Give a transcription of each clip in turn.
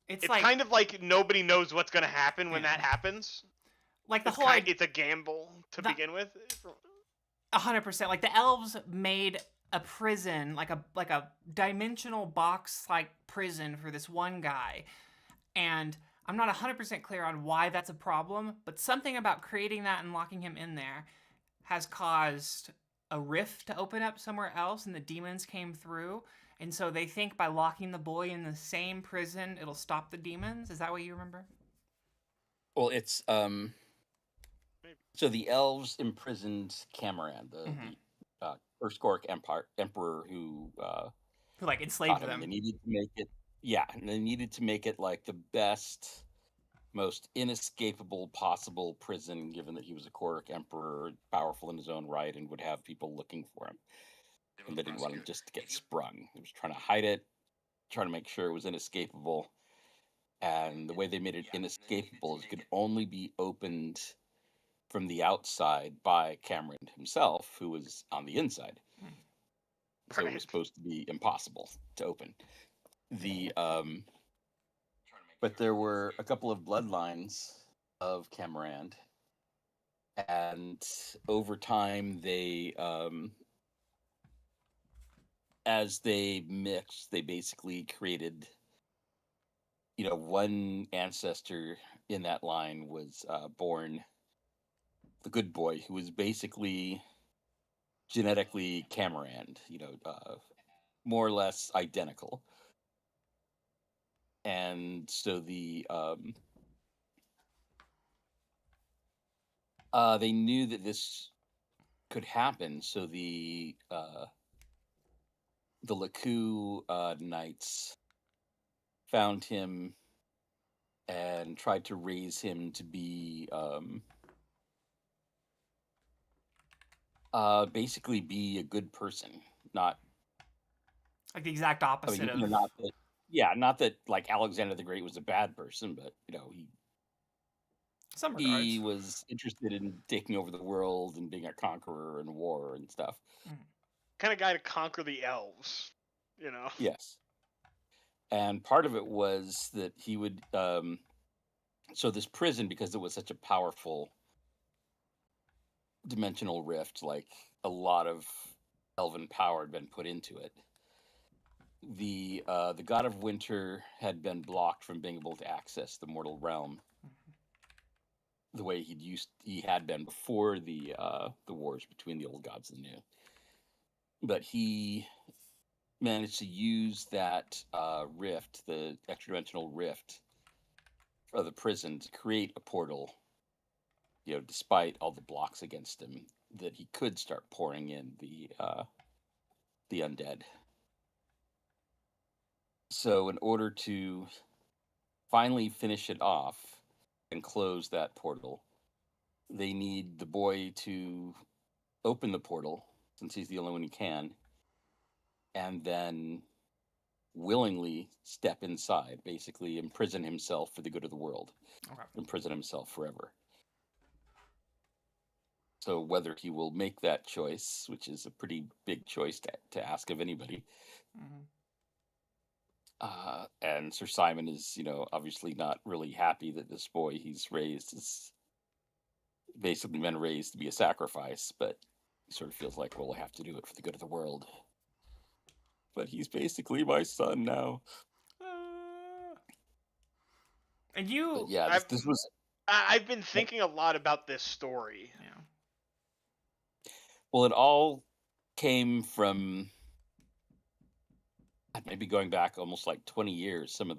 It's It's like kind of like nobody knows what's going to happen when that happens. like the It's whole idea. it's a gamble to begin with. 100%. Like the elves made a prison, like a dimensional box like prison for this one guy, and I'm not 100% clear on why that's a problem, but something about creating that and locking him in there has caused a rift to open up somewhere else, and the demons came through. And so they think by locking the boy in the same prison, it'll stop the demons. Is that what you remember? Well, it's so the elves imprisoned Cameron, Mhm. the first Gork emperor who Who like enslaved taught him, and them? they needed to make it, yeah, and they needed to make it like the best, most inescapable possible prison, given that he was a Gork emperor, powerful in his own right, and would have people looking for him. And they didn't want him just to get sprung. He was trying to hide it, trying to make sure it was inescapable. And the way they made it inescapable is it could only be opened from the outside by Cameron himself, who was on the inside. So it was supposed to be impossible to open. But there were a couple of bloodlines of Cameron, and over time they as they mixed, they basically created, one ancestor in that line was born the good boy, who was basically genetically Cameron, more or less identical. And so they knew that this could happen. So the Laku knights found him and tried to raise him to be basically be a good person, not Like the exact opposite of. not that, not that like Alexander the Great was a bad person, but Some he regards. was interested in taking over the world and being a conqueror and war and stuff. Kind of guy to conquer the elves, Yes. And part of it was that he would so this prison, because it was such a powerful dimensional rift, like a lot of elven power had been put into it. The god of winter had been blocked from being able to access the mortal realm the way he had been before the wars between the old gods and the new. But he managed to use that rift, the extra dimensional rift of the prison, to create a portal, despite all the blocks against him, that he could start pouring in the undead. So in order to finally finish it off and close that portal, they need the boy to open the portal, since he's the only one who can, and then willingly step inside, basically imprison himself for the good of the world. Okay. Imprison himself forever. So whether he will make that choice, which is a pretty big choice to ask of anybody, and Sir Simon is, obviously not really happy that this boy he's raised is basically been raised to be a sacrifice, but he sort of feels like, well, I have to do it for the good of the world. But he's basically my son now. And you... But yeah, this was... I've been thinking a lot about this story. Yeah. Well, it all came from maybe going back almost like 20 years. Some of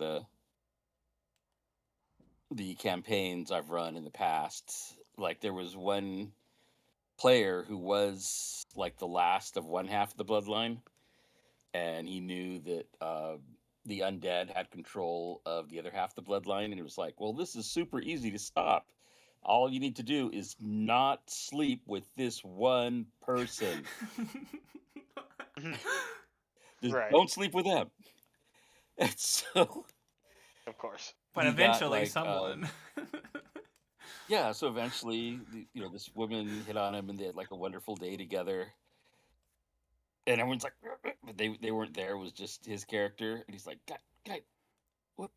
the campaigns I've run in the past, like there was one player who was like the last of one half of the bloodline, and he knew that the undead had control of the other half of the bloodline, and he was like, well, this is super easy to stop. All you need to do is not sleep with this one person. Just Right. don't sleep with them. And so, of course. But eventually, someone. Yeah. So eventually, this woman hit on him, and they had like a wonderful day together. And everyone's like, but they weren't there. It was just his character, and he's like, God, what?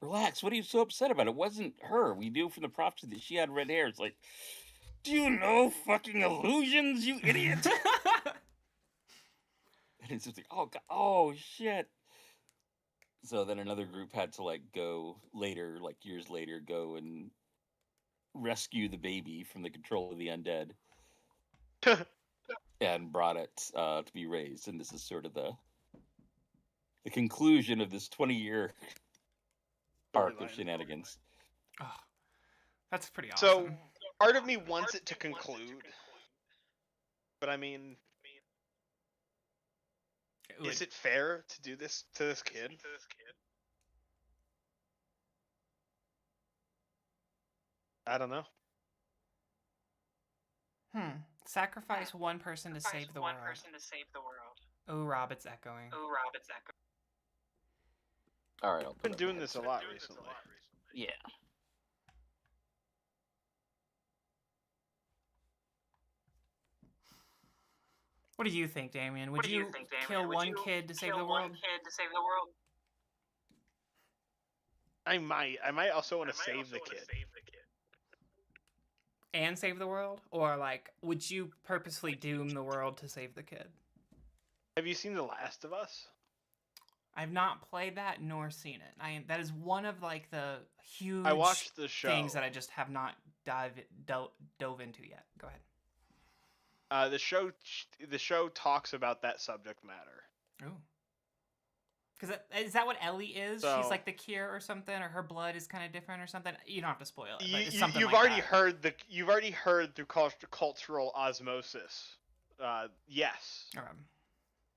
Relax. What are you so upset about? It wasn't her. We knew from the prophecy that she had red hair. It's like, do you know fucking illusions, you idiot? And it's just like, oh god, oh shit. So then another group had to like go later, like years later, go and rescue the baby from the control of the undead and brought it to be raised. And this is sort of the conclusion of this 20-year arc of Storyline. shenanigans. Oh, that's pretty So, awesome. part of me wants it to conclude, but I mean, is it fair to do this to this kid? I don't know. Sacrifice one person to save the world. Oh, Rob, it's echoing. All right, I'll I've been put doing this a lot recently. Yeah. What do you think, Damien? Would you kill one kid to save the world? I might also want to save the kid. And save the world? Or, like, would you purposely doom the world to save the kid? Have you seen The Last of Us? I've not played that nor seen it. That is one of, like, the huge I watched the show. things that I just have not dove into yet. Go ahead. The show talks about that subject matter. Ooh. Because is that what Ellie is? So, she's like the cure or something, or her blood is kind of different or something. You don't have to spoil it, but it's you've something like already that. you've already heard through cultural osmosis. Yes.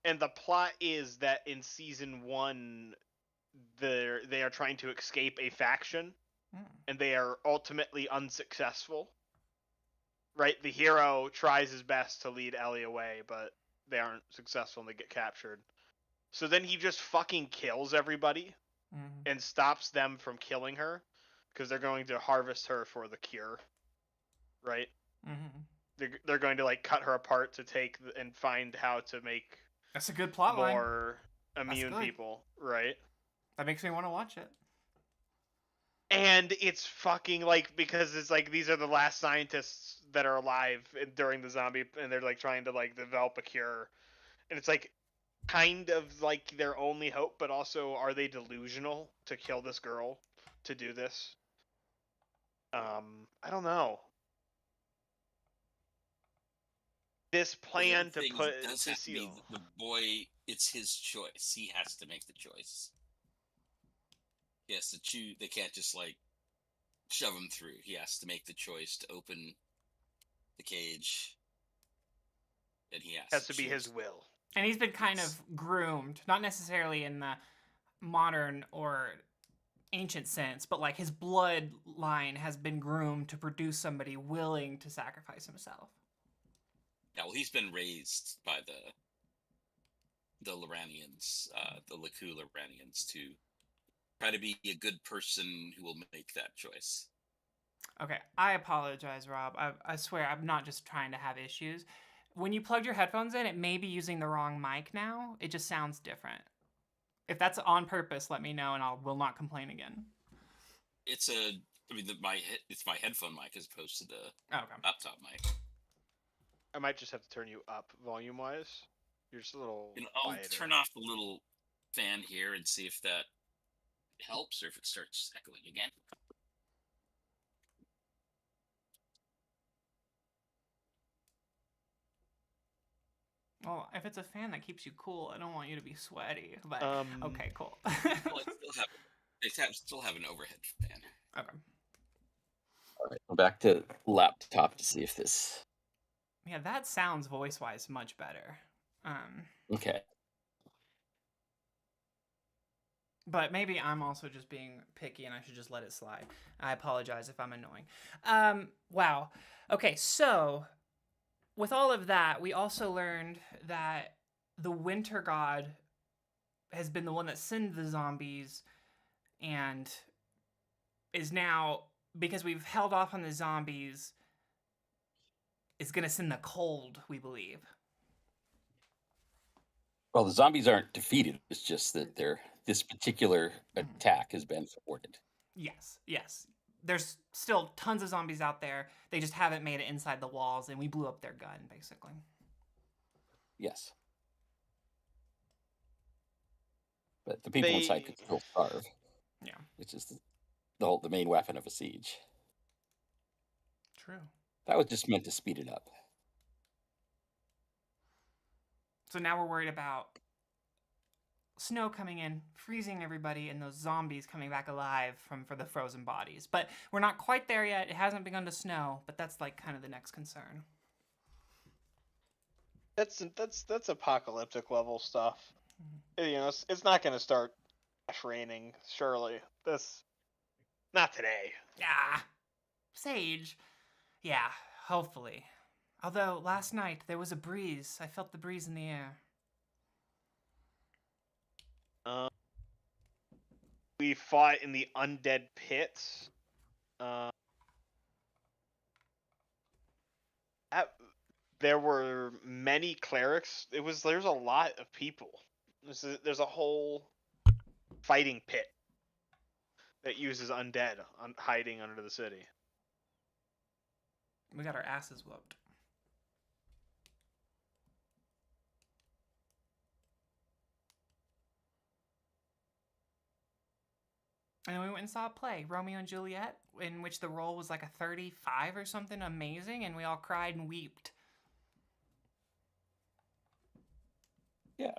And the plot is that in season 1, they are trying to escape a faction, and they are ultimately unsuccessful. Right, the hero tries his best to lead Ellie away, but they aren't successful and they get captured. So then he just fucking kills everybody and stops them from killing her because they're going to harvest her for the cure. Right? They're going to like cut her apart to take and find how to make that's a good plot more immune people. Right? That makes me want to watch it. And it's fucking like, because it's like these are the last scientists that are alive during the zombie, and they're like trying to like develop a cure, and it's like kind of like their only hope, but also are they delusional to kill this girl to do this? I don't know. This plan to put to seal the boy, it's his choice. He has to make the choice. He has to choose. They can't just like shove him through. He has to make the choice to open the cage, and he has to be his will. And he's been kind of groomed, not necessarily in the modern or ancient sense, but like his bloodline has been groomed to produce somebody willing to sacrifice himself. Yeah, well, he's been raised by the Loranians, the Laku Loranians, to try to be a good person who will make that choice. Okay, I apologize, Rob. I swear I'm not just trying to have issues. When you plugged your headphones in, it may be using the wrong mic now. It just sounds different. If that's on purpose, let me know, and I will not complain again. It's my headphone mic as opposed to the laptop mic. I might just have to turn you up volume-wise. You're just a little I'll quieter. turn off the little fan here and see if that helps or if it starts echoing again. Well, if it's a fan that keeps you cool, I don't want you to be sweaty. But okay, cool. Well, I still have an overhead fan. Okay. All right, I'm back to laptop to see if this. Yeah, that sounds voice-wise much better. Okay. But maybe I'm also just being picky and I should just let it slide. I apologize if I'm annoying. Wow. Okay, so with all of that, we also learned that the winter god has been the one that sent the zombies and is now, because we've held off on the zombies, is going to send the cold, we believe. Well, the zombies aren't defeated. It's just that they're this particular attack has been thwarted. Yes. There's still tons of zombies out there. They just haven't made it inside the walls, and we blew up their gun, basically. Yes. But the people inside could still starve. Yeah. Which is the main weapon of a siege. True. That was just meant to speed it up. So now we're worried about snow coming in, freezing everybody, and those zombies coming back alive for the frozen bodies. But we're not quite there yet. It hasn't begun to snow, but that's like kind of the next concern. That's apocalyptic level stuff. You know, it's not going to start raining, surely. That's not today. Yeah. Sage. Yeah, hopefully. Although last night there was a breeze. I felt the breeze in the air. We fought in the undead pits. There were many clerics. There's a lot of people. There's a whole fighting pit that uses undead hiding under the city. We got our asses whooped. And then we went and saw a play, Romeo and Juliet, in which the role was like a 35 or something amazing, and we all cried and wept. Yeah.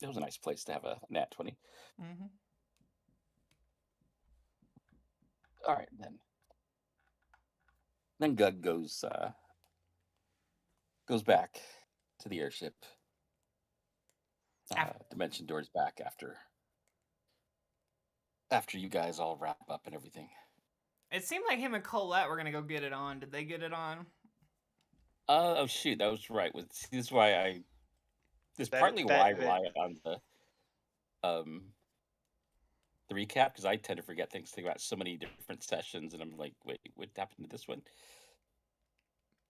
It was a nice place to have a nat 20. Mm-hmm. All right, then. Then Gug goes back to the airship. Dimension doors back after you guys all wrap up and everything. It seemed like him and Colette were gonna go get it on. Did they get it on? Oh shoot, that was right. This is why partly why I rely on the recap, because I tend to forget things. Think about so many different sessions, and I'm like, wait, what happened to this one?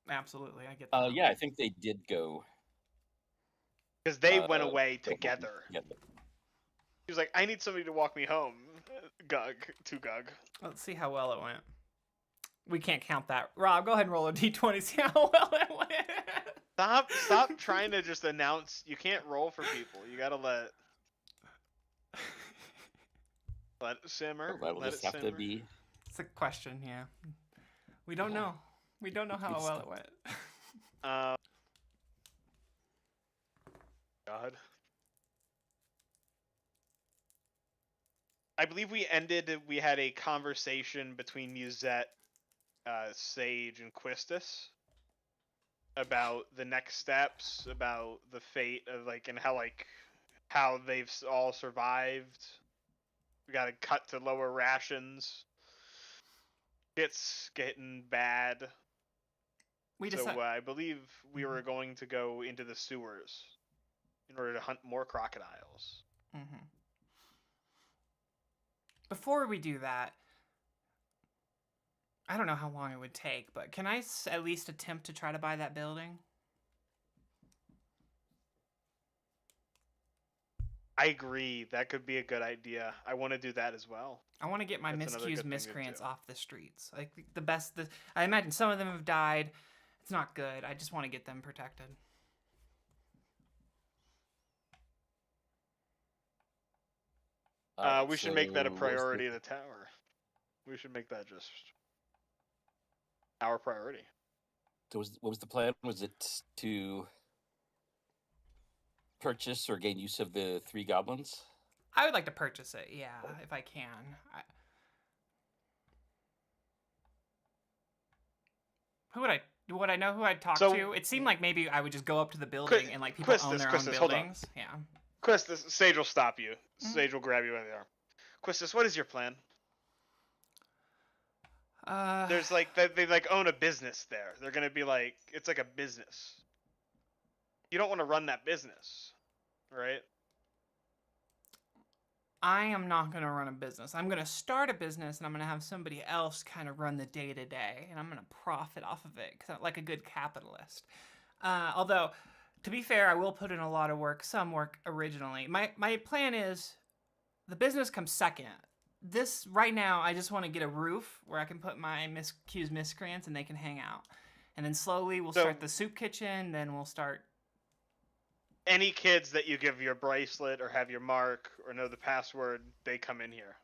Absolutely, I get that. Yeah, I think they did go because they went away together. He was like, "I need somebody to walk me home." Gug. Let's see how well it went. We can't count that. Rob, go ahead and roll a d20. See how well it went. Stop trying to just announce. You can't roll for people. You gotta let it simmer. Let it have to be. It's a question, yeah. We don't know. We don't know how well it went. God. I believe we had a conversation between Musette, Sage, and Quistis about the next steps, about the fate of and how they've all survived. We got to cut to lower rations. It's getting bad. I believe we were going to go into the sewers in order to hunt more crocodiles. Mm-hmm. Before we do that, I don't know how long it would take, but can I at least attempt to try to buy that building? I agree. That could be a good idea. I want to do that as well. I want to get my miscues miscreants off the streets. Like I imagine some of them have died. It's not good. I just want to get them protected. We should make that a priority of the tower. We should make that just our priority. So what was the plan? Was it to purchase or gain use of the 3 goblins? I would like to purchase it, yeah, if I can. Would I know who I'd talk to? It seemed like maybe I would just go up to the building and people own their own buildings. Yeah. Quistis, Sage will stop you. Sage will grab you by the arm. Quistis, what is your plan? There's they own a business there. They're gonna be it's like a business. You don't want to run that business, right? I am not going to run a business. I'm going to start a business, and I'm going to have somebody else kind of run the day-to-day, and I'm going to profit off of it, because I'm like a good capitalist. Although, to be fair, I will put in a lot of work, some work originally. My plan is, the business comes second. This right now, I just want to get a roof where I can put my accused miscreants and they can hang out, and then slowly we'll start the soup kitchen. Then we'll start. Any kids that you give your bracelet or have your mark or know the password, they come in here.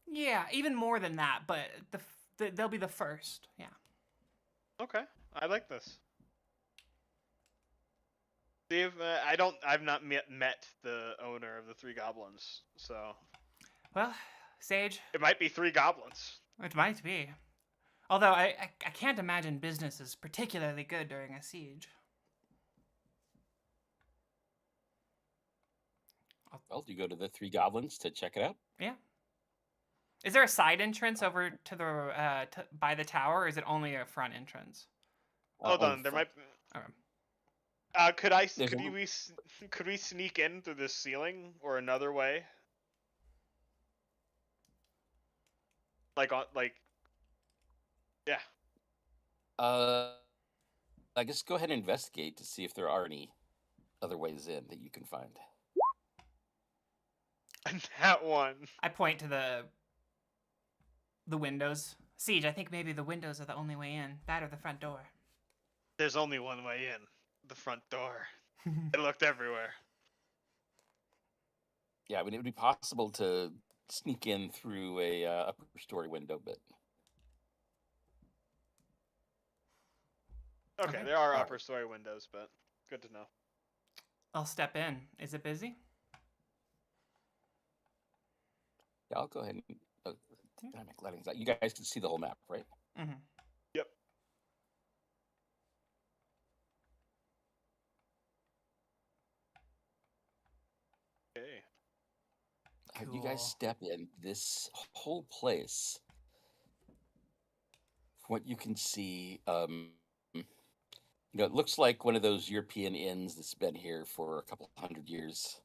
Yeah, even more than that, but they'll be the first. Yeah. Okay, I like this. Steve, I've not met the owner of the Three Goblins, so. Well, Sage. It might be 3 goblins. It might be. Although I can't imagine business is particularly good during a siege. Well, do you go to the Three Goblins to check it out? Yeah. Is there a side entrance over to the by the tower, or is it only a front entrance? Hold on, there might. Okay. Could we sneak in through this ceiling or another way? Yeah. I guess go ahead and investigate to see if there are any other ways in that you can find. And that one. I point to the windows. Siege, I think maybe the windows are the only way in. That or the front door. There's only one way in. The front door. I looked everywhere. Yeah, I mean, it would be possible to sneak in through a upper story window, but... Okay, there are upper story windows, but good to know. I'll step in. Is it busy? Yeah, I'll go ahead and dynamic lighting's out. You guys can see the whole map, right? Mm-hmm. Yep. Okay. Cool. You guys step in this whole place. From what you can see, it looks like one of those European inns that's been here for a couple hundred years.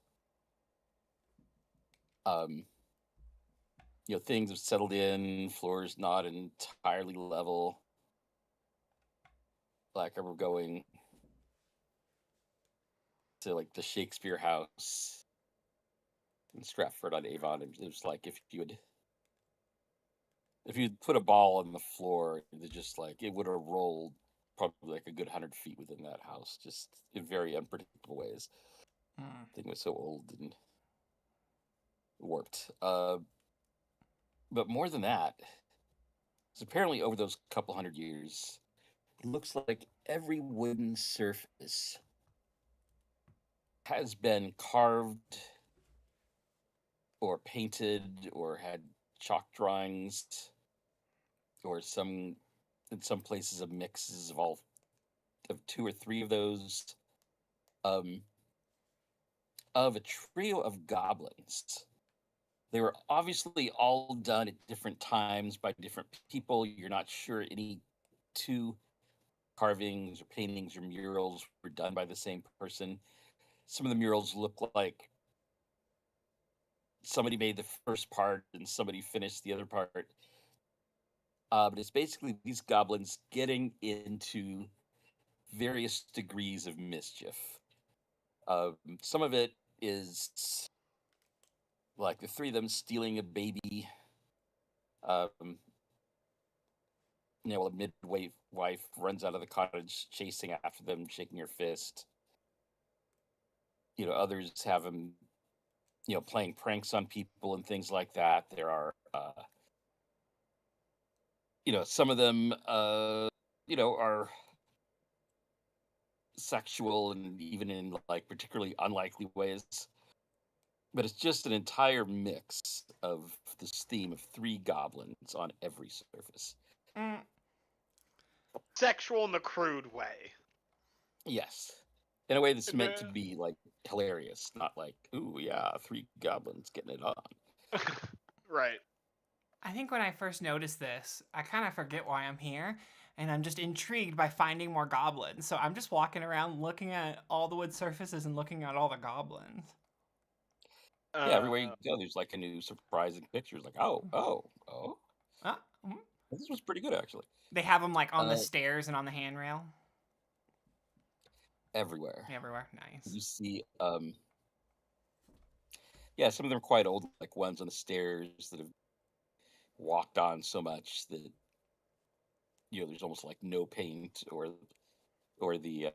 Things have settled in, floors not entirely level. Like we're going to like the Shakespeare House in Stratford-on-Avon. It was like if you'd put a ball on the floor, it would have rolled probably like a good 100 feet within that house, just in very unpredictable ways. The thing was so old and warped. But more than that, it's apparently over those couple hundred years, it looks like every wooden surface has been carved or painted or had chalk drawings or in some places of mixes of 2 or 3 of those of a trio of goblins. They were obviously all done at different times by different people. You're not sure any 2 carvings or paintings or murals were done by the same person. Some of the murals look like somebody made the first part and somebody finished the other part. But it's basically these goblins getting into various degrees of mischief. Some of it is like the 3 of them stealing a baby. A midwife runs out of the cottage chasing after them, shaking her fist. Others have them, playing pranks on people and things like that. There are, some of them, are sexual and even in like particularly unlikely ways. But it's just an entire mix of this theme of 3 goblins on every surface. Sexual in a crude way. Yes. In a way that's meant to be like hilarious, not like, ooh, yeah, 3 goblins getting it on. Right. I think when I first noticed this, I kind of forget why I'm here, and I'm just intrigued by finding more goblins. So I'm just walking around looking at all the wood surfaces and looking at all the goblins. Yeah, everywhere you go, there's like a new surprising picture. It's like, oh. This was pretty good, actually. They have them like on the stairs and on the handrail? Everywhere. Everywhere, nice. You see, Yeah, some of them are quite old, like ones on the stairs that have walked on so much that there's almost like no paint, or the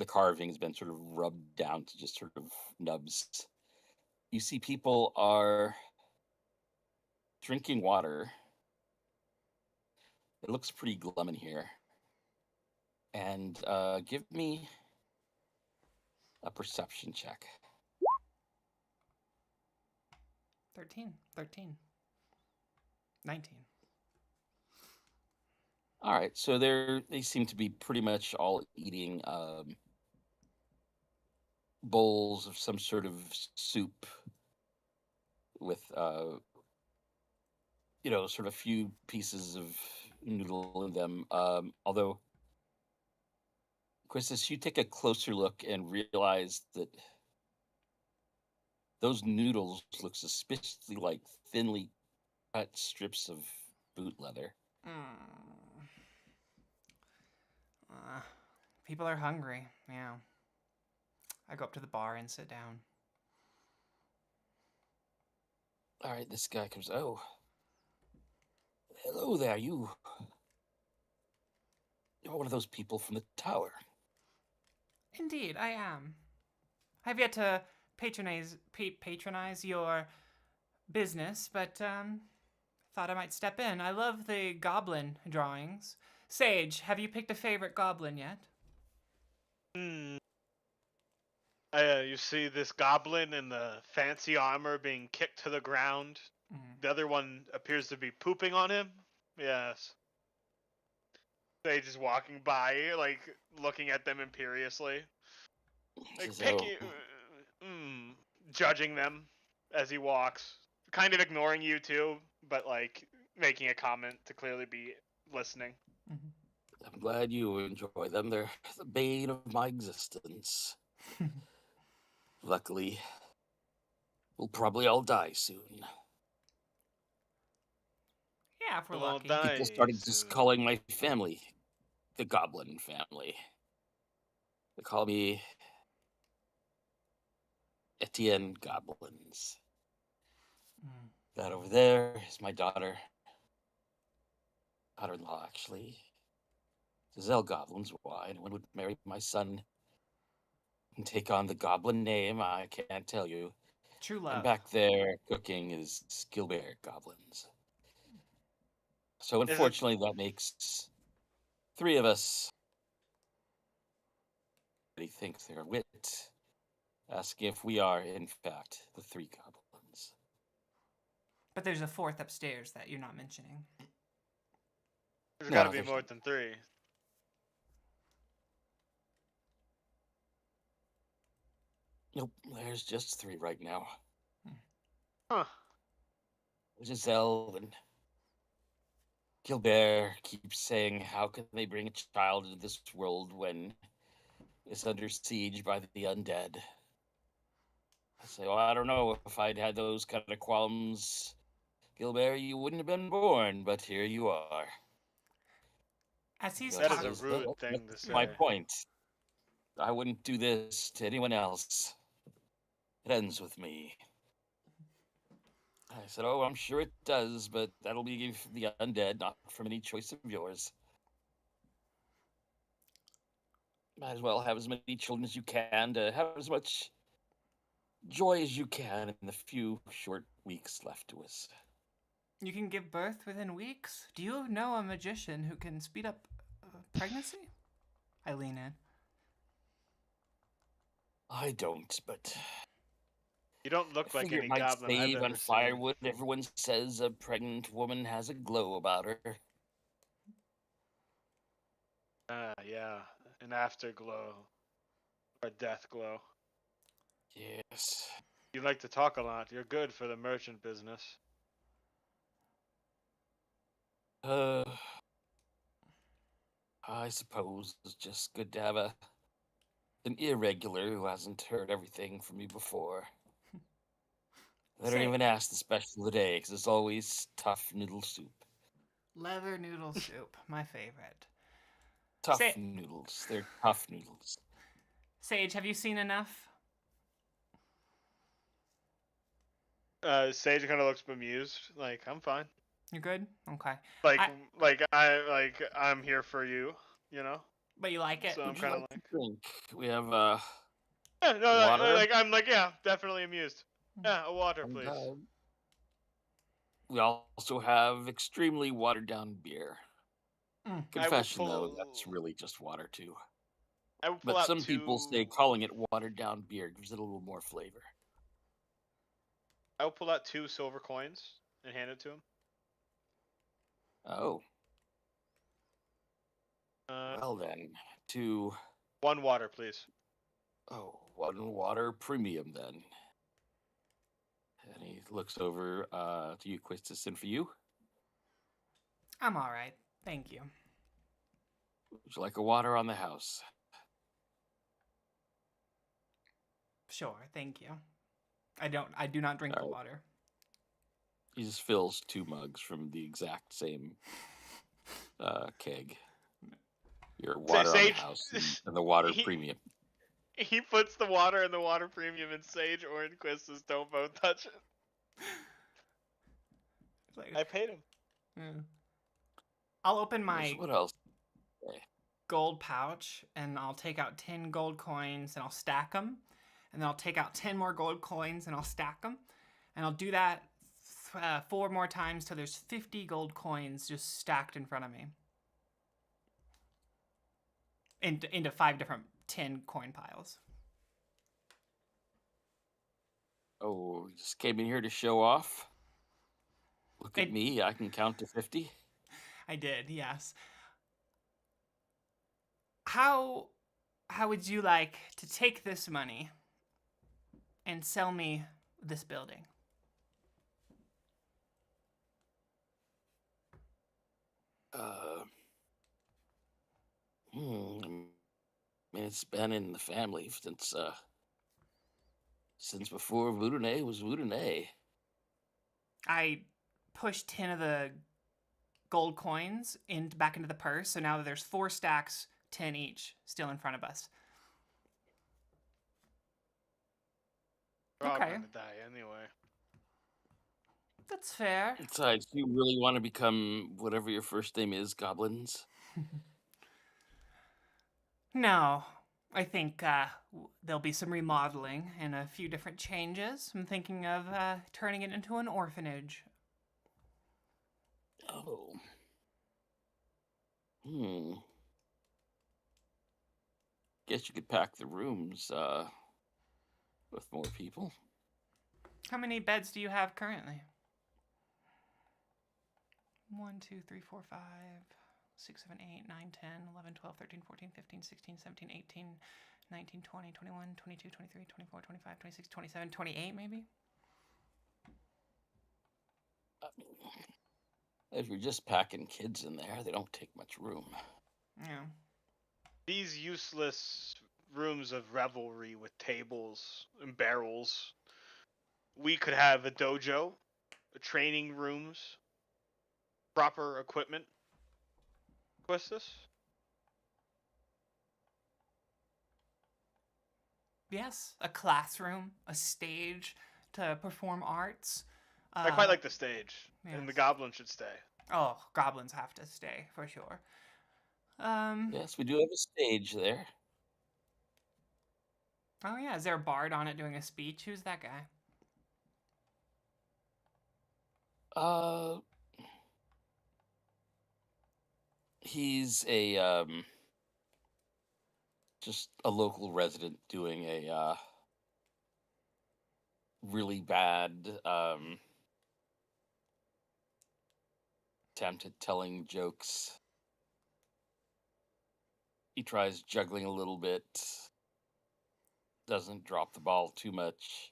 carving has been sort of rubbed down to just sort of nubs. You see, people are drinking water. It looks pretty glum in here. And give me a perception check. 13. 19. All right, so they seem to be pretty much all eating bowls of some sort of soup with sort of a few pieces of noodle in them. Although, Christus, you take a closer look and realize that those noodles look suspiciously like thinly cut strips of boot leather. People are hungry. Yeah. I go up to the bar and sit down. All right, this guy comes. Oh, hello there, you. You're one of those people from the tower. Indeed, I am. I've yet to patronize your business, but thought I might step in. I love the goblin drawings. Sage, have you picked a favorite goblin yet? You see this goblin in the fancy armor being kicked to the ground. The other one appears to be pooping on him. Yes. Sage is walking by, like, looking at them imperiously. Like, judging them as he walks. Kind of ignoring you, too, but, like, making a comment to clearly be listening. I'm glad you enjoy them. They're the bane of my existence. Luckily, we'll probably all die soon. Yeah, if we're We'll lucky. People started just calling my family the Goblin family. They call me Etienne Goblins. That over there is my daughter. Daughter-in-law, actually. Giselle Goblins. Why anyone would marry my son and take on the Goblin name, I can't tell you. True love. And back there cooking is Gilbert Goblins. So unfortunately, that makes 3 of us. He thinks they're wit, asking if we are, in fact, the 3 goblins. But there's a 4th upstairs that you're not mentioning. There's got to be more than 3. Nope, there's just 3 right now. Huh. Giselle and Gilbert keep saying, how can they bring a child into this world when it's under siege by the undead? I say, well, I don't know. If I'd had those kind of qualms, Gilbert, you wouldn't have been born, but here you are. As he's that is a rude thing to say. My point. I wouldn't do this to anyone else. It ends with me. I said, oh, I'm sure it does, but that'll be the undead, not from any choice of yours. Might as well have as many children as you can to have as much joy as you can in the few short weeks left to us. You can give birth within weeks? Do you know a magician who can speed up pregnancy? I lean in. I don't, but... You don't look like any goblin I've save ever on firewood. Everyone says a pregnant woman has a glow about her. Yeah. An afterglow. Or death glow. Yes. You like to talk a lot. You're good for the merchant business. I suppose it's just good to have an irregular who hasn't heard everything from me before. I don't even ask the special today, because it's always tough noodle soup. Leather noodle soup, my favorite. Tough noodles. They're tough noodles. Sage, have you seen enough? Sage kind of looks bemused. Like, I'm fine. You're good? Okay. I'm here for you, you know? But you like it? So I'm Would you kind of like like... to drink? We have Yeah, no, water. I'm like, yeah, definitely amused. Yeah, a water, And, please. we also have extremely watered down beer. Confession, though, that's really just water too. I would pull But out some people say calling it watered down beer gives it a little more flavor. I would pull out 2 silver coins and hand it to him. Oh. Well then, 1 water, please. Oh, 1 water premium then. And he looks over to you, Quistis, and for you. I'm all right. Thank you. Would you like a water on the house? Sure, thank you. I do not drink the water. He just fills 2 mugs from the exact same keg. Your water on the house and the water premium. He puts the water and the water premium, and Sage or Quistis don't both touch it. I paid him. Yeah. I'll open my What else? gold pouch and I'll take out 10 gold coins and I'll stack them. And then I'll take out 10 more gold coins and I'll stack them. And I'll do that 4 more times till there's 50 gold coins just stacked in front of me. Into 5 different 10 coin piles. Oh, you just came in here to show off? Look at me, I can count to 50. I did, yes. How would you like to take this money and sell me this building? I mean, it's been in the family since before Voudounet was Voudounet. I pushed 10 of the gold coins back into the purse, so now there's 4 stacks, 10 each, still in front of us. We're all gonna die anyway. That's fair. Besides, do you really want to become whatever your first name is, goblins? No. I think there'll be some remodeling and a few different changes. I'm thinking of turning it into an orphanage. Oh. Guess you could pack the rooms with more people. How many beds do you have currently? 1, 2, 3, 4, 5, 6, 7, 8, 9, 10, 11, 12, 13, 14, 15, 16, 17, 18, 19, 20, 21, 22, 23, 24, 25, 26, 27, 28 maybe? If you're just packing kids in there, they don't take much room. Yeah. These useless rooms of revelry with tables and barrels. We could have a dojo, training rooms, proper equipment. What's this? Yes, a classroom, a stage to perform arts. I quite like the stage, yes. And the goblins should stay. Oh, goblins have to stay, for sure. Yes, we do have a stage there. Oh yeah, is there a bard on it doing a speech? Who's that guy? He's a just a local resident doing a really bad attempt at telling jokes. He tries juggling a little bit, doesn't drop the ball too much.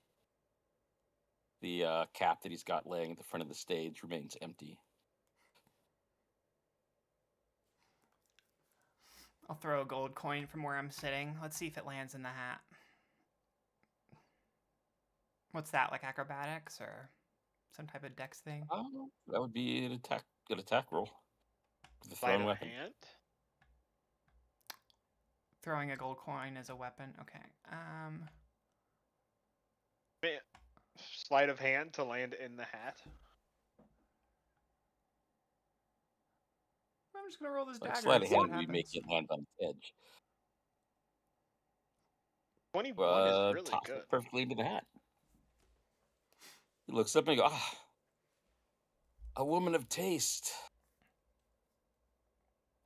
The cap that he's got laying at the front of the stage remains empty. I'll throw a gold coin from where I'm sitting. Let's see if it lands in the hat. What's that, like acrobatics or some type of dex thing? That would be an good attack roll. The thrown weapon. Hand? Throwing a gold coin as a weapon. Okay. sleight of hand to land in the hat? I'm just gonna roll this Like dagger sleight and of see what hand, we make happens. it land on its edge. 21 is really Toss good. it perfectly into the hat. He looks up and he goes, a woman of taste.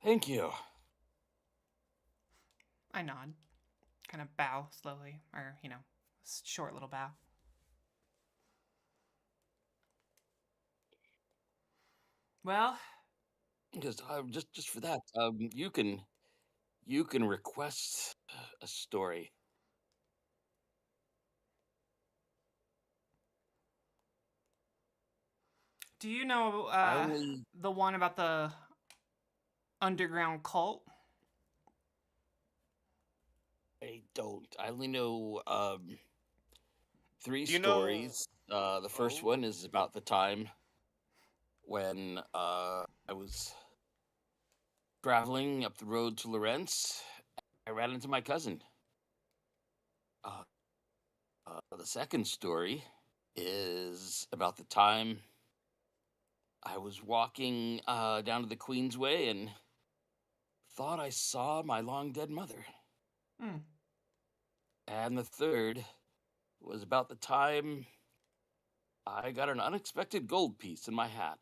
Thank you. I nod, kind of bow slowly, or short little bow. Well, Because just for that, you can request a story. do you know I only the one about the underground cult? I don't. I only know 3 Do you know? stories. The first Oh, one is about the time when I was traveling up the road to Lawrence. I ran into my cousin. Uh, the second story is about the time I was walking down to the Queensway and thought I saw my long dead mother. Hmm. And the third was about the time I got an unexpected gold piece in my hat.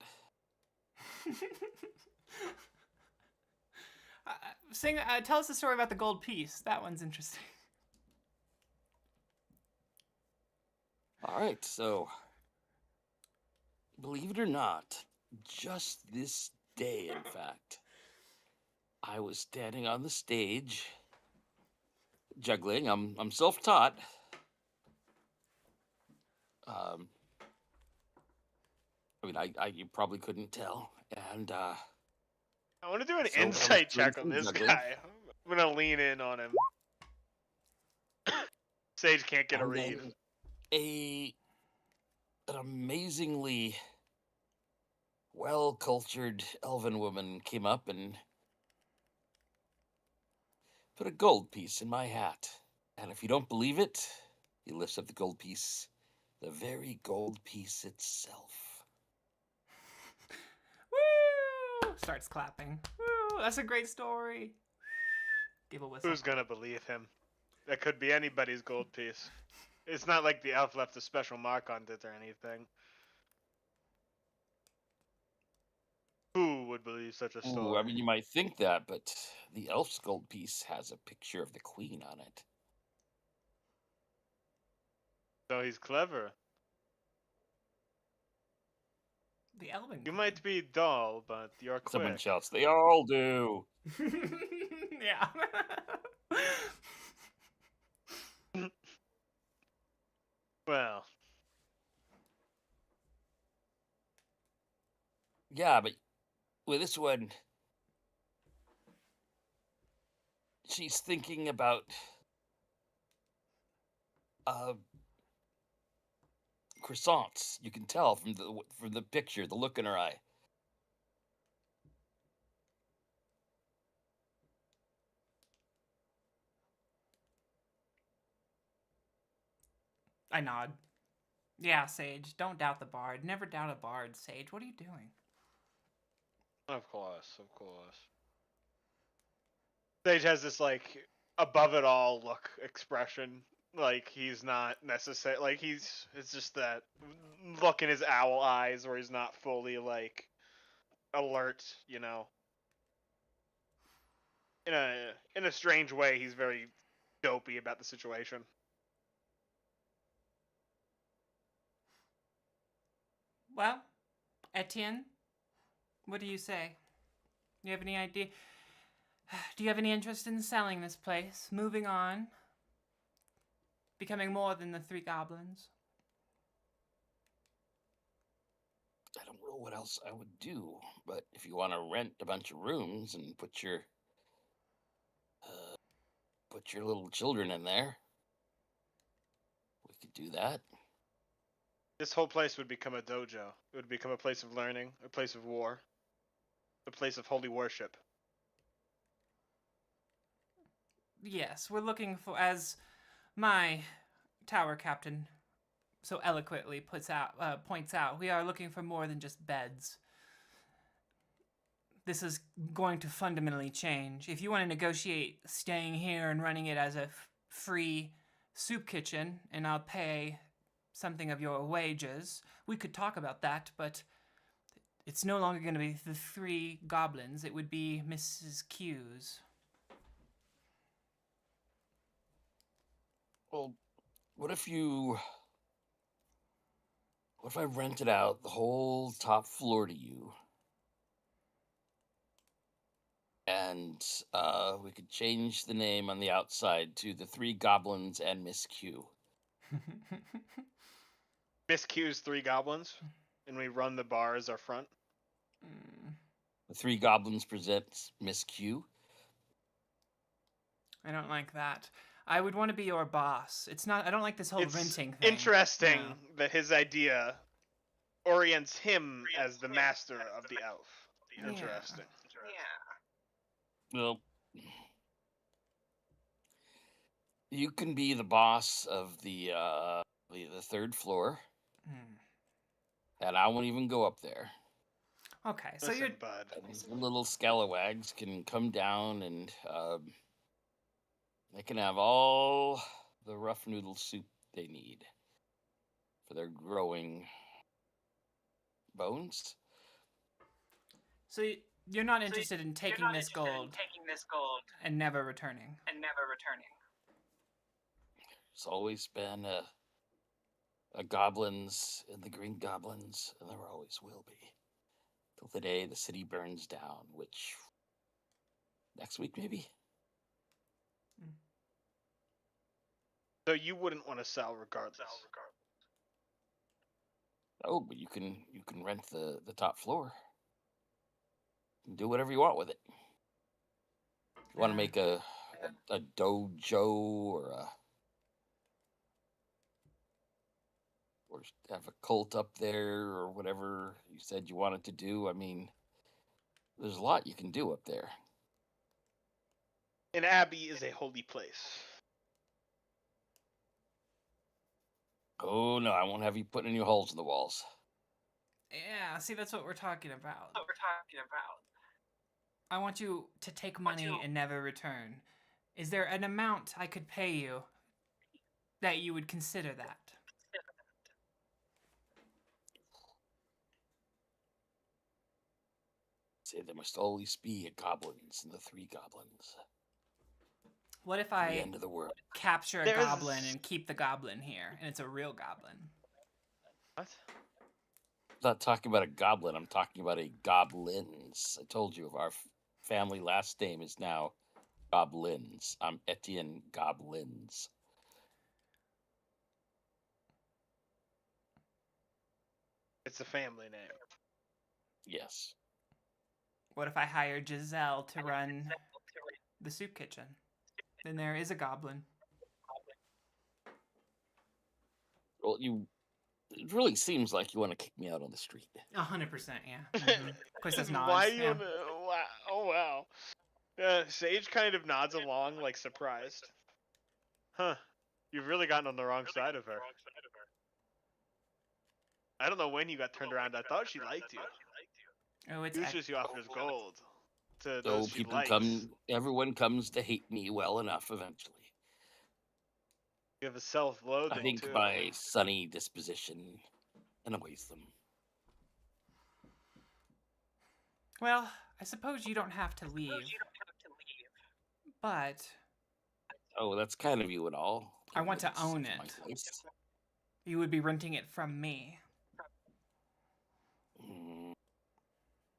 Tell us the story about the gold piece. That one's interesting. All right, so believe it or not, just this day, in fact, I was standing on the stage juggling. I'm self-taught. I mean, I you probably couldn't tell, and I want to do an so I was insight doing check on some this juggling, guy. I'm gonna lean in on him. Sage can't get a and read. then an amazingly well-cultured elven woman came up and put a gold piece in my hat. And if you don't believe it, he lifts up the gold piece, the very gold piece itself. Woo! Starts clapping. Woo! That's a great story. Give a whistle. Who's gonna believe him? That could be anybody's gold piece. It's not like the elf left a special mark on it or anything. Who would believe such a Ooh, I story? mean, you might think that, but the elf's gold piece has a picture of the queen on it. So he's clever. The Elven You Queen. might be dull, but you're Someone quick. shouts, "They all do." Yeah. Well, Yeah, but with this one, she's thinking about uh, croissants. You can tell from the picture, the look in her eye. I nod. Yeah, Sage. Don't doubt the bard. Never doubt a bard, Sage. What are you doing? of course, of course. Sage has this like above it all look expression. Like he's not necessary. Like it's just that look in his owl eyes where he's not fully like alert. You know, in a strange way, he's very dopey about the situation. Well, Etienne, what do you say? You have any idea? Do you have any interest in selling this place? Moving on? Becoming more than the 3 goblins? I don't know what else I would do, but if you want to rent a bunch of rooms and put your little children in there, we could do that. This whole place would become a dojo. It would become a place of learning, a place of war, a place of holy worship. Yes, we're looking for, as my tower captain so eloquently points out, we are looking for more than just beds. This is going to fundamentally change. If you want to negotiate staying here and running it as a free soup kitchen, and I'll pay something of your wages, we could talk about that, but it's no longer going to be the 3 goblins. It would be Mrs. Q's. Well, what if I rented out the whole top floor to you? And we could change the name on the outside to the 3 Goblins and Miss Q. Miss Q's 3 goblins, and we run the bar as our front. The 3 Goblins presents Miss Q. I don't like that. I would want to be your boss. It's not. I don't like this whole renting thing. Interesting that his idea orients him as the master of the elf. Interesting. Yeah. Well, you can be the boss of the 3rd floor, and I won't even go up there. Okay, so Listen, you're bud. These little scalawags can come down and they can have all the rough noodle soup they need for their growing bones. So you're not interested in taking this gold and never returning. There's always been a goblins and the green goblins, and there always will be. Till the day the city burns down, which next week maybe? So you wouldn't want to sell regardless. Oh, but you can rent the top floor. You can do whatever you want with it. You want to make a dojo or have a cult up there or whatever you said you wanted to do. I mean, there's a lot you can do up there. An abbey is a holy place. Oh no, I won't have you putting any holes in the walls. Yeah, see, that's what we're talking about. I want you to take money and never return. Is there an amount I could pay you that you would consider that? Say there must always be a goblins and the 3 goblins. What if The I end of the world. capture a goblin and keep the goblin here, and it's a real goblin? What? I'm not talking about a goblin. I'm talking about a goblins. I told you our family last name is now Goblins. I'm Etienne Goblins. It's a family name. Yes. What if I hire Giselle to run the soup kitchen? Then there is a goblin. Well, it really seems like you want to kick me out on the street. 100%, yeah. Mm-hmm. Chris nods. Why you wanna... Wow. Oh, wow. Sage kind of nods along, like, surprised. Huh. You've really gotten on the wrong side of her. I don't know when you got turned around. I thought she liked you. Oh, it's Usually she offers gold to So those she people likes. everyone comes to hate me well enough eventually. You have a self-loathing, I think too. my sunny disposition annoys them. Well, I suppose you don't have to leave. But Oh, that's kind of you and all. I want to It's own my it. place. You would be renting it from me.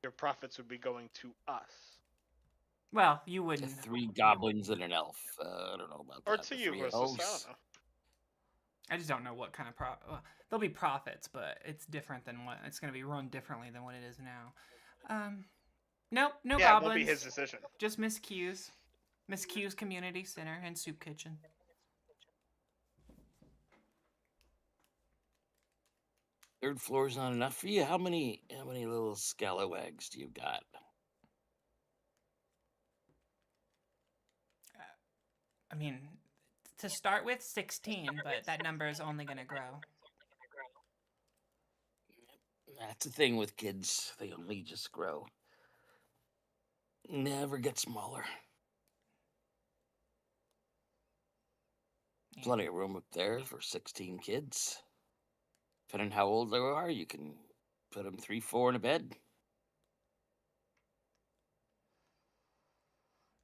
Your profits would be going to us. Well, you wouldn't. 3 goblins and an elf. I don't know about Or that. to The you 3 versus, elves. I don't know. I just don't know what kind of well, there'll be profits, but it's different than what it's going to be run differently than what it is now. Nope, no Yeah, it goblins. will be his decision. Just Miss Q's Community Center and Soup Kitchen. Third floor's not enough for you. How many little scalawags do you got? I mean, to start with, 16, but that number is only going to grow. That's the thing with kids. They only just grow. Never get smaller. Yeah. Plenty of room up there for 16 kids. Depending on how old they are, you can put them 3, 4 in a bed.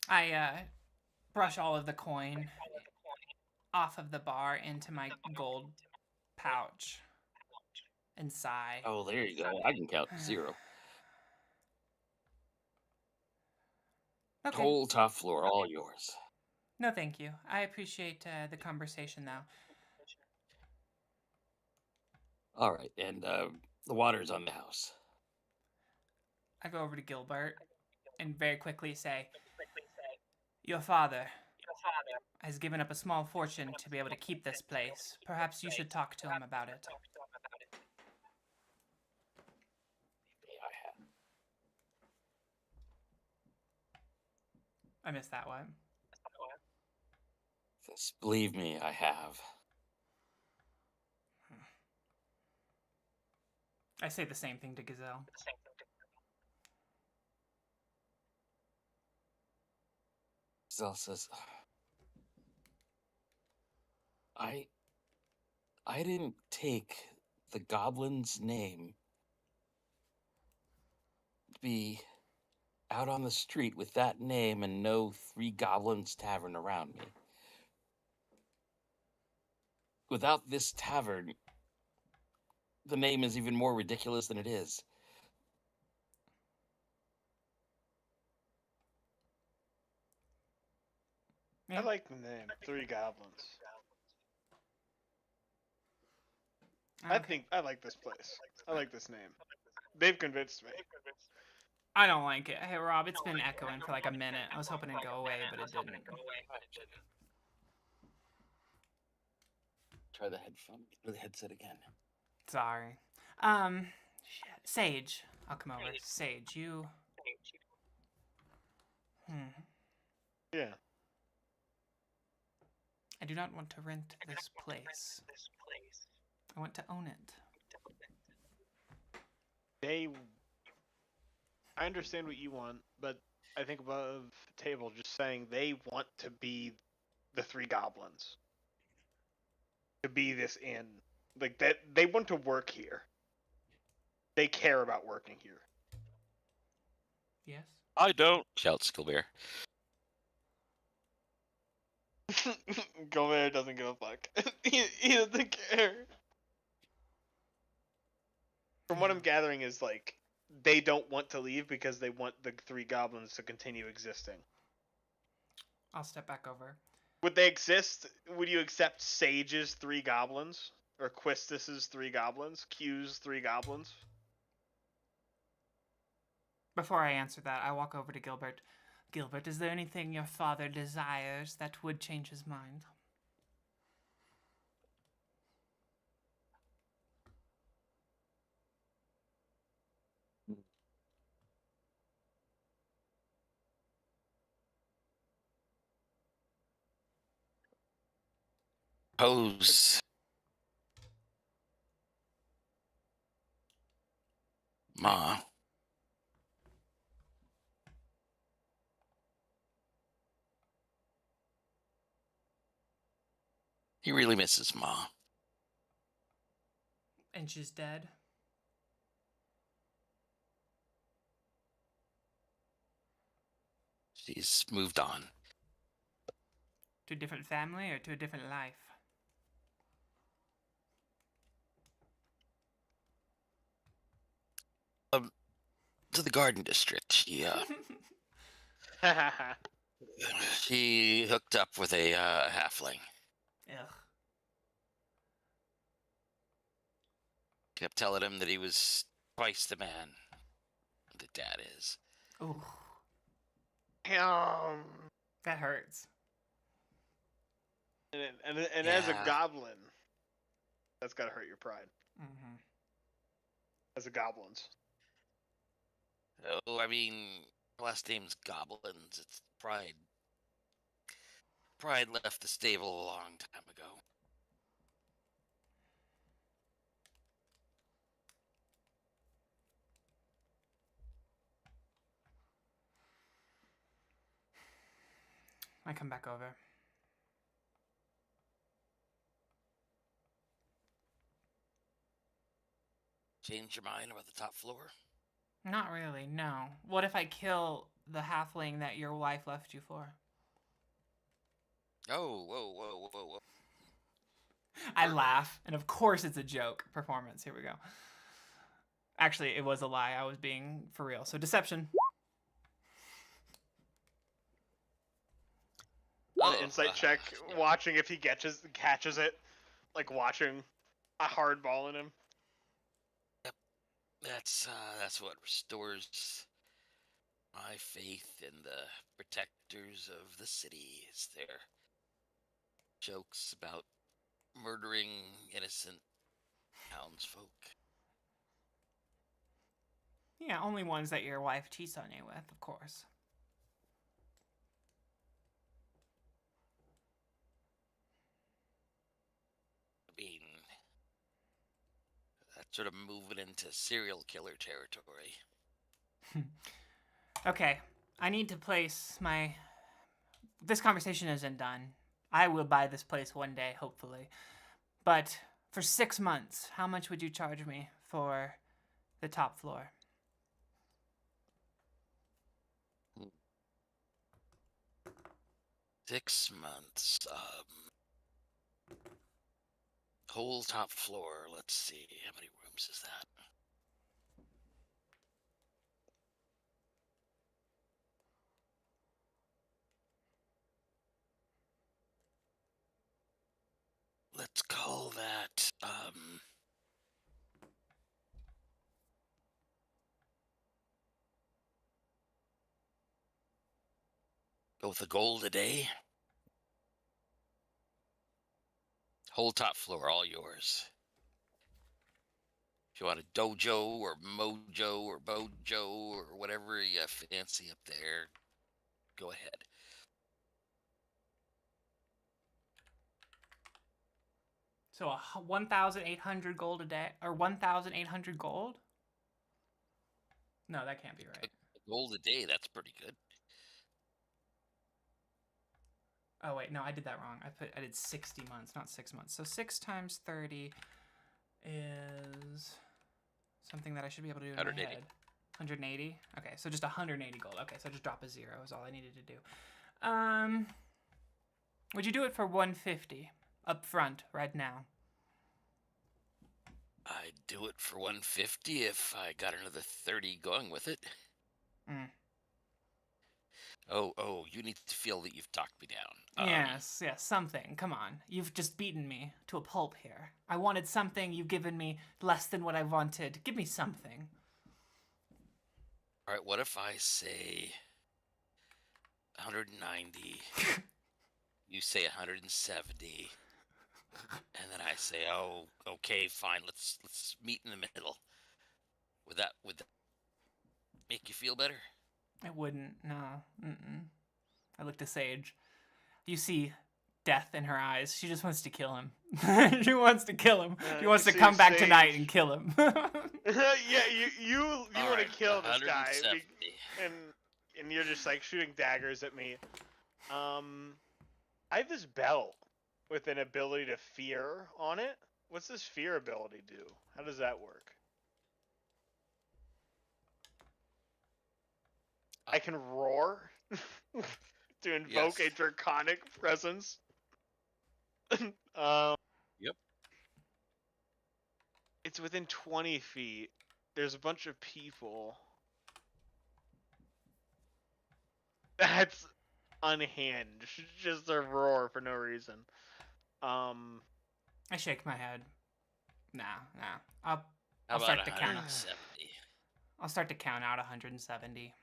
I brush all of the coin off of the bar into my gold pouch and sigh. Oh, there you go. I can count to 0. Okay. Whole top floor, all yours. No, thank you. I appreciate the conversation, though. All right, and the water's on the house. I go over to Gilbert and very quickly say, "Your father has given up a small fortune to be able to keep this place. Perhaps you should talk to him about it." I missed that one. Just believe me, I have. I say the same thing to Gazelle. Gazelle says, I didn't take the goblin's name to be out on the street with that name and no 3 Goblins tavern around me. Without this tavern, the name is even more ridiculous than it is. I like the name 3 Goblins. I think I like this place. I like this name. They've convinced me. I don't like it. Hey, Rob, it's been echoing for like a minute. I was hoping it'd go away, but it didn't. Try the headset again. Sorry. Shit. Sage. I'll come over. Sage, you... Yeah. I do not want to rent this place. I want to own it. I understand what you want, but I think above the table just saying they want to be the 3 Goblins. To be this inn. Like, that they want to work here. They care about working here. Yes? I don't, shouts Gilbert. Gilbert doesn't give a fuck. he doesn't care. From what I'm gathering is, like, they don't want to leave because they want the 3 Goblins to continue existing. I'll step back over. Would they exist? Would you accept Sage's 3 Goblins? Or Quistis's 3 Goblins? Q's 3 Goblins? Before I answer that, I walk over to Gilbert. Gilbert, is there anything your father desires that would change his mind? Pose. Ma. He really misses Ma. And she's dead? She's moved on. To a different family or to a different life? To the Garden District. She hooked up with a halfling. Ugh. Kept telling him that he was twice the man that Dad is. Ooh. That hurts. And as a goblin, that's gotta hurt your pride. Mm-hmm. As a goblins. Oh, I mean, last name's Goblins. It's pride. Pride left the stable a long time ago. I come back over. Change your mind about the top floor? Not really, no. What if I kill the halfling that your wife left you for? Oh, whoa. I laugh, and of course it's a joke. Performance, here we go. Actually, it was a lie. I was being for real. So deception. An insight check, yeah. Watching if he catches it, like watching a hard ball in him. Yep, that's what restores my faith in the protectors of the city. Is their jokes about murdering innocent townsfolk. Yeah, only ones that your wife cheats on you with, of course. I mean, that's sort of moving into serial killer territory. Okay, I need to place my... This conversation isn't done. I will buy this place one day, hopefully. But for 6 months, how much would you charge me for the top floor? 6 months. Whole top floor. Let's see. How many rooms is that? Let's call that, go with a gold a day. Whole top floor, all yours. If you want a dojo or mojo or bojo or whatever you fancy up there, go ahead. So 1,800 gold a day, or 1,800 gold? No, that can't be right. A gold a day, that's pretty good. Oh wait, no, I did that wrong. I did 60 months, not 6 months. So 6 times 30 is something that I should be able to do in 180. my head. 180? Okay, so just 180 gold. Okay, so just drop a 0 is all I needed to do. Would you do it for 150 up front right now? I'd do it for 150 if I got another 30 going with it. Oh, you need to feel that you've talked me down. Yes, something. Come on. You've just beaten me to a pulp here. I wanted something, you've given me less than what I wanted. Give me something. All right, what if I say 190, you say 170, and then I say, oh, okay, fine, let's meet in the middle. Would that make you feel better? It wouldn't, no. I look to Sage. You see death in her eyes. She just wants to kill him. She wants to kill him. She wants to come back tonight and kill him. Yeah, you want to kill this guy, and you're just like shooting daggers at me. I have this belt with an ability to fear on it. What's this fear ability do? How does that work? I can roar to invoke a draconic presence. Yep. It's within 20 feet. There's a bunch of people. That's unhinged. Just a roar for no reason. I shake my head. Nah. I'll start to count. 170. I'll start to count out 170.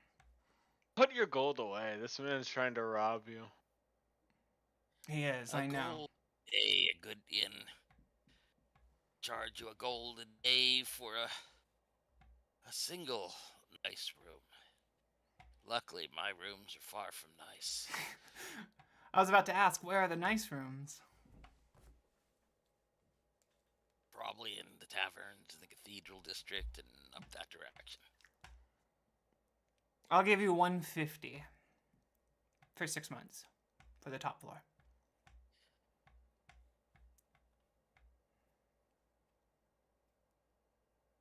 Put your gold away. This man's trying to rob you. He is, I know. A good inn. Charge you a gold a day for a single nice room. Luckily, my rooms are far from nice. I was about to ask, where are the nice rooms? Probably in the taverns in the cathedral district and up that direction. I'll give you 150 for 6 months. for the top floor.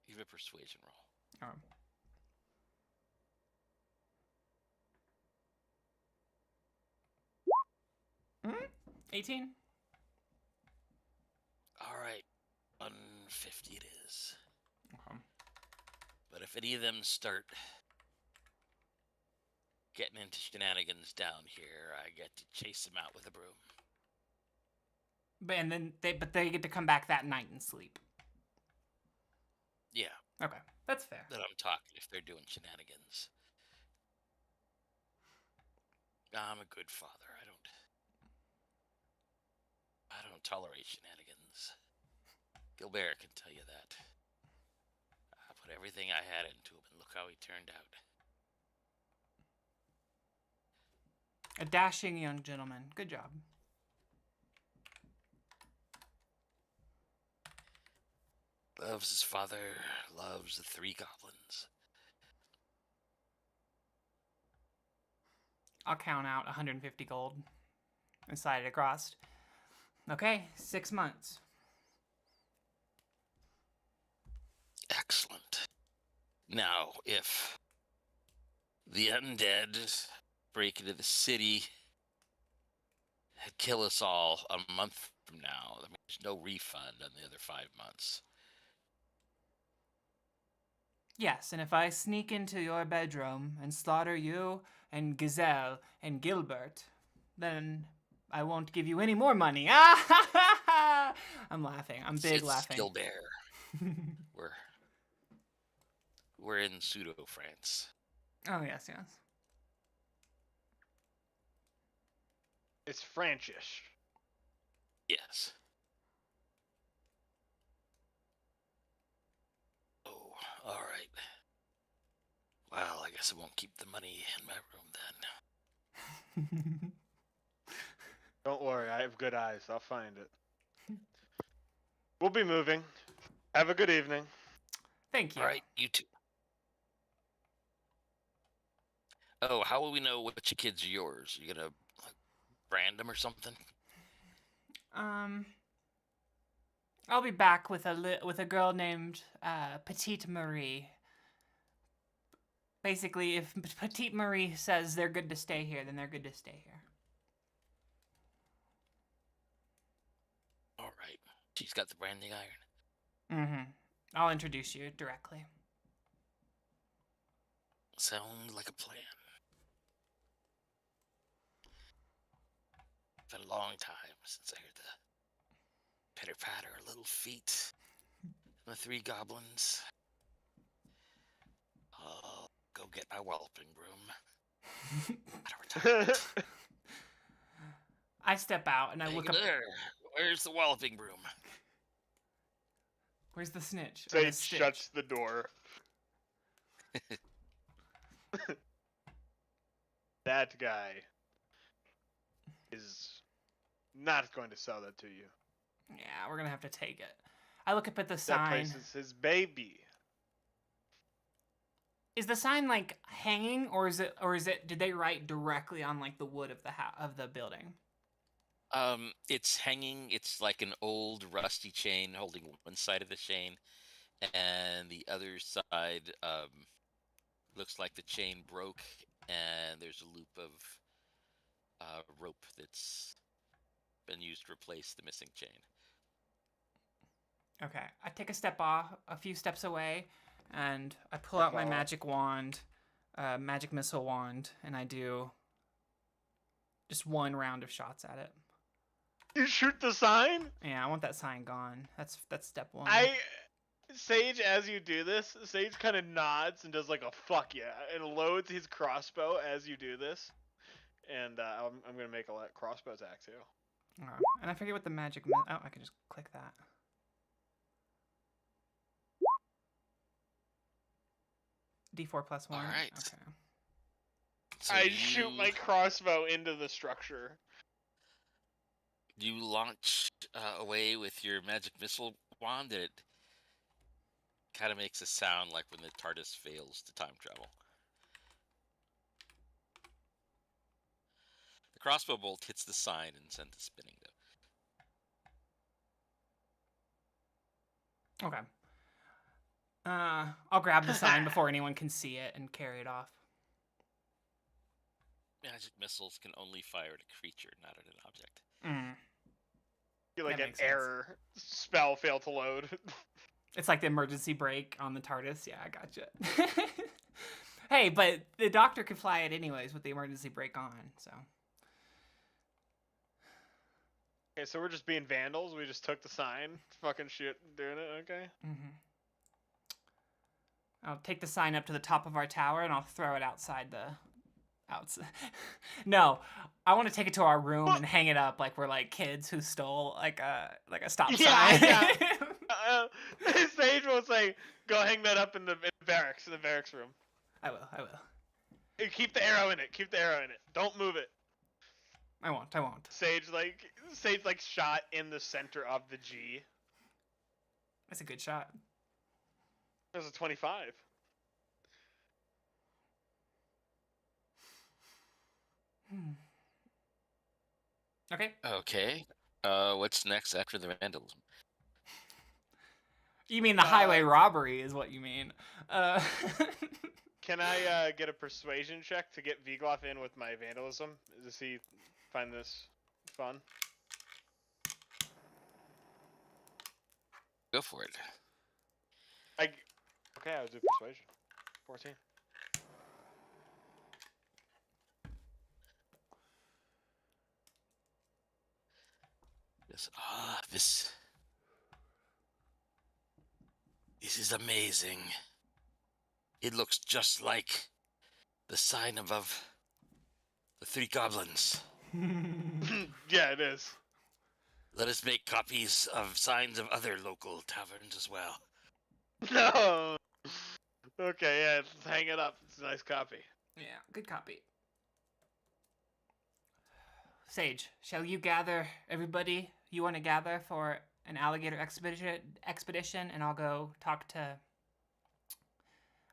Give a persuasion roll. 18. All right, 150 it is. Okay. But if any of them start getting into shenanigans down here, I get to chase them out with a broom. But they get to come back that night and sleep. Yeah. Okay, that's fair. That I'm talking if they're doing shenanigans. I'm a good father. I don't tolerate shenanigans. Gilbert can tell you that. I put everything I had into him, and look how he turned out. A dashing young gentleman. Good job. Loves his father, loves the 3 goblins. I'll count out 150 gold and slide it across. Okay, 6 months. Excellent. Now, if the undead break into the city and kill us all a month from now, there's no refund on the other 5 months. Yes, and if I sneak into your bedroom and slaughter you and Gazelle and Gilbert, then I won't give you any more money. I'm laughing. I'm big laughing. Gilbert. We're in pseudo France. Oh yes. It's Frankish. Yes. Oh, all right. Well, I guess I won't keep the money in my room then. Don't worry, I have good eyes. I'll find it. We'll be moving. Have a good evening. Thank you. All right, you too. Oh, how will we know which kids are yours? You gonna brand them or something? I'll be back with a girl named Petite Marie. Basically, if Petite Marie says they're good to stay here, then they're good to stay here. All right. She's got the branding iron. I'll introduce you directly. Sounds like a plan. It's been a long time since I heard the pitter-patter of little feet. The 3 goblins. I'll go get my walloping broom. I step out and I look up. There. Where's the walloping broom? Where's the snitch? Sage shuts the door. That guy is not going to sell that to you. Yeah, we're gonna have to take it. I look up at the That sign. place is his baby. Is the sign like hanging, or is it? Did they write directly on like the wood of the building? It's hanging. It's like an old rusty chain holding one side of the chain, and the other side looks like the chain broke, and there's a loop of rope that's been used to replace the missing chain. Okay, I take a few steps away, and I pull out my magic wand, magic missile wand, and I do just 1 round of shots at it. You shoot the sign? Yeah, I want that sign gone. That's step 1. Sage, as you do this, Sage kind of nods and does like a fuck yeah, and loads his crossbow as you do this. And I'm gonna make a crossbow attack too. And I forget what the magic. I can just click that. D4 +1. All right. Okay. So I shoot my crossbow into the structure. You launch away with your magic missile wand, and it kind of makes a sound like when the TARDIS fails to time travel. The crossbow bolt hits the sign and sends it spinning, though. Okay. I'll grab the sign before anyone can see it and carry it off. Magic missiles can only fire at a creature, not at an object. You're like an error. Spell failed to load. It's like the emergency brake on the TARDIS. Yeah, I gotcha. Hey, but the Doctor could fly it anyways with the emergency brake on, so. Okay, so we're just being vandals. We just took the sign. Fucking shit doing it, okay? I'll take the sign up to the top of our tower and I'll throw it outside. No, I want to take it to our room and hang it up like we're like kids who stole like a stop sign. Yeah. Sage will say, "Go hang that up in the barracks room." I will. Keep the arrow in it. Don't move it. I won't. Sage shot in the center of the G. That's a good shot. That was a 25. Okay. Okay. What's next after the vandalism? You mean the highway robbery is what you mean. Can I get a persuasion check to get Vigloff in with my vandalism? Does he find this fun? Go for it. Okay, I'll do persuasion. 14. This is amazing. It looks just like the sign above the 3 goblins. Yeah, it is. Let us make copies of signs of other local taverns as well. No. Okay, yeah, let's hang it up. It's a nice copy. Yeah, good copy. Sage, shall you gather everybody you want to gather for an alligator expedition, and I'll go talk to...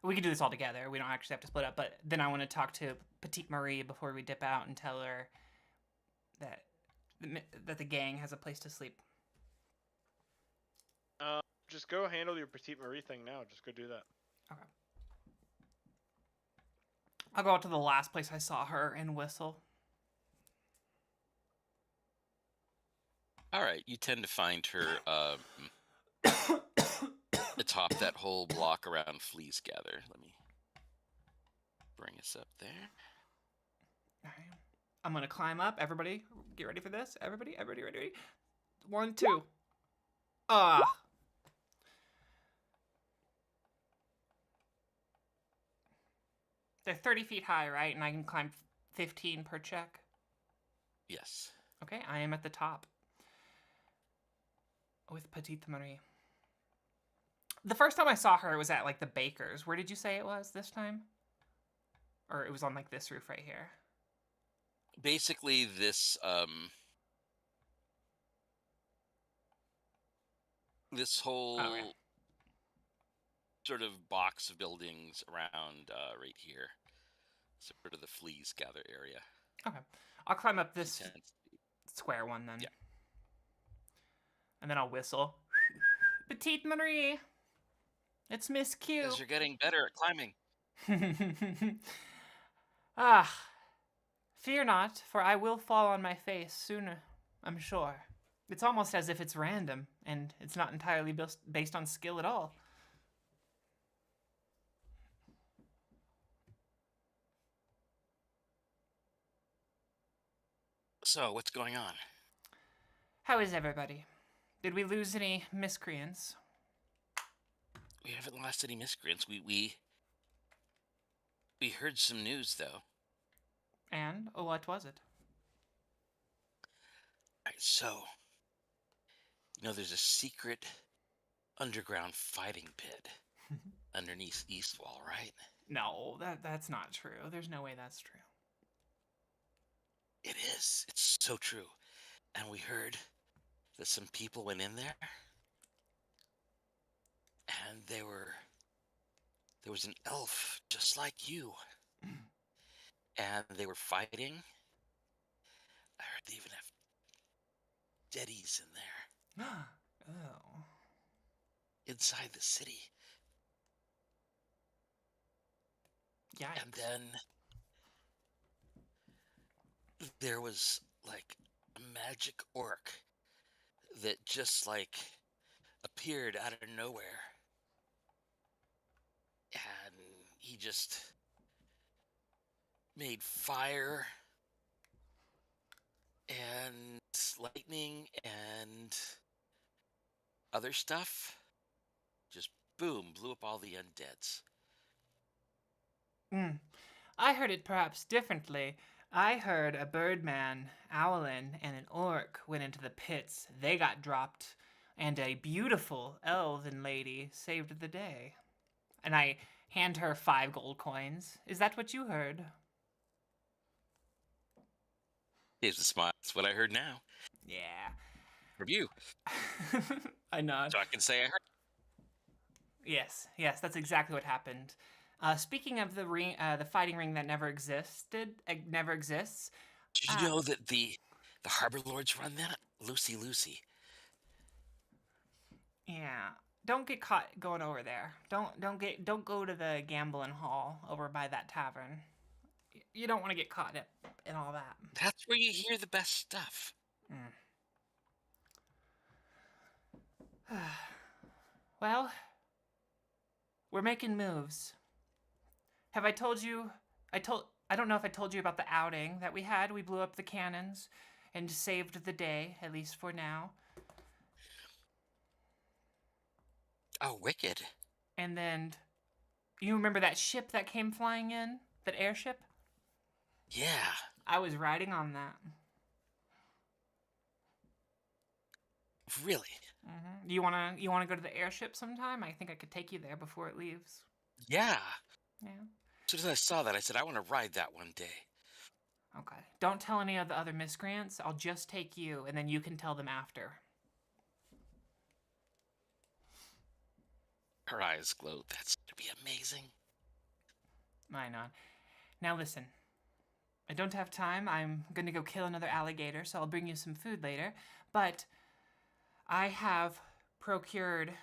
We can do this all together. We don't actually have to split up, but then I want to talk to Petite Marie before we dip out and tell her that the gang has a place to sleep. Just go handle your Petite Marie thing now. Just go do that. Okay. I'll go out to the last place I saw her and whistle. All right, you tend to find her atop that whole block around Fleas Gather. Let me bring us up there. All right. I'm going to climb up. Everybody, get ready for this. Everybody, ready? 1, 2. They're 30 feet high, right? And I can climb 15 per check? Yes. Okay, I am at the top. With Petite Marie. The first time I saw her was at, like, the baker's. Where did you say it was this time? Or it was on, like, this roof right here? Basically, this, this whole sort of box of buildings around right here. Sort of the Fleas Gather area. Okay. I'll climb up this square one then. Yeah. And then I'll whistle. Petite Marie! It's Miss Q. Because you're getting better at climbing. Fear not, for I will fall on my face sooner, I'm sure. It's almost as if it's random, and it's not entirely based on skill at all. So, what's going on? How is everybody? Did we lose any miscreants? We haven't lost any miscreants. We heard some news, though. And what was it? Alright, so, there's a secret underground fighting pit underneath Eastwall, right? No, that's not true. There's no way that's true. It is. It's so true. And we heard that some people went in there, and there was an elf just like you. And they were fighting, I heard they even have deadies in there. Oh. Inside the city. Yikes. And then there was like a magic orc that just like appeared out of nowhere. And he just made fire and lightning and other stuff. Just boom, blew up all the undeads. I heard it perhaps differently. I heard a birdman, Owlin, and an orc went into the pits. They got dropped, and a beautiful elven lady saved the day. And I hand her 5 gold coins. Is that what you heard? Here's a smile. That's what I heard now. Yeah. From you. I nod. So I can say I heard. Yes, that's exactly what happened. Speaking of the ring, the fighting ring that never existed, never exists. Did you know that the Harbor Lords run that? Lucy. Yeah. Don't get caught going over there. Don't go to the gambling hall over by that tavern. You don't want to get caught in all that. That's where you hear the best stuff. Well, we're making moves. Have I told you? I don't know if I told you about the outing that we had. We blew up the cannons and saved the day, at least for now. Oh, wicked. And then, you remember that ship that came flying in? That airship? Yeah. I was riding on that. Really? Mm-hmm. You wanna go to the airship sometime? I think I could take you there before it leaves. Yeah. Yeah. As soon as I saw that, I said, I want to ride that one day. Okay. Don't tell any of the other miscreants. I'll just take you, and then you can tell them after. Her eyes glowed. That's going to be amazing. I know. Now listen. I don't have time. I'm going to go kill another alligator, so I'll bring you some food later. But I have procured...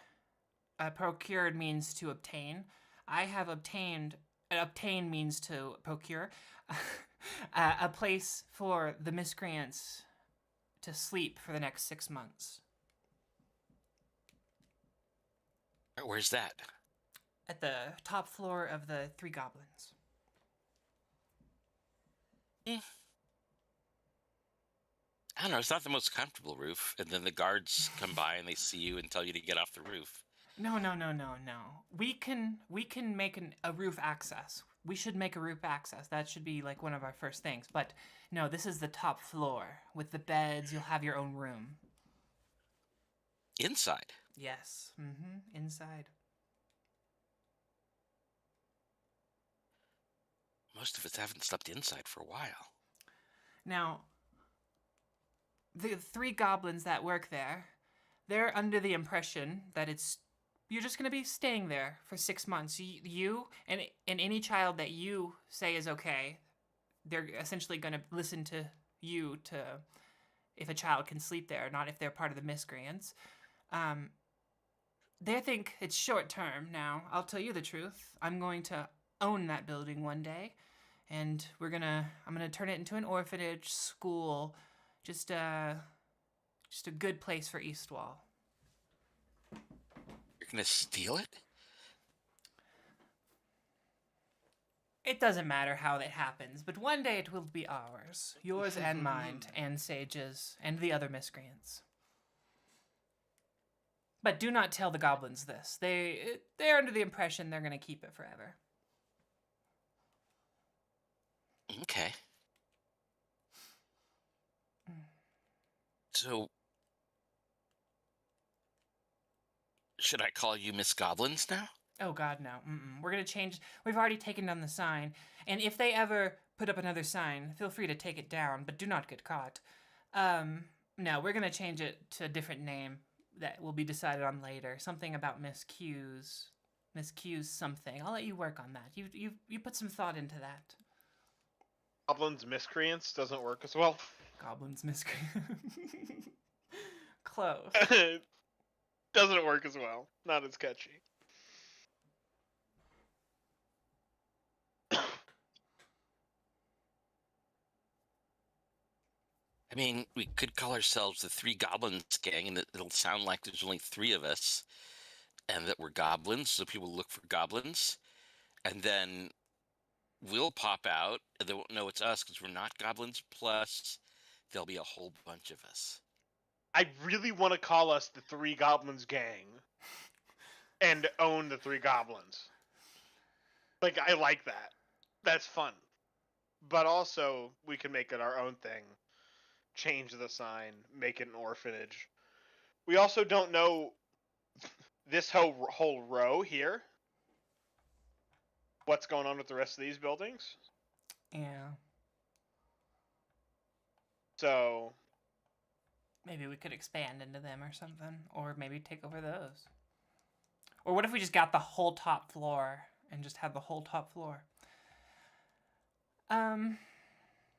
procured means to obtain. I have obtained... obtain means to procure. A place for the miscreants to sleep for the next 6 months. Where's that? At the top floor of the 3 Goblins. I don't know. It's not the most comfortable roof. And then the guards come by and they see you and tell you to get off the roof. No. We can make a roof access. We should make a roof access. That should be like one of our first things. But no, this is the top floor. With the beds, you'll have your own room. Inside? Yes. Inside. Most of us haven't slept inside for a while. Now, the 3 goblins that work there, they're under the impression that you're just going to be staying there for 6 months. You and any child that you say is okay, they're essentially going to listen to you to if a child can sleep there, not if they're part of the miscreants. They think it's short term now. I'll tell you the truth. I'm going to own that building one day, and I'm gonna turn it into an orphanage, school, just a good place for Eastwall. You're gonna steal it? It doesn't matter how that happens, but one day it will be ours. Yours and mine, and Sage's, and the other miscreants. But do not tell the goblins this. They're under the impression they're going to keep it forever. Okay. So, should I call you Miss Goblins now? Oh God, no. We're going to change. We've already taken down the sign. And if they ever put up another sign, feel free to take it down, but do not get caught. No, we're going to change it to a different name that will be decided on later. Something about Miss Q's something. I'll let you work on that. You put some thought into that. Goblins miscreants doesn't work as well. Goblins miscreant. Close. Doesn't work as well. Not as catchy. I mean, we could call ourselves the Three Goblins Gang, and it'll sound like there's only three of us, and that we're goblins, so people look for goblins, and then we'll pop out, and they won't know it's us because we're not goblins. Plus, there'll be a whole bunch of us. I really want to call us the Three Goblins Gang and own the Three Goblins. Like, I like that. That's fun. But also, we can make it our own thing. Change the sign, make it an orphanage. We also don't know this whole row here. What's going on with the rest of these buildings? Yeah. So maybe we could expand into them or something, or maybe take over those. Or what if we just got the whole top floor and just had the whole top floor?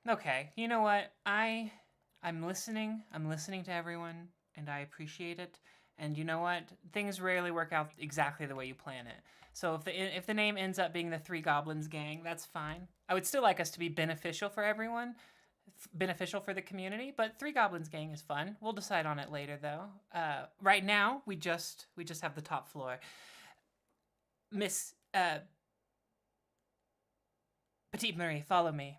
Okay, you know what? I'm listening to everyone, and I appreciate it. And you know what? Things rarely work out exactly the way you plan it. So if the name ends up being the Three Goblins Gang, that's fine. I would still like us to be beneficial for everyone, beneficial for the community, but Three Goblins Gang is fun. We'll decide on it later, though. Right now, we just have the top floor. Miss Petite Marie, follow me.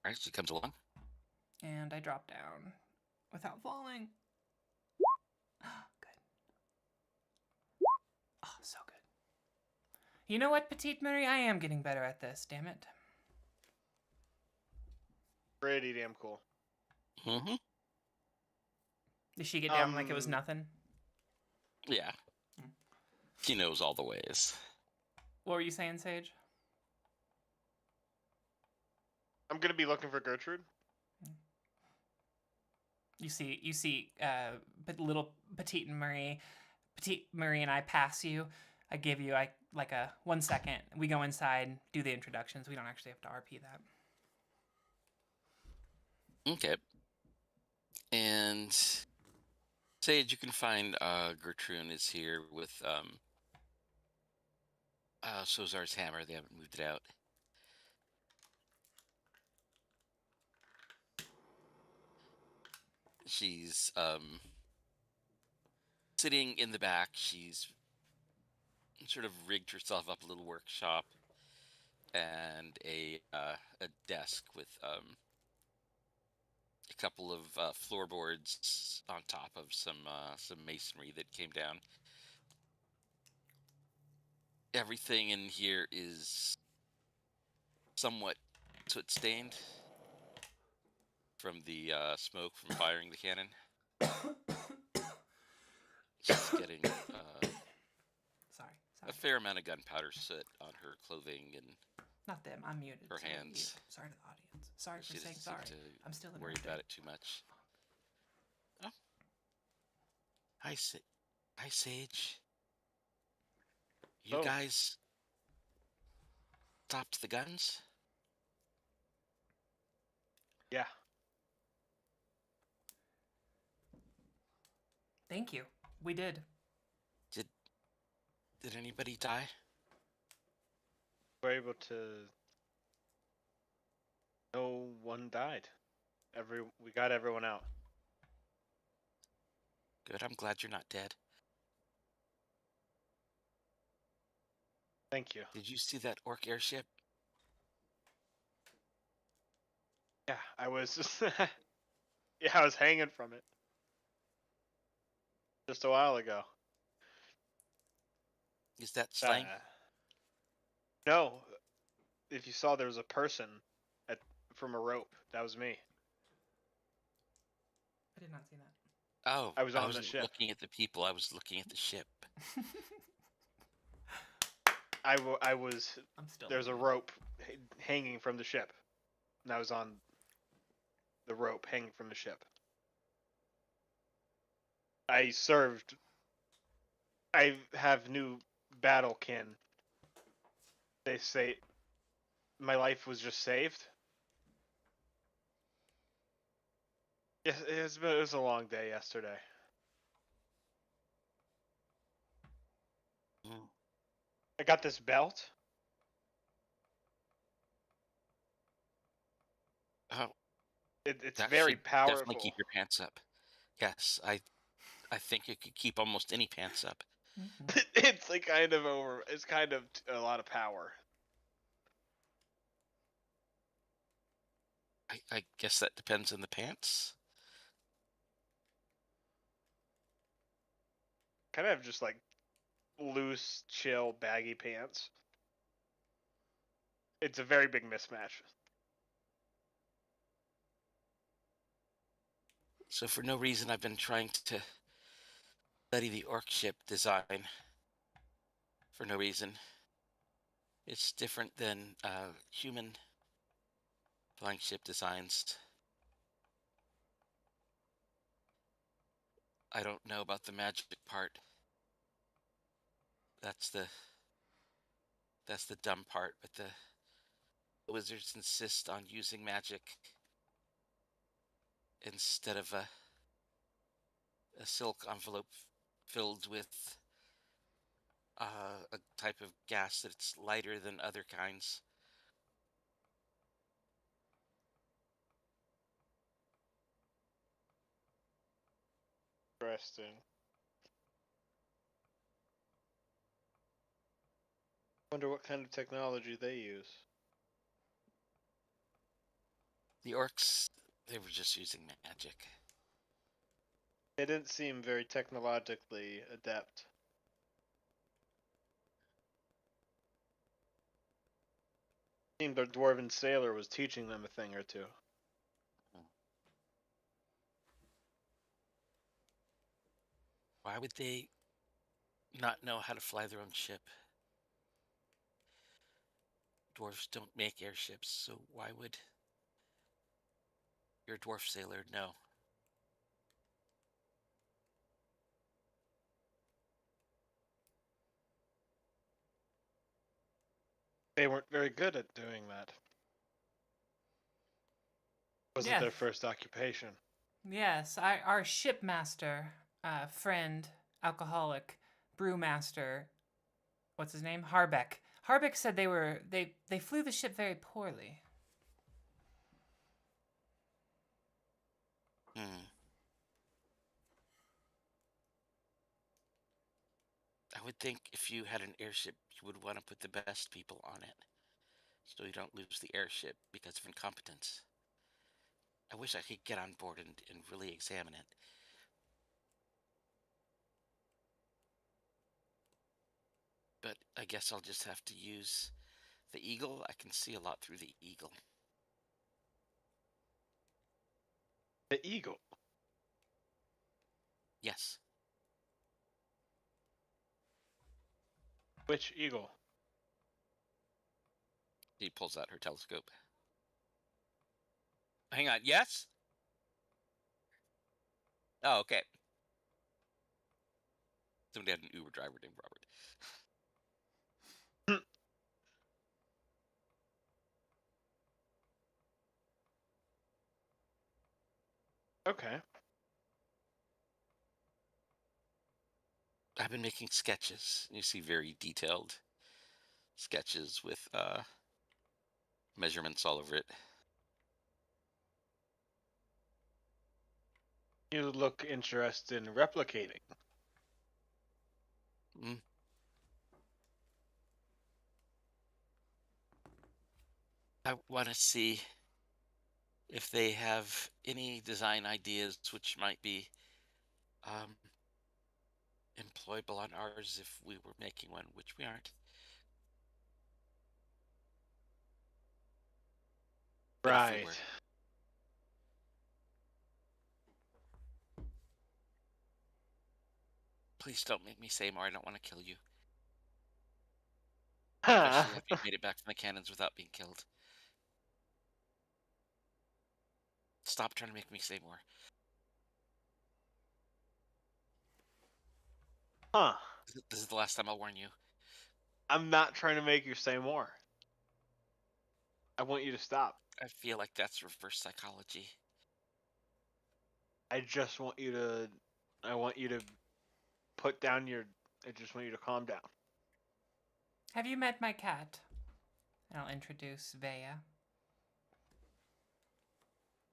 All right, she comes along. And I drop down without falling. Good. Oh, so good. You know what, Petite Marie? I am getting better at this, damn it. pretty damn cool. Mm-hmm. Did she get down like it was nothing? Yeah. She knows all the ways. What were you saying, Sage? I'm gonna be looking for Gertrude. You see, little Petite Marie and I pass you. I give you like a 1 second. We go inside, do the introductions. We don't actually have to RP that. Okay. And Sage, you can find Gertrude is here with Sozar's hammer. They haven't moved it out. She's sitting in the back. She's sort of rigged herself up a little workshop and a desk with a couple of floorboards on top of some masonry that came down. Everything in here is somewhat soot stained from the smoke from firing the cannon. She's getting a fair amount of gunpowder soot on her clothing and not them. I'm muted. Her hands. Sorry to the audience. Sorry for saying sorry. I'm still worried about it too much. Oh. Hi, Sage. You guys stopped the guns? Yeah. Thank you. We did. Did anybody die? We're able to. No one died. We got everyone out. Good. I'm glad you're not dead. Thank you. Did you see that orc airship? Yeah, I was. Yeah, I was hanging from it just a while ago. Is that slang? No. If you saw, there was a person from a rope. That was me. I did not see that. Oh, I wasn't ship. Looking at the people. I was looking at the ship. I was. There's a rope hanging from the ship, and I was on the rope hanging from the ship. I served. I have new battle kin. They say my life was just saved. Yes, it was a long day yesterday. I got this belt. Oh, It's that very should definitely powerful. keep your pants up. Yes, I think it could keep almost any pants up. It's like kind of over. It's kind of a lot of power. I guess that depends on the pants. Kind of just like loose, chill, baggy pants. It's a very big mismatch. So for no reason, I've been trying to study the orc ship design. For no reason. It's different than human flying ship designs. I don't know about the magic part. That's the dumb part, but the wizards insist on using magic instead of a silk envelope filled with a type of gas that's lighter than other kinds. Interesting. Wonder what kind of technology they use. The orcs, they were just using magic. They didn't seem very technologically adept. Seemed their dwarven sailor was teaching them a thing or two. Why would they not know how to fly their own ship? Dwarves don't make airships, so why would your dwarf sailor know? They weren't very good at doing that. Wasn't Yeah. their first occupation. Yes, our shipmaster, friend, alcoholic, brewmaster, what's his name? Harbeck. Harbeck said they flew the ship very poorly. I would think if you had an airship, you would want to put the best people on it, so you don't lose the airship because of incompetence. I wish I could get on board and really examine it. But I guess I'll just have to use the eagle. I can see a lot through the eagle. The eagle. Yes. Which eagle? He pulls out her telescope. Hang on. Yes? Oh, okay. Somebody had an Uber driver named Robert. Okay. I've been making sketches. You see very detailed sketches with measurements all over it. You look interested in replicating. I want to see if they have any design ideas which might be employable on ours if we were making one, which we aren't. But if we Right. were. Please don't make me say more. I don't want to kill you. Especially after you made it back from the cannons without being killed. Stop trying to make me say more. Huh. This is the last time I'll warn you. I'm not trying to make you say more. I want you to stop. I feel like that's reverse psychology. I just want you to. I want you to put down your. I just want you to calm down. Have you met my cat? And I'll introduce Vea.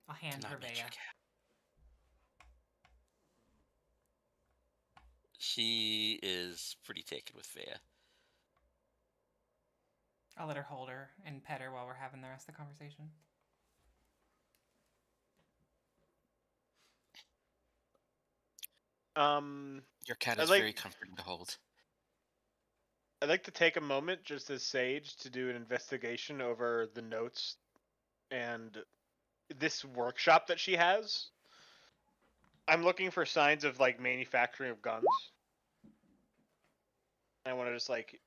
I'll hand her Vea. She is pretty taken with Vea. I'll let her hold her and pet her while we're having the rest of the conversation. Your cat is very comforting to hold. I'd like to take a moment, just as Sage, to do an investigation over the notes and this workshop that she has. I'm looking for signs of like manufacturing of guns. I want to just like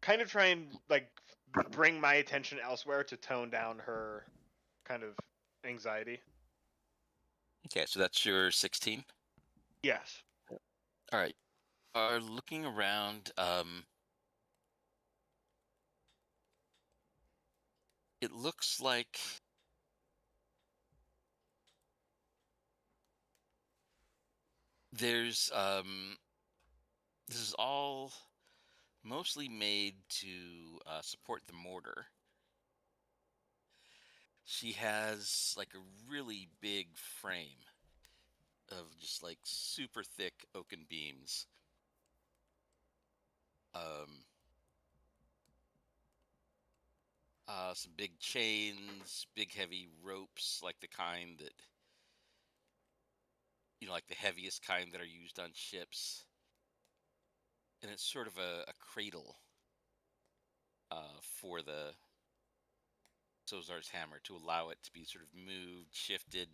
kind of try and like bring my attention elsewhere to tone down her kind of anxiety. Okay, so that's your 16? Yes. All right. Are looking around, it looks like there's, this is all mostly made to support the mortar. She has like a really big frame of just like super thick oaken beams. Some big chains, big heavy ropes, like the kind that, you know, like the heaviest kind that are used on ships. And it's sort of a cradle for the Sozar's hammer to allow it to be sort of moved, shifted.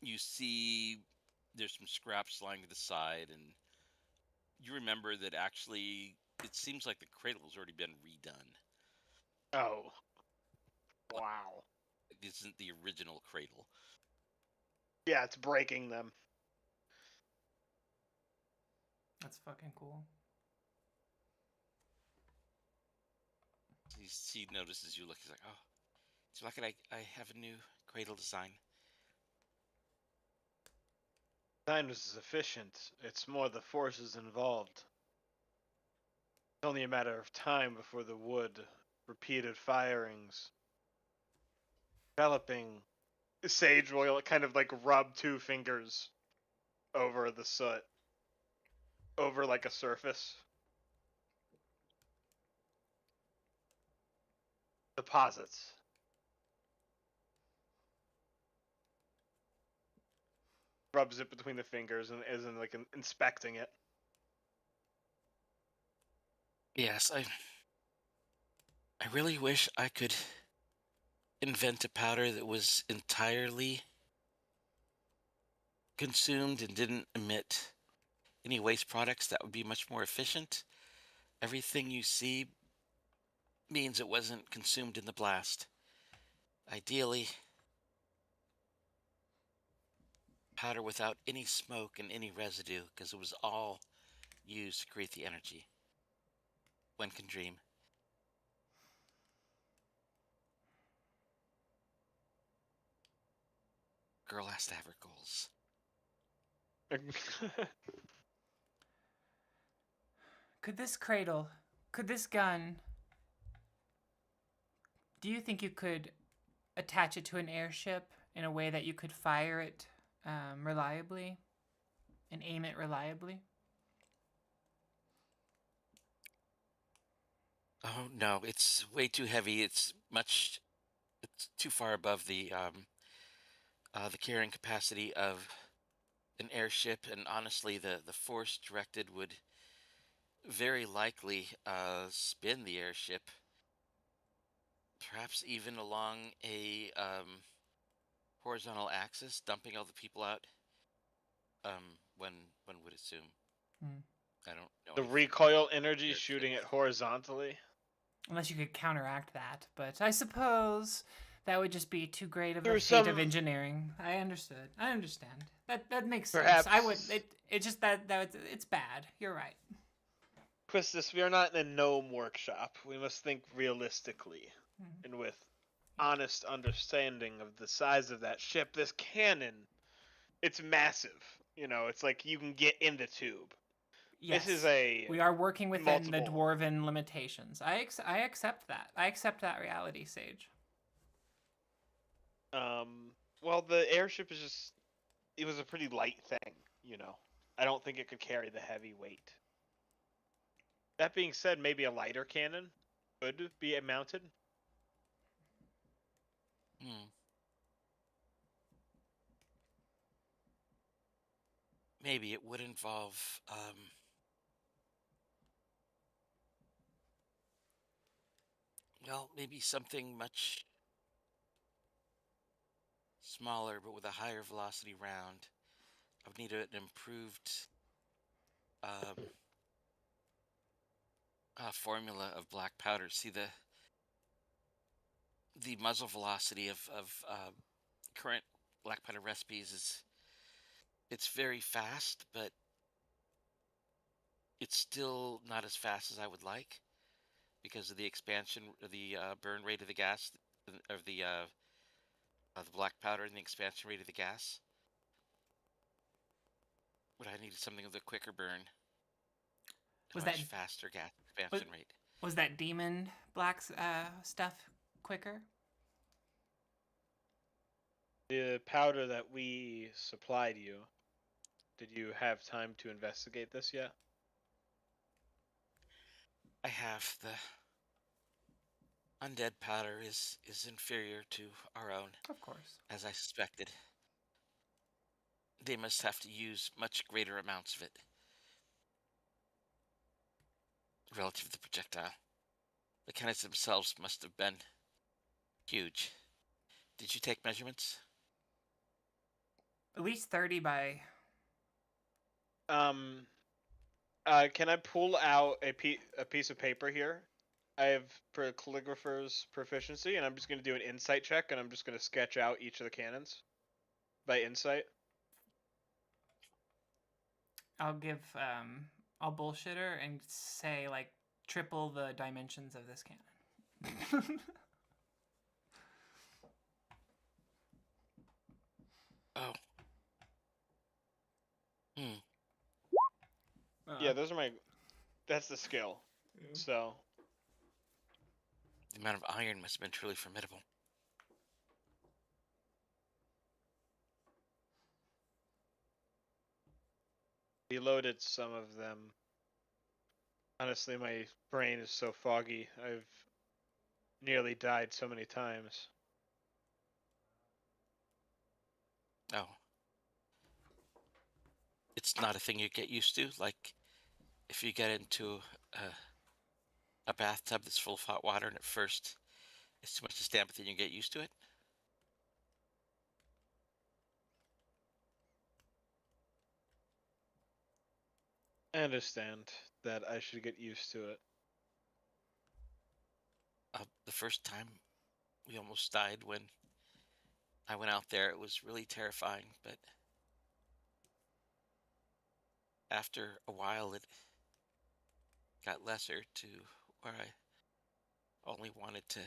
You see there's some scraps lying to the side, and you remember that actually it seems like the cradle's already been redone. Oh. Wow. It isn't the original cradle. Yeah, it's breaking them. That's fucking cool. He notices you look, he's like, oh, so why could I have a new cradle design? Design was efficient. It's more the forces involved. It's only a matter of time before the wood, repeated firings, developing. Sage will kind of like rub two fingers over the soot, over like a surface. Deposits. Rubs it between the fingers and isn't like inspecting it. Yes, I really wish I could invent a powder that was entirely consumed and didn't emit any waste products. That would be much more efficient. Everything you see means it wasn't consumed in the blast. Ideally, powder without any smoke and any residue, because it was all used to create the energy. One can dream. Girl has to have her goals. Could this gun, do you think you could attach it to an airship in a way that you could fire it reliably and aim it reliably? Oh no, it's way too heavy. It's too far above the carrying capacity of an airship, and honestly, the force directed would very likely spin the airship, perhaps even along a horizontal axis, dumping all the people out. One would assume. I don't know. The recoil energy shooting it horizontally. Unless you could counteract that, but I suppose that would just be too great of a feat of engineering. I understood. I understand. That makes sense. I would. It's just that it's bad. You're right. Quistis, we are not in a gnome workshop. We must think realistically and with honest understanding of the size of that ship. This cannon, it's massive. You know, it's like you can get in the tube. Yes, this is we are working within the multiple- dwarven limitations. I accept that. I accept that reality, Sage. Well, the airship is just, it was a pretty light thing, you know. I don't think it could carry the heavy weight. That being said, maybe a lighter cannon could be mounted. Maybe it would involve well, maybe something much smaller but with a higher velocity round. I would need an improved formula of black powder. See, the muzzle velocity of current black powder recipes it's very fast, but it's still not as fast as I would like because of the expansion, the burn rate of the gas, of the black powder and the expansion rate of the gas. But I needed something with a quicker burn. Was much that faster gas expansion rate? Was that demon black stuff quicker? The powder that we supplied you, did you have time to investigate this yet? I have. The undead powder is inferior to our own. Of course. As I suspected. They must have to use much greater amounts of it relative to the projectile. The cannons themselves must have been huge. Did you take measurements? At least 30 by... Can I pull out a piece of paper here? I have calligrapher's proficiency, and I'm just going to do an insight check, and I'm just going to sketch out each of the cannons by insight. I'll bullshit her and say, like, triple the dimensions of this cannon. Oh. Yeah, those are that's the skill. So. The amount of iron must have been truly formidable. We loaded some of them. Honestly, my brain is so foggy. I've nearly died so many times. Oh. It's not a thing you get used to. Like, if you get into a bathtub that's full of hot water and at first it's too much to stand, but then you get used to it. I understand that I should get used to it. The first time we almost died when I went out there, it was really terrifying, but after a while it got lesser to where I only wanted to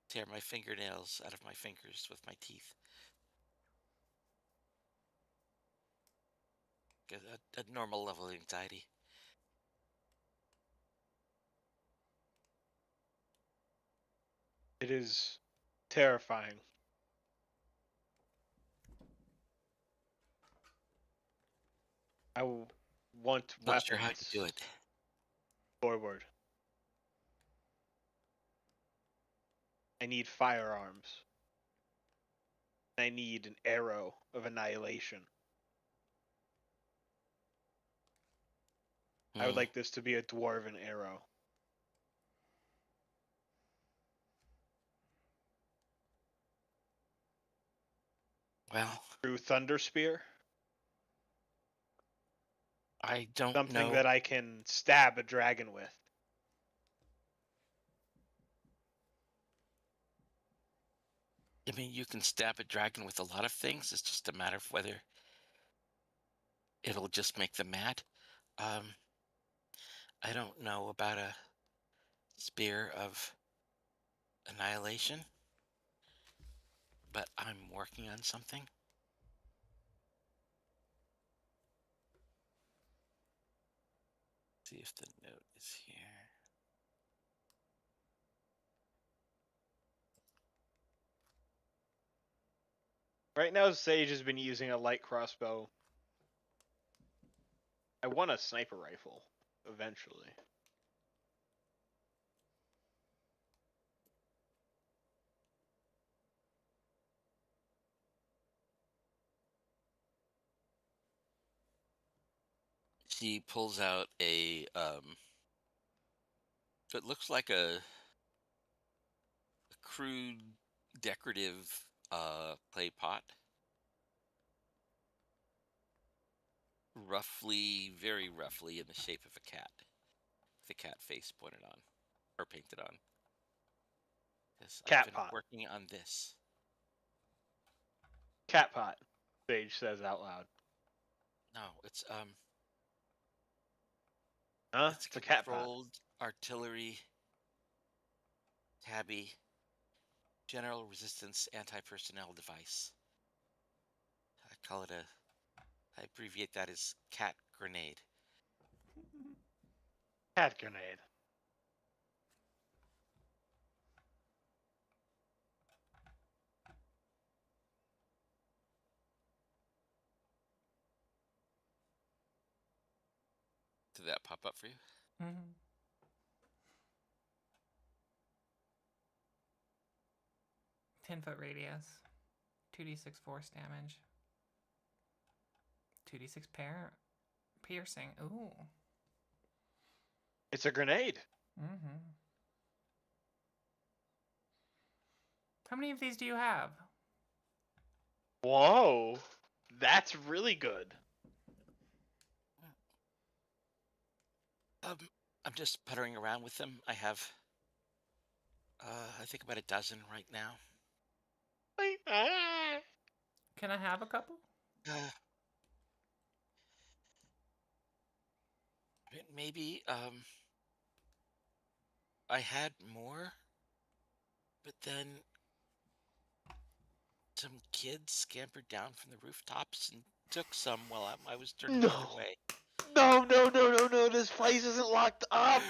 tear my fingernails out of my fingers with my teeth. A normal level of anxiety. It is terrifying. I want Not weapons. sure how to do it. Forward. I need firearms. I need an arrow of annihilation. I would like this to be a dwarven arrow. Well, True thunder spear. I don't Something know. that I can stab a dragon with. I mean, you can stab a dragon with a lot of things. It's just a matter of whether it'll just make them mad. I don't know about a spear of annihilation, but I'm working on something. See if the note is here. Right now, Sage has been using a light crossbow. I want a sniper rifle eventually. She pulls out a it looks like a crude decorative clay pot, very roughly in the shape of a cat, with a cat face pointed on or painted on. Yes, I've Cat been pot. working on this. Cat pot. Sage says out loud. No, it's Huh? it's It's a cat pot. controlled artillery tabby general resistance anti-personnel device. I abbreviate that as cat grenade. Cat grenade. Did that pop up for you? Mm-hmm. 10-foot radius. 2d6 force damage. 2d6 piercing. Ooh. It's a grenade. Mm-hmm. How many of these do you have? Whoa. That's really good. I'm just puttering around with them. I have, I think about a dozen right now. Can I have a couple? Maybe, I had more, but then some kids scampered down from the rooftops and took some while I was turning the other way. No, this place isn't locked up!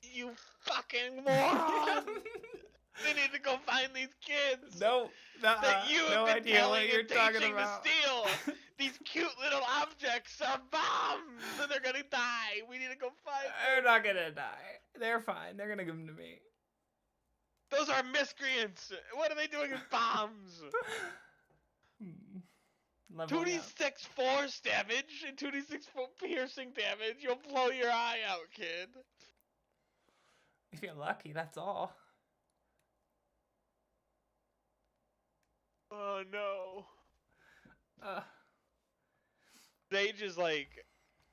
You fucking moron! We need to go find these kids! No, that you have no been idea telling what you're and talking teaching about. to steal! These cute little objects are bombs! And they're gonna die! We need to go find them! They're not gonna die. They're fine. They're gonna give them to me. Those are miscreants! What are they doing with bombs? 2d6 force damage and 2d6 piercing damage. You'll blow your eye out, kid. If you're lucky, that's all. Oh no. Uh, Sage is like,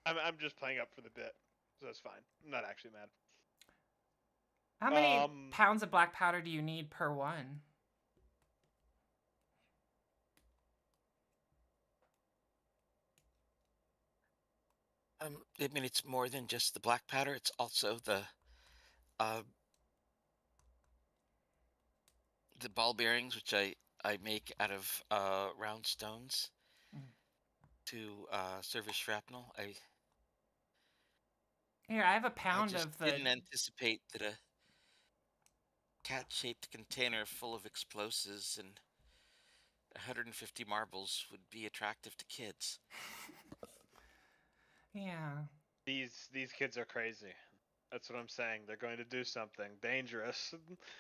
I'm just playing up for the bit, so that's fine. I'm not actually mad. How many pounds of black powder do you need per one? I mean, it's more than just the black powder. It's also the ball bearings, which I make out of round stones to serve as shrapnel. Here, I have a pound just of the. didn't anticipate that a cat-shaped container full of explosives and 150 marbles would be attractive to kids. Yeah. These kids are crazy. That's what I'm saying. They're going to do something dangerous.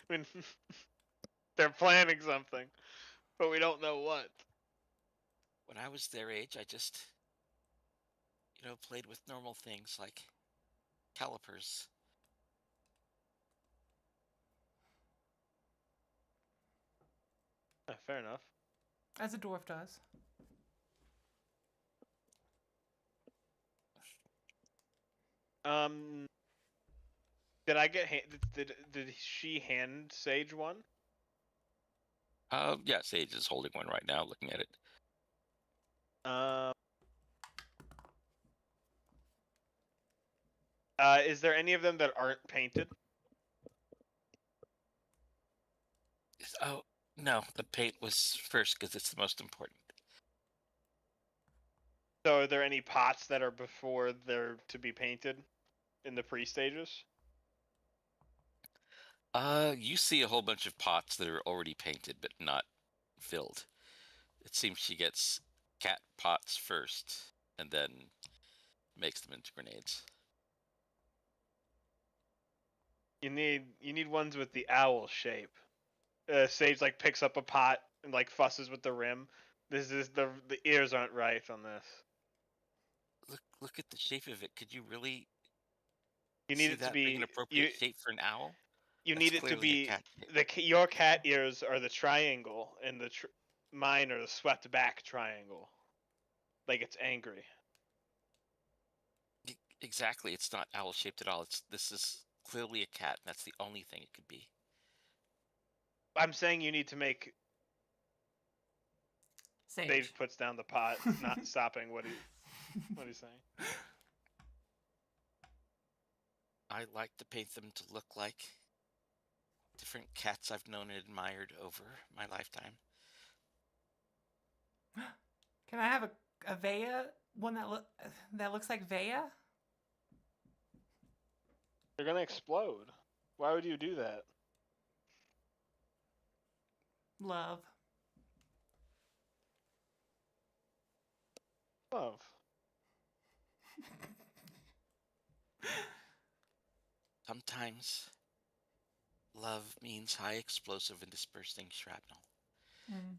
I mean, they're planning something, but we don't know what. When I was their age, I just, played with normal things like calipers. Fair enough. As a dwarf does. Did I get did she hand Sage one? Yeah, Sage is holding one right now, looking at it. Is there any of them that aren't painted? Oh, no, the paint was first because it's the most important. So are there any pots that are before they're to be painted in the pre-stages? You see a whole bunch of pots that are already painted but not filled. It seems she gets cat pots first and then makes them into grenades. You need ones with the owl shape. Sage like picks up a pot and like fusses with the rim. This is the ears aren't right on this. Look at the shape of it. Could you really You need see it to that being an be appropriate shape for an owl? You That's need it to clearly a be cat shape. your cat ears are the triangle, and mine are the swept back triangle, like it's angry. Exactly. It's not owl shaped at all. This is clearly a cat. And that's the only thing it could be. I'm saying you need to make. Sage Sage. puts down the pot, not stopping what he's saying. I like to paint them to look like different cats I've known and admired over my lifetime. Can I have a Vea? One that looks like Vea? They're gonna explode. Why would you do that? Love. Love. Sometimes love means high explosive and dispersing shrapnel. Mm.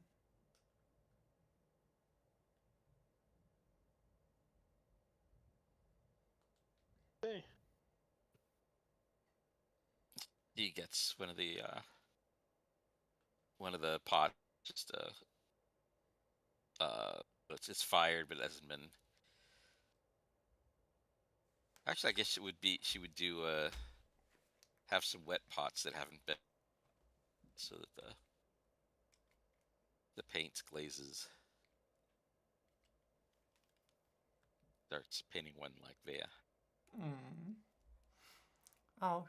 Hey. He gets one of the pots. Just it's fired, but it hasn't been. Actually, I guess it would be she would do have some wet pots that haven't been, so that the paint glazes. Starts painting one like Vea. Mm. I'll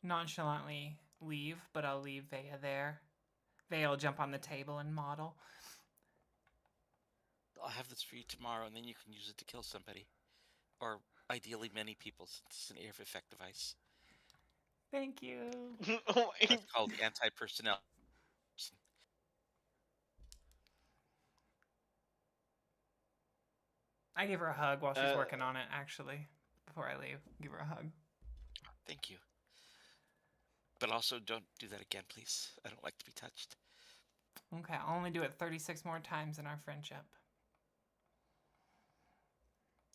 nonchalantly leave, but I'll leave Vea there. Vea will jump on the table and model. I'll have this for you tomorrow, and then you can use it to kill somebody. Or ideally many people, since it's an area of effect device. Thank you. That's called anti-personnel. I give her a hug while she's working on it, actually. Before I leave, give her a hug. Thank you. But also, don't do that again, please. I don't like to be touched. Okay, I'll only do it 36 more times in our friendship.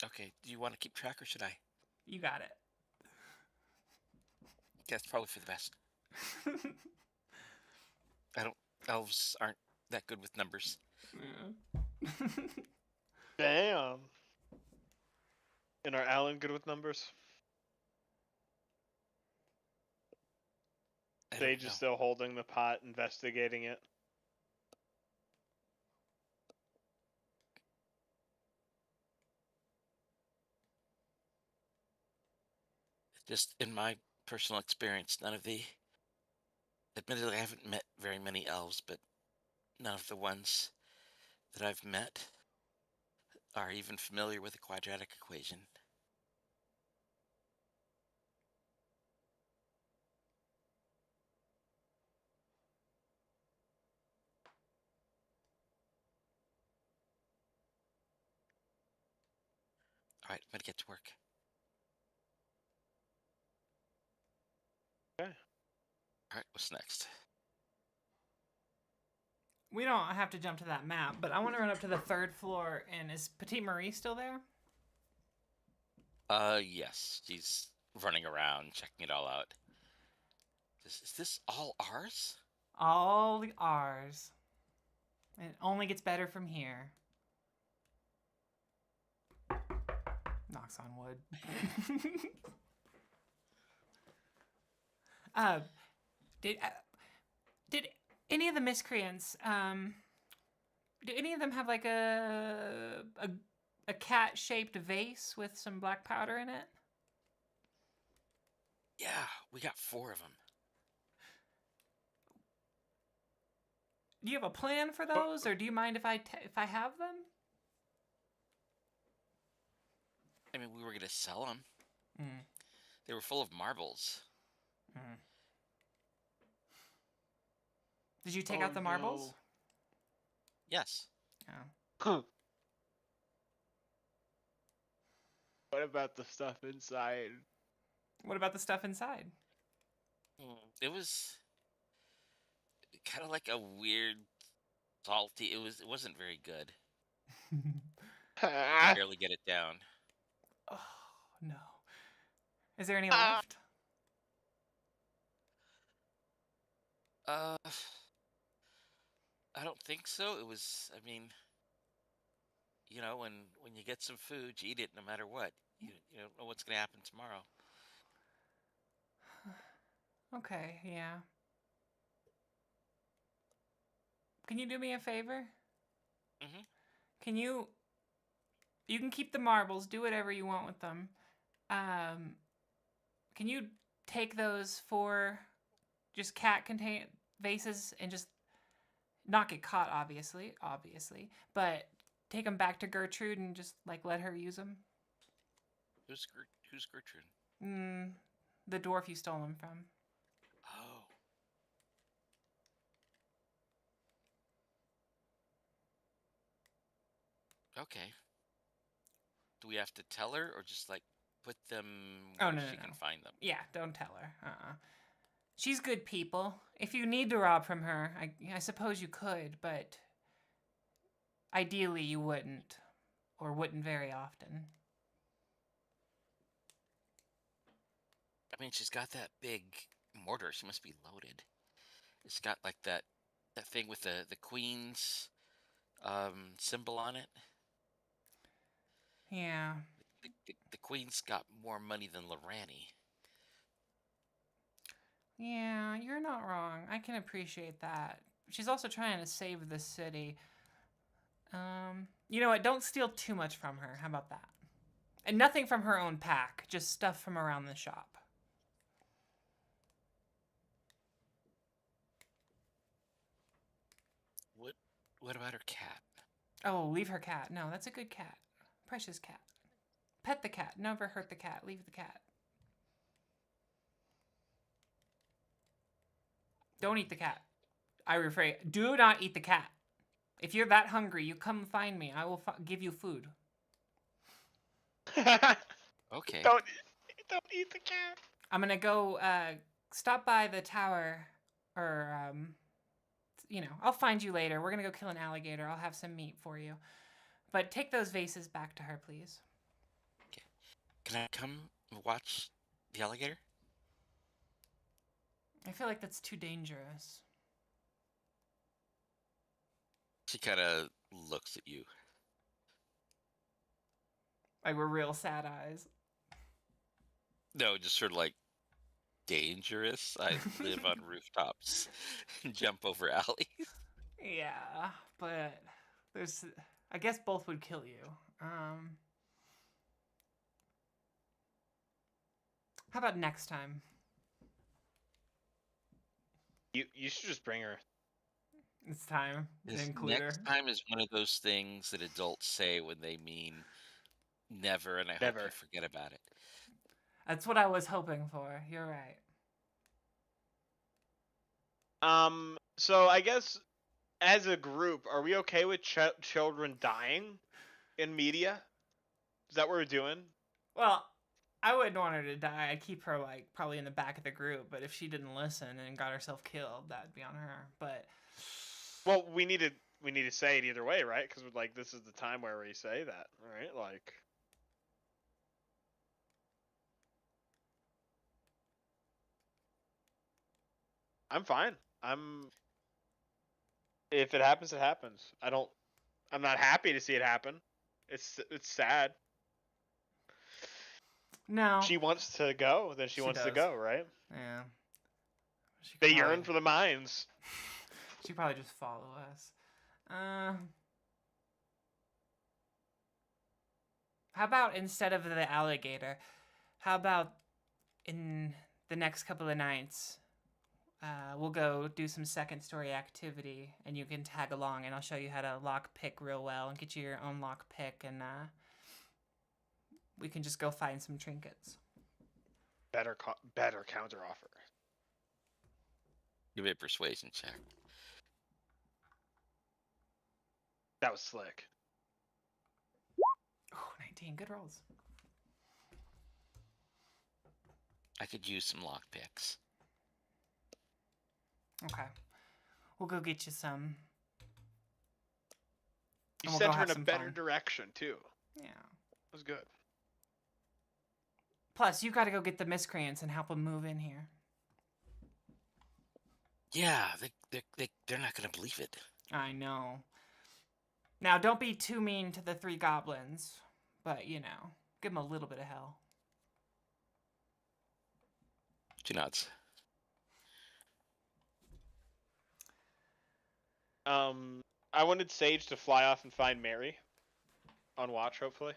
Okay, do you want to keep track, or should I? You got it. That's probably for the best. Elves aren't that good with numbers. Yeah. Damn. And are Alan good with numbers? Sage is still holding the pot, investigating it. Just in my personal experience, admittedly, I haven't met very many elves, but none of the ones that I've met are even familiar with the quadratic equation. All right, I'm gonna get to work. Okay. All right, what's next? We don't have to jump to that map, but I want to run up to the 3rd floor. And is Petite Marie still there? Yes, she's running around, checking it all out. Is this all ours? All ours. It only gets better from here. Knocks on wood. Did any of the miscreants, do any of them have like a cat-shaped vase with some black powder in it? Yeah, we got 4 of them. Do you have a plan for those, or do you mind if I have them? I mean, we were gonna sell them. Mm. They were full of marbles. Mm. Did you take out the marbles? Yes. Oh. What about the stuff inside? What about the stuff inside? It was kind of like a weird salty. It wasn't very good. I could barely get it down. Oh no. Is there any left? I don't think so. It was. I mean, when you get some food, you eat it no matter what. You don't know what's gonna happen tomorrow. Okay, yeah. Can you do me a favor? Mm-hmm. Can you can keep the marbles, do whatever you want with them. Can you take those 4 just cat contain vases and just not get caught, obviously, but take them back to Gertrude and just like let her use them? Who's Gertrude? The dwarf you stole them from. Oh. Okay. Do we have to tell her, or just like put them where she can find them? Yeah, don't tell her. She's good people. If you need to rob from her, I suppose you could, but ideally you wouldn't, or wouldn't very often. I mean, she's got that big mortar. She must be loaded. It's got like that thing with the queen's symbol on it. Yeah. The queen's got more money than Lorani. Yeah, you're not wrong. I can appreciate that. She's also trying to save the city. You know what? Don't steal too much from her. How about that? And nothing from her own pack, just stuff from around the shop. What about her cat? Oh, leave her cat. No, that's a good cat. Precious cat. Pet the cat. Never hurt the cat. Leave the cat. Don't eat the cat. I rephrase. Do not eat the cat. If you're that hungry, you come find me. I will give you food. Okay. Don't eat the cat. I'm gonna go stop by the tower, or I'll find you later. We're gonna go kill an alligator. I'll have some meat for you. But take those vases back to her, please. Okay. Can I come watch the alligator? I feel like that's too dangerous. She kind of looks at you. Like we're real sad eyes. No, just sort of like dangerous. I live on rooftops and jump over alleys. Yeah, but I guess both would kill you. How about next time? You should just bring her. It's time to include her. Next time is one of those things that adults say when they mean never, and I hope you forget about it. That's what I was hoping for. You're right. So I guess as a group, are we okay with children dying in media? Is that what we're doing? Well, I wouldn't want her to die. I'd keep her like probably in the back of the group. But if she didn't listen and got herself killed, that'd be on her. But well, we need to say it either way, right? Because like this is the time where we say that, right? Like. I'm fine. If it happens, it happens. I'm not happy to see it happen. It's sad. No. She wants to go, then she wants to go, right? Yeah. They yearn for the mines. She'd probably just follow us. How about instead of the alligator, how about in the next couple of nights, we'll go do some second story activity, and you can tag along, and I'll show you how to lock pick real well and get you your own lock pick, and we can just go find some trinkets. Better counter offer. Give me a persuasion check. That was slick. Oh, 19. Good rolls. I could use some lockpicks. Okay. We'll go get you some. You And we'll sent go her have in a some better fun. direction, too. Yeah. It was good. Plus, you got to go get the miscreants and help them move in here. Yeah, they're not gonna believe it. I know. Now, don't be too mean to the 3 goblins, but, you know, give them a little bit of hell. She nods. I wanted Sage to fly off and find Mary. On watch, hopefully.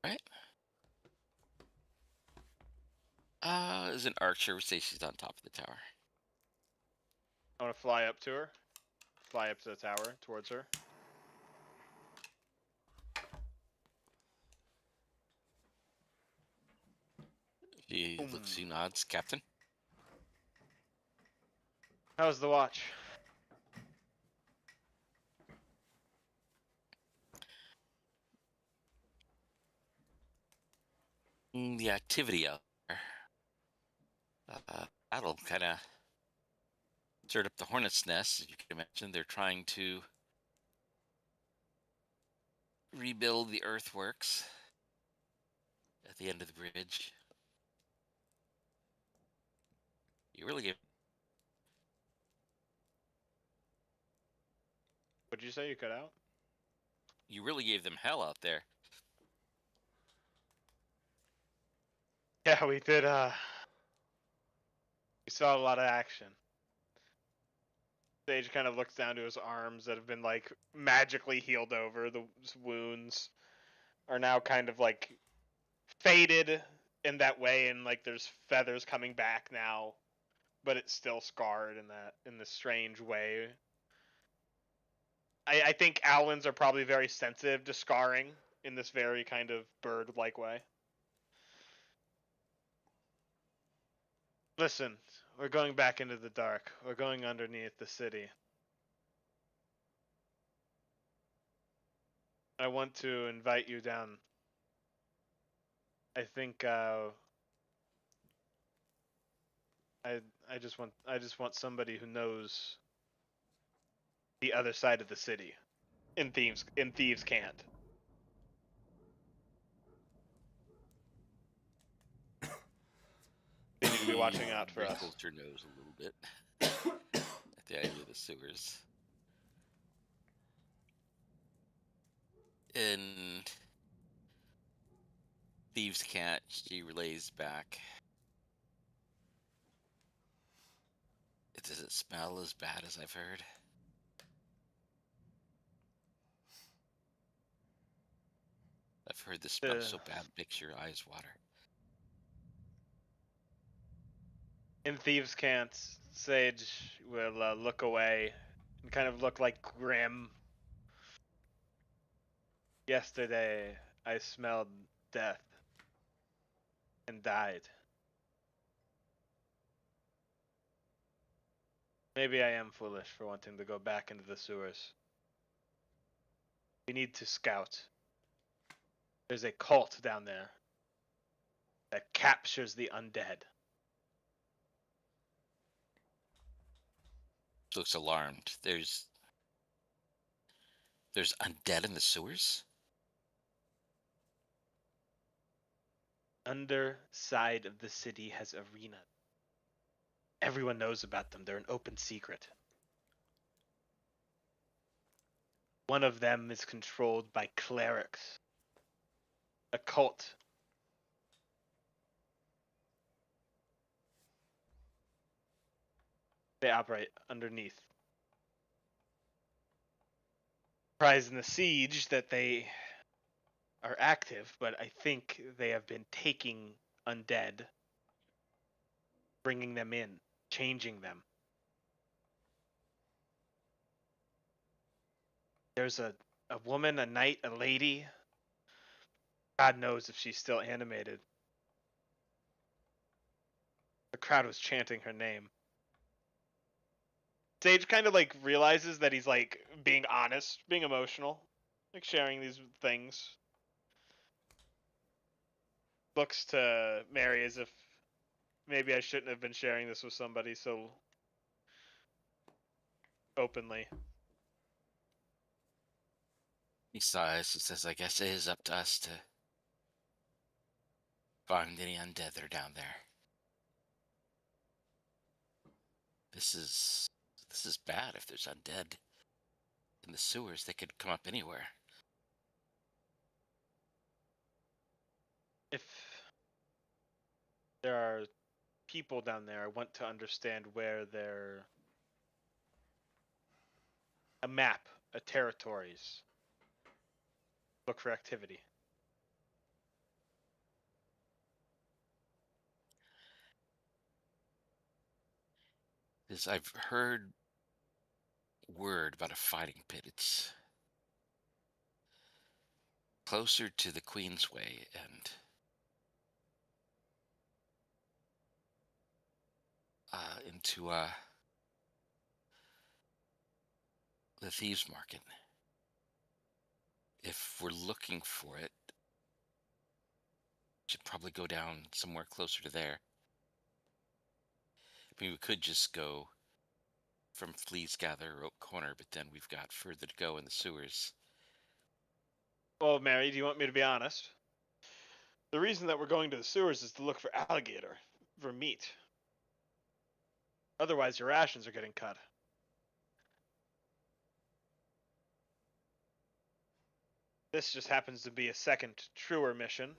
Right? As an archer, we say she's on top of the tower. I want to fly up to her. Fly up to the tower, towards her. She looks, you nods, Captain. How's the watch? The activity out there. That'll kind of stirred up the hornet's nest, as you can imagine. They're trying to rebuild the earthworks at the end of the bridge. You really gave. What'd you say? You cut out? You really gave them hell out there. Yeah, we did. We saw a lot of action. Sage kind of looks down to his arms that have been like magically healed over. The wounds are now kind of like faded in that way, and like there's feathers coming back now, but it's still scarred in this strange way. I think owlins are probably very sensitive to scarring in this very kind of bird-like way. Listen, we're going back into the dark. We're going underneath the city. I want to invite you down. I think I just want somebody who knows the other side of the city. Thieves can't. They need to be watching out for us. Wrinkles her nose a little bit at the idea of the sewers. And thieves can't. She relays back. Does it smell as bad as I've heard? I've heard the smell so bad it makes your eyes water. In Thieves Can't, Sage will look away and kind of look like grim. Yesterday, I smelled death and died. Maybe I am foolish for wanting to go back into the sewers. We need to scout. There's a cult down there that captures the undead. Looks alarmed. There's undead in the sewers? Underside of the city has arena. Everyone knows about them. They're an open secret. One of them is controlled by clerics. A cult. They operate underneath. Surprised in the siege that they are active, but I think they have been taking undead, bringing them in, changing them. There's a woman, a knight, a lady. God knows if she's still animated. The crowd was chanting her name. Sage kind of like realizes that he's like being honest, being emotional, like sharing these things. Looks to Mary as if maybe I shouldn't have been sharing this with somebody so openly. He sighs. He says, I guess it is up to us to find any undead that are down there. This is bad. If there's undead in the sewers, they could come up anywhere. If there are people down there, I want to understand where they're... A map, a territories. Look for activity. I've heard word about a fighting pit. It's closer to the Queensway and into the Thieves' Market. If we're looking for it, should probably go down somewhere closer to there. I mean, we could just go from Fleas Gather or Oak Corner, but then we've got further to go in the sewers. Well, Mary, do you want me to be honest? The reason that we're going to the sewers is to look for alligator, for meat. Otherwise, your rations are getting cut. This just happens to be a second, truer mission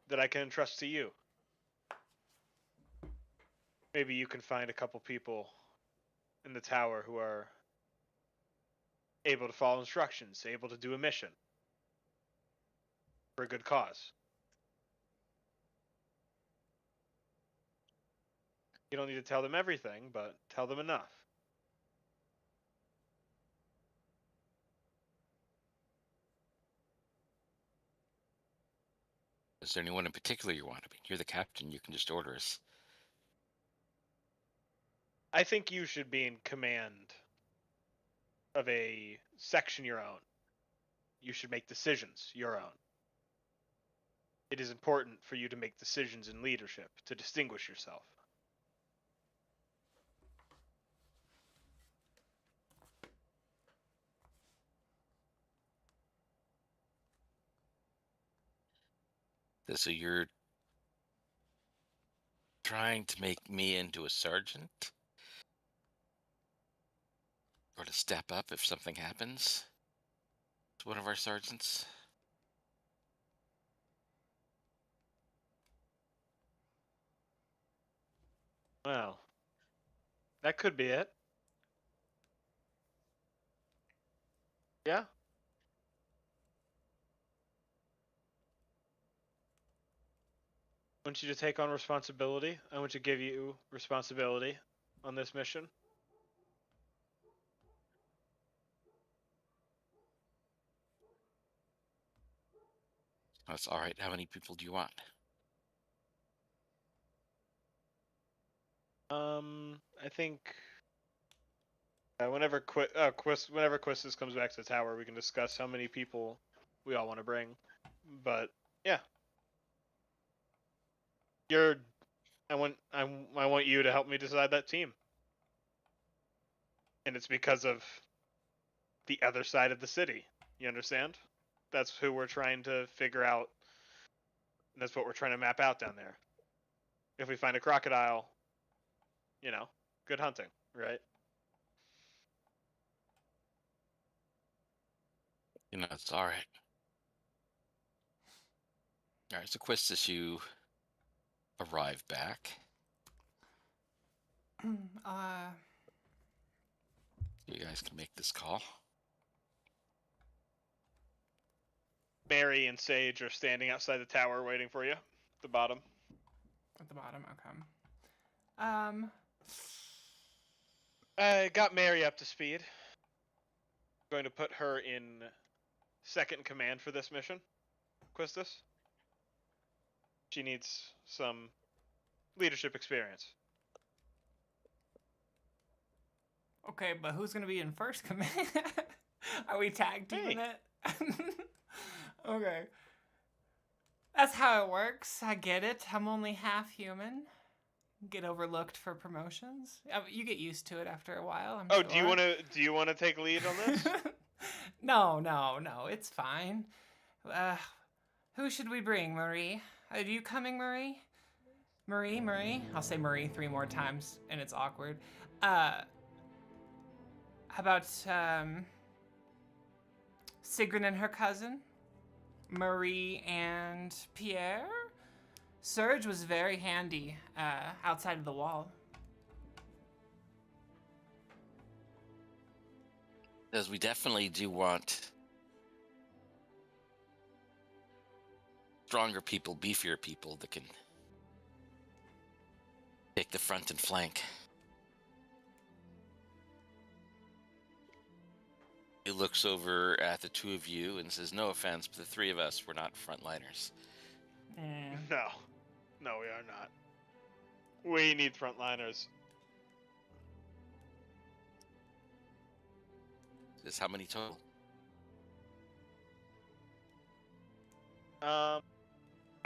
that I can entrust to you. Maybe you can find a couple people in the tower who are able to follow instructions, able to do a mission for a good cause. You don't need to tell them everything, but tell them enough. Is there anyone in particular you want? I mean, you're the captain. You can just order us. I think you should be in command of a section your own. You should make decisions your own. It is important for you to make decisions in leadership, to distinguish yourself. So you're trying to make me into a sergeant? Or to step up if something happens to one of our sergeants? Well, that could be it. Yeah? I want you to take on responsibility. I want to give you responsibility on this mission. That's all right. How many people do you want? I think whenever Quistis comes back to the tower, we can discuss how many people we all want to bring. But yeah, I want you to help me decide that team, and it's because of the other side of the city. You understand? That's who we're trying to figure out. That's what we're trying to map out down there. If we find a crocodile, good hunting, right? It's all right. All right, so Quistis, you arrive back. You guys can make this call. Mary and Sage are standing outside the tower waiting for you at the bottom. At the bottom, okay. I got Mary up to speed. Going to put her in second command for this mission. Quistis. She needs some leadership experience. Okay, but who's gonna be in first command? Are we tag teaming it? Okay. That's how it works. I get it. I'm only half human. Get overlooked for promotions. You get used to it after a while. I'm sure. Do you want to take lead on this? No. It's fine. Who should we bring, Marie? Are you coming, Marie? Marie? I'll say Marie 3 more times, and it's awkward. How about Sigrun and her cousin? Marie and Pierre? Serge was very handy outside of the wall. Because we definitely do want stronger people, beefier people that can take the front and flank. He looks over at the two of you and says, no offense, but the three of us were not frontliners. No, we are not. We need frontliners. Is how many total? I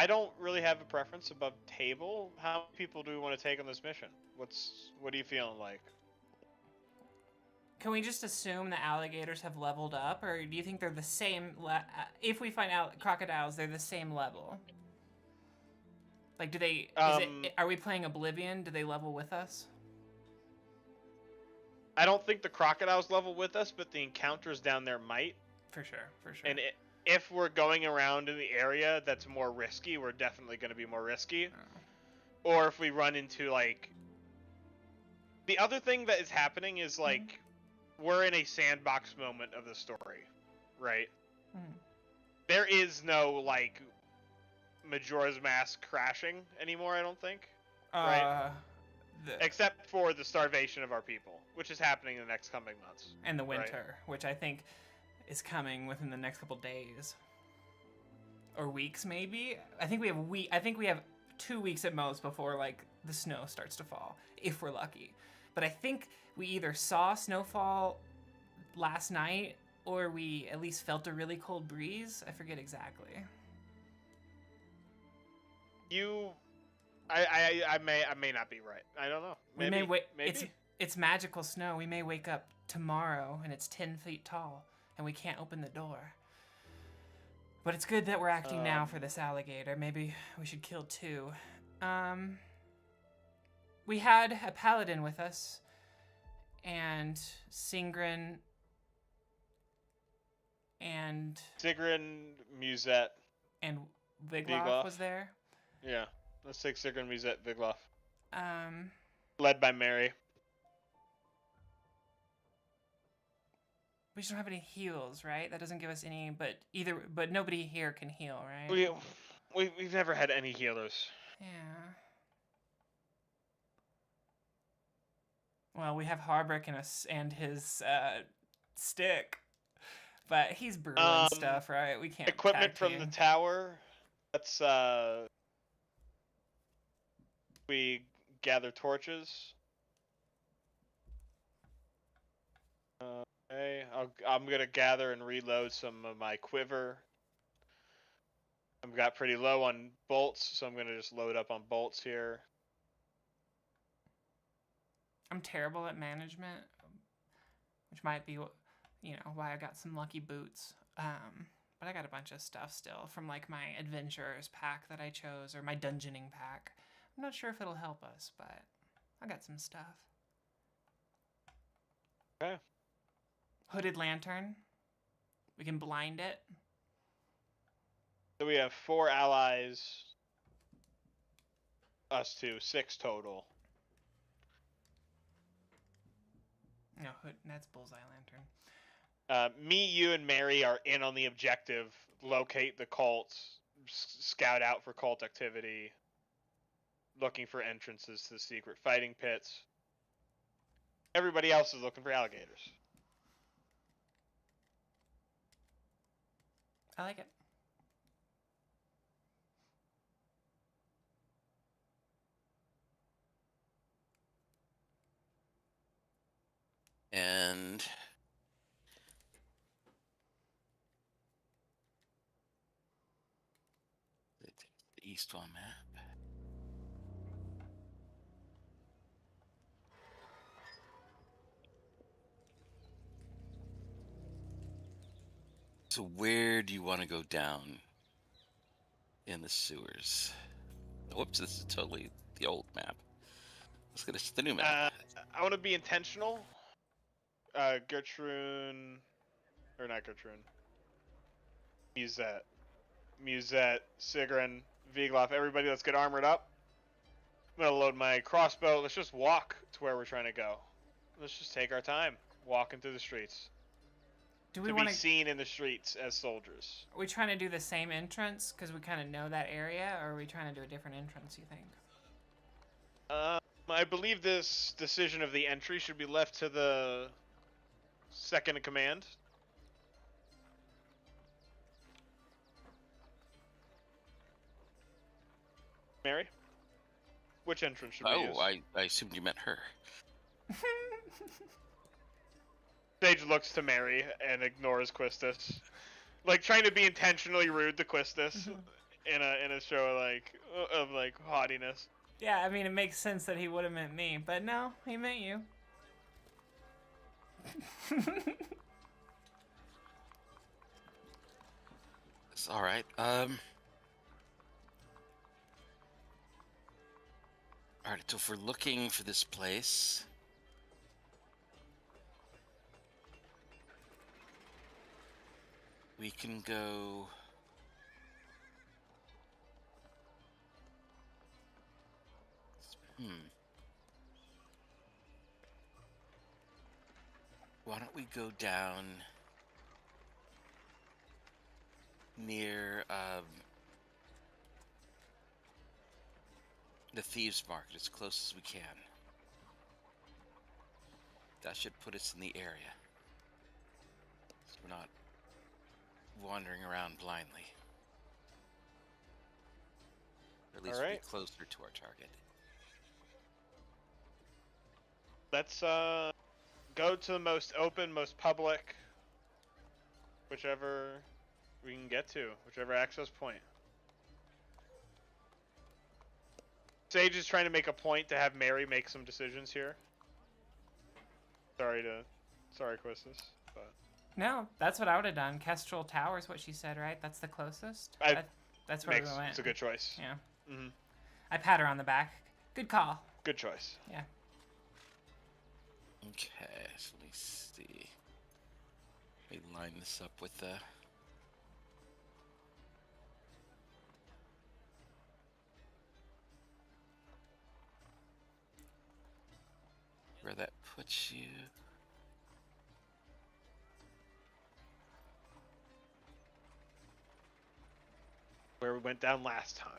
don't really have a preference above table. How many people do we want to take on this mission? What are you feeling like? Can we just assume the alligators have leveled up, or do you think they're the same? If we find out crocodiles, they're the same level. Like, do they? Are we playing Oblivion? Do they level with us? I don't think the crocodiles level with us, but the encounters down there might. For sure. And if we're going around in the area that's more risky, we're definitely going to be more risky. Oh. Or if we run into, like... The other thing that is happening is, like, we're in a sandbox moment of the story, right? There is no, like, Majora's Mask crashing anymore, I don't think. Right? Except for the starvation of our people, which is happening in the next coming months. And the winter, which I think is coming within the next couple days. Or weeks, maybe? I think we have 2 weeks at most before, like, the snow starts to fall, if we're lucky. But I think we either saw snowfall last night, or we at least felt a really cold breeze. I forget exactly. I may not be right. I don't know. Maybe. It's magical snow. We may wake up tomorrow and it's 10 feet tall and we can't open the door. But it's good that we're acting now for this alligator. Maybe we should kill 2. We had a paladin with us, and Sigrun, Musette, and Vigloff was there. Yeah, let's take Sigrun, Musette, Vigloff. Um, Led by Mary. We just don't have any heals, right? That doesn't give us any, but nobody here can heal, right? We've never had any healers. Yeah. Well, we have Harbrick and his stick, but he's brewing stuff, right? We can't. Equipment from the tower. Let's we gather torches. Okay, I'm gonna gather and reload some of my quiver. I've got pretty low on bolts, so I'm gonna just load up on bolts here. I'm terrible at management, which might be, why I got some lucky boots. But I got a bunch of stuff still from, like, my adventurers pack that I chose, or my dungeoning pack. I'm not sure if it'll help us, but I got some stuff. Okay. Hooded lantern. We can blind it. So we have 4 allies. Us 2, 6 total. No, that's bullseye lantern. Me, you, and Mary are in on the objective. Locate the cults. Scout out for cult activity. looking for entrances to the secret fighting pits. Everybody else is looking for alligators. I like it. And the east one map. So where do you want to go down in the sewers? Whoops, this is totally the old map. Let's get to the new map. I want to be intentional. Gertrude, or not Gertrude. Musette, Sigrun, Vigloff, everybody, let's get armored up. I'm gonna load my crossbow. Let's just walk to where we're trying to go. Let's just take our time walking through the streets. Do we to want be seen in the streets as soldiers? Are we trying to do the same entrance because we kind of know that area, or are we trying to do a different entrance? You think? I believe this decision of the entry should be left to the second in command. Mary? Which entrance should we use? Oh, I assumed you meant her. Sage looks to Mary and ignores Quistis. Like, trying to be intentionally rude to Quistis in a show of haughtiness. Yeah, I mean, it makes sense that he would have meant me, but no, he meant you. It's all right. All right, so if we're looking for this place, we can go. Why don't we go down near the Thieves' Market as close as we can? That should put us in the area, so we're not wandering around blindly. Or at least we'll be closer to our target. Let's go to the most open, most public, whichever we can get to, whichever access point. Sage is trying to make a point to have Mary make some decisions here. Sorry, Quistis, but no, that's what I would have done. Kestrel Tower is what she said, right? That's the closest. That's where we went. It's a good choice. Yeah. Mm-hmm. I pat her on the back. Good call. Good choice. Yeah. Okay, so let me see. Let me line this up with the. Where that puts you. Where we went down last time.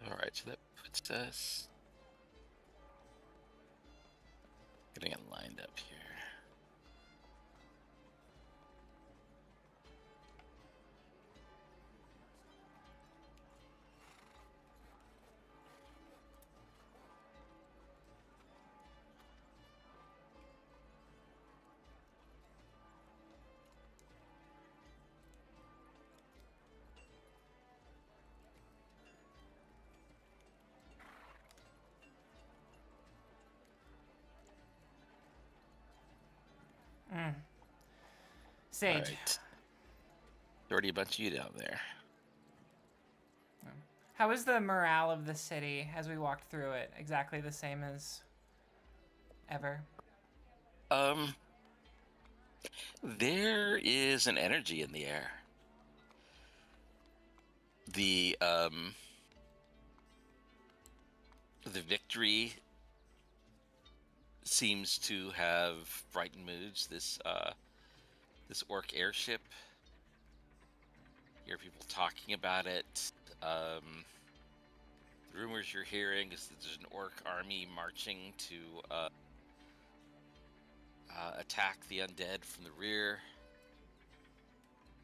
Alright, so that puts us. Getting it lined up here. Sage. Right. There's already a bunch of you down there. How is the morale of the city as we walked through it? Exactly the same as ever? There is an energy in the air. The victory seems to have brightened moods. This orc airship. Hear people talking about it. The rumors you're hearing is that there's an orc army marching to attack the undead from the rear.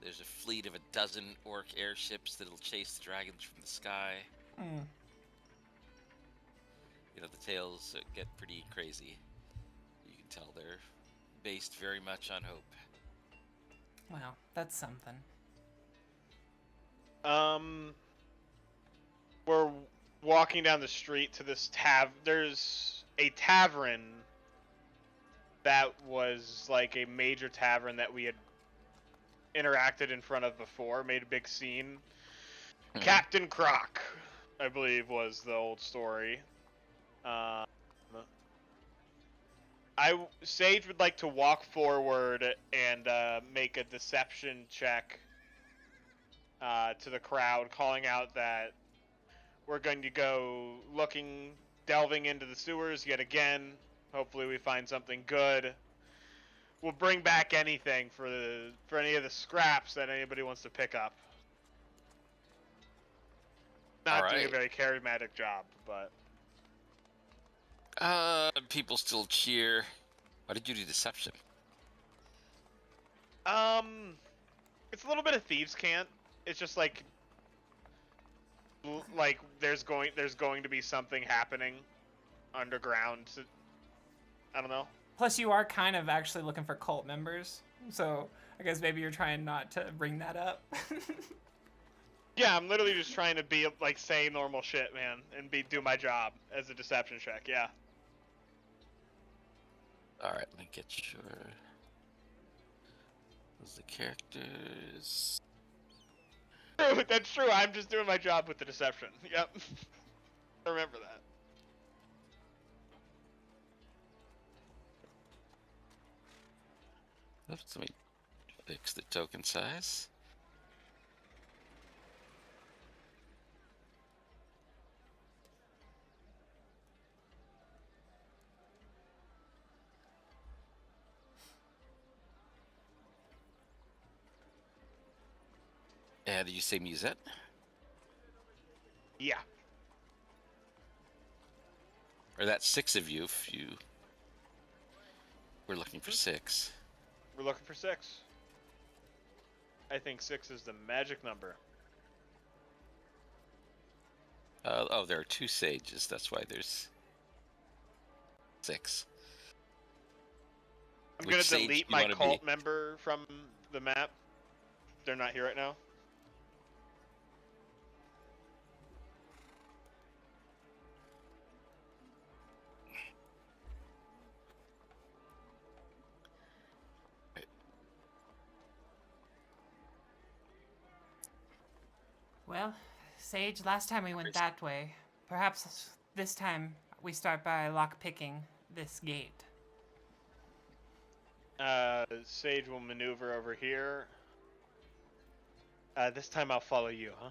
There's a fleet of 12 orc airships that'll chase the dragons from the sky. You know, the tales get pretty crazy. You can tell they're based very much on hope. Well, that's something. We're walking down the street to this there's a tavern that was like a major tavern that we had interacted in front of before, made a big scene. Captain Croc, I believe, was the old story. Sage would like to walk forward and make a deception check to the crowd, calling out that we're going to go delving into the sewers yet again. Hopefully we find something good. We'll bring back anything for any of the scraps that anybody wants to pick up. Not doing a very charismatic job, but... People still cheer. Why did you do deception? It's a little bit of thieves' cant. It's just like there's going to be something happening underground. I don't know. Plus, you are kind of actually looking for cult members, so I guess maybe you're trying not to bring that up. Yeah, I'm literally just trying to be like say normal shit, man, and do my job as a deception check. Yeah. All right, let me get your. Those the characters. True, that's true. I'm just doing my job with the deception. Yep. I remember that. Oops, let me fix the token size. Did you say Musette? Yeah. Or that's 6 of you if you... We're looking for 6. We're looking for 6. I think 6 is the magic number. Oh, there are 2 sages. That's why there's 6. I'm going to delete my cult member from the map. They're not here right now. Well, Sage, last time we went that way. Perhaps this time we start by lock-picking this gate. Sage will maneuver over here. This time I'll follow you, huh?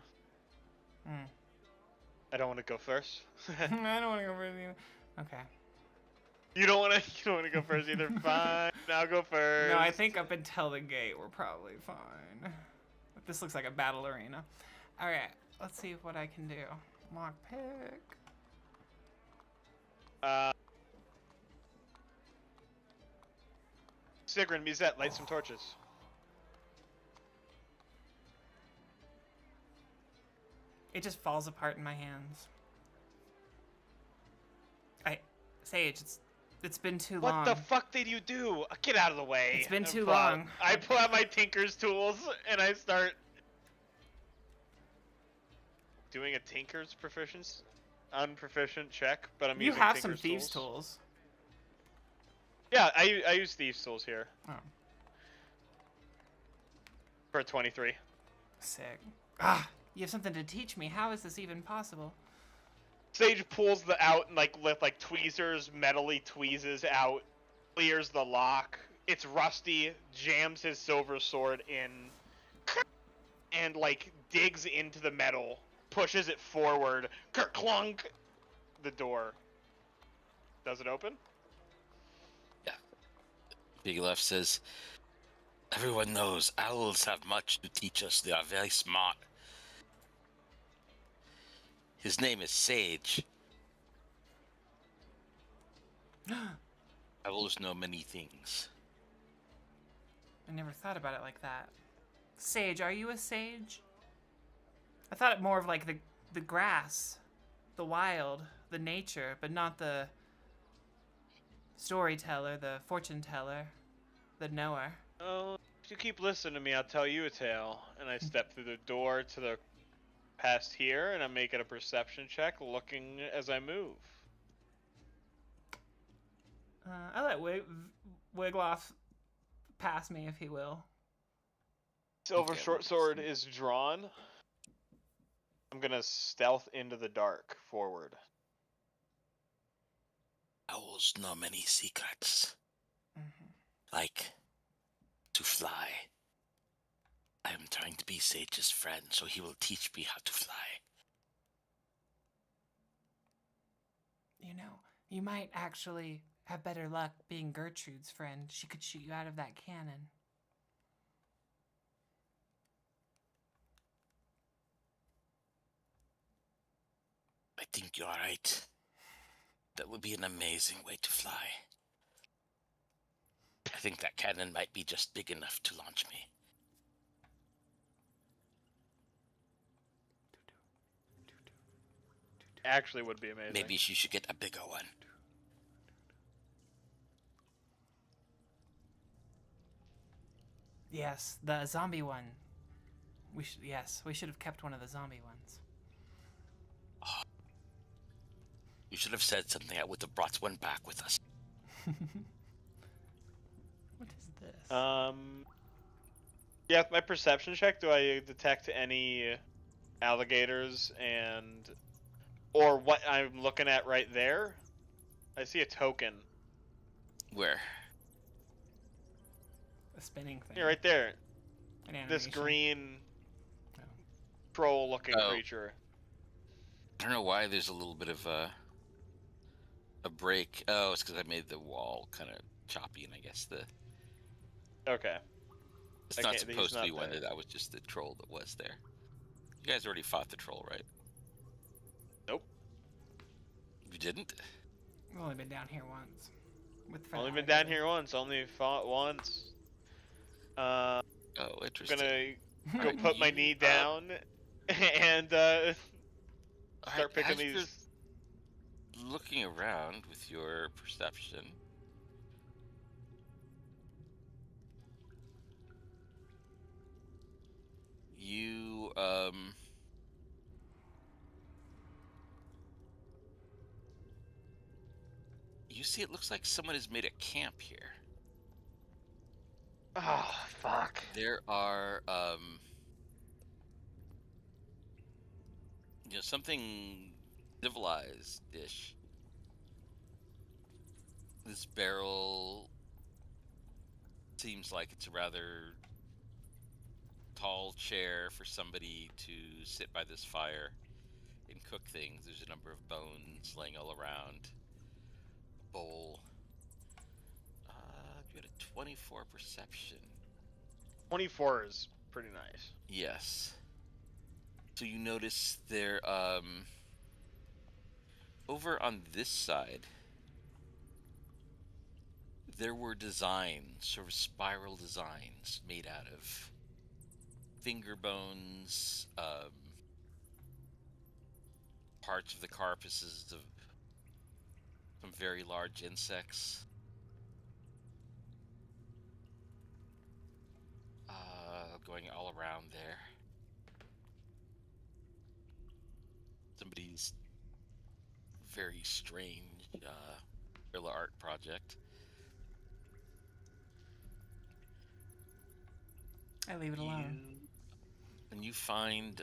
I don't want to go first. I don't want to go first either. Okay. You don't want to go first either. Fine, I'll go first. No, I think up until the gate we're probably fine. But this looks like a battle arena. All right, let's see what I can do. Lockpick. Sigrun, Musette, light some torches. It just falls apart in my hands. Sage, it's been too long. What the fuck did you do? Get out of the way. It's been too long. I pull out my Tinker's tools and I start doing a Tinker's unproficient check, but I'm using Tinker's tools. You have some thieves' tools. Yeah, I use thieves' tools here. Oh. For a 23. Sick. Ah, you have something to teach me. How is this even possible? Sage pulls out and with tweezers, metally tweezes out, clears the lock. It's rusty, jams his silver sword in, and digs into the metal, pushes it forward, kerclunk, the door. Does it open? Big Left says, everyone knows owls have much to teach us. They are very smart. His name is Sage. Owls know many things. I never thought about it like that. Sage, are you a sage? I thought it more of like the grass, the wild, the nature, but not the storyteller, the fortune teller, the knower. Oh, if you keep listening to me, I'll tell you a tale. And I step through the door to the past here, and I'm making a perception check, looking as I move. I let Wigloff pass me if he will. Silver short sword is drawn. I'm gonna stealth into the dark forward. Owls know many secrets. Like to fly. I am trying to be Sage's friend, so he will teach me how to fly. You know, you might actually have better luck being Gertrude's friend. She could shoot you out of that cannon. I think you're right. That would be an amazing way to fly. I think that cannon might be just big enough to launch me. Actually would be amazing. Maybe she should get a bigger one. Yes, the zombie one. We should have kept one of the zombie ones. You should have said something. I would have brought one back with us. What is this? Yeah, with my perception check, do I detect any alligators or what I'm looking at right there? I see a token. Where? A spinning thing. Yeah, right there. An This animation. green Oh. troll-looking creature. I don't know why there's a little bit of a break. Oh, it's because I made the wall kind of choppy, and I guess Okay. it's not he's supposed to not be one. there. That was just the troll that was there. You guys already fought the troll, right? Nope. You didn't? We've only been down here once. Only been down here once. Only fought once. Oh, I'm interesting. gonna go Alright, put my you, knee down and Alright, start picking as you're these. looking around with your perception, you you see it looks like someone has made a camp here. Oh, fuck. There are something civilized-ish. This barrel seems like it's a rather tall chair for somebody to sit by this fire and cook things. There's a number of bones laying all around. A bowl. You had a 24 perception. 24 is pretty nice. Yes. So you notice there, over on this side, there were designs, sort of spiral designs made out of finger bones, parts of the carapaces of some very large insects. Going all around there. Somebody's very strange guerrilla art project. I leave it alone. And you find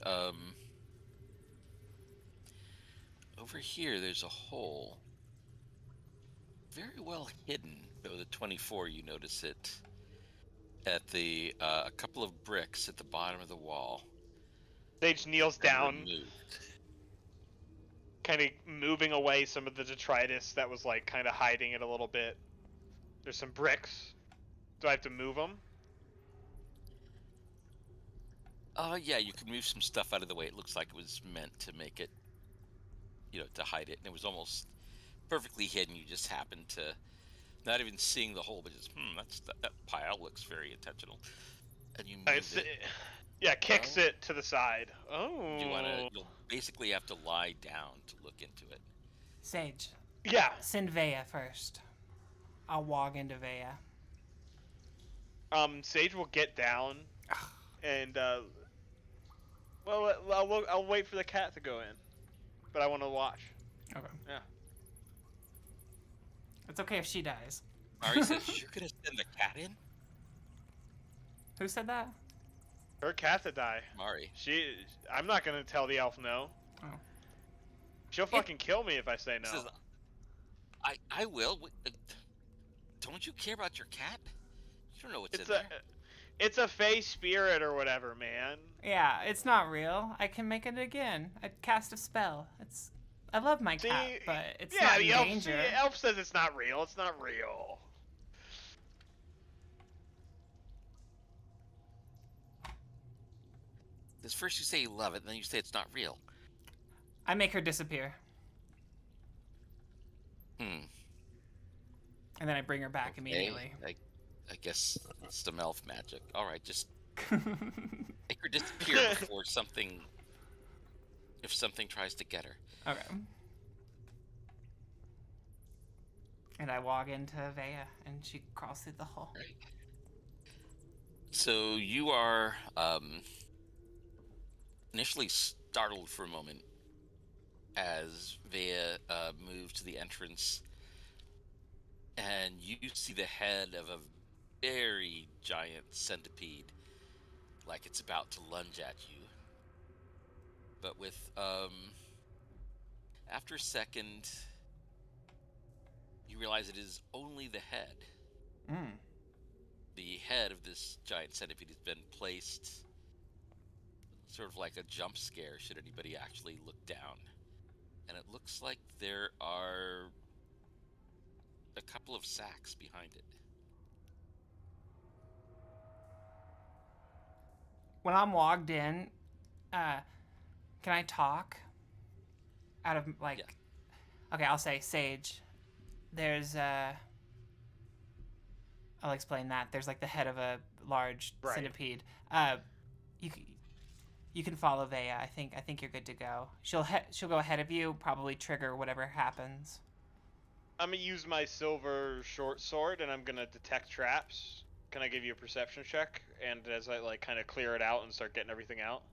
over here there's a hole, very well hidden. With a 24, you notice it at the a couple of bricks at the bottom of the wall. Sage kneels down, Removed. kind of moving away some of the detritus that was like kind of hiding it a little bit. There's some bricks Do I have to move them? Yeah, you can move some stuff out of the way. It looks like it was meant to make it, to hide it, and it was almost perfectly hidden. You just happened to not even seeing the hole, but just that pile looks very intentional, and you moved it. Yeah, kicks it to the side. Oh. You'll basically have to lie down to look into it. Sage. Yeah. Send Vea first. I'll walk into Vea. Sage will get down, and I'll wait for the cat to go in, but I want to watch. Okay. Yeah. It's okay if she dies. Mari says you're gonna send the cat in. Who said that? Her cat to die. Mari. I'm not gonna tell the elf no. Oh. She'll fucking kill me if I say no. Says, I will. Don't you care about your cat? You don't know what's in there. It's a fey spirit or whatever, man. Yeah, it's not real. I can make it again. I cast a spell. I love my cat, but it's not in danger. The elf says it's not real. It's not real. Because first you say you love it, then you say it's not real. I make her disappear. And then I bring her back immediately. I guess it's some elf magic. All right, just make her disappear before something. If something tries to get her. Okay. And I walk into Vea, and she crawls through the hole. Right. So you are initially startled for a moment as Vea moves to the entrance, and you see the head of a very giant centipede, like it's about to lunge at you. But with after a second, you realize it is only the head. The head of this giant centipede has been placed sort of like a jump scare should anybody actually look down. And it looks like there are a couple of sacks behind it. When I'm logged in, can I talk? Out of, like... Yeah. Okay, I'll say, Sage, there's, I'll explain that. There's, like, the head of a large centipede. You can follow Vea. I think you're good to go. She'll go ahead of you, probably trigger whatever happens. I'm gonna use my silver short sword, and I'm gonna detect traps. Can I give you a perception check? And as I, like, kind of clear it out and start getting everything out?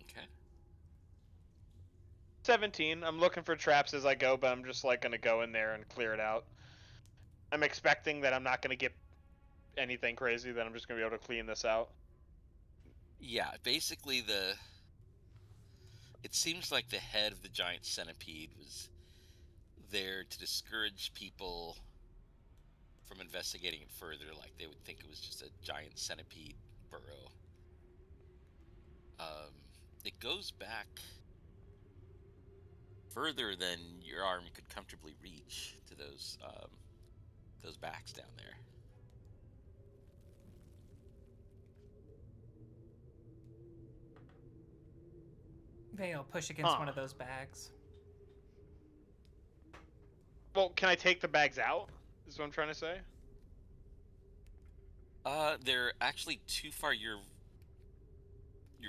Okay. 17. I'm looking for traps as I go, but I'm just, like, gonna go in there and clear it out. I'm expecting that I'm not gonna get anything crazy, that I'm just gonna be able to clean this out. Yeah, basically it seems like the head of the giant centipede was there to discourage people from investigating it further, like they would think it was just a giant centipede burrow. It goes back further than your arm could comfortably reach to those backs down there. Vea will push against one of those bags. Well, can I take the bags out? Is what I'm trying to say. They're actually too far. Your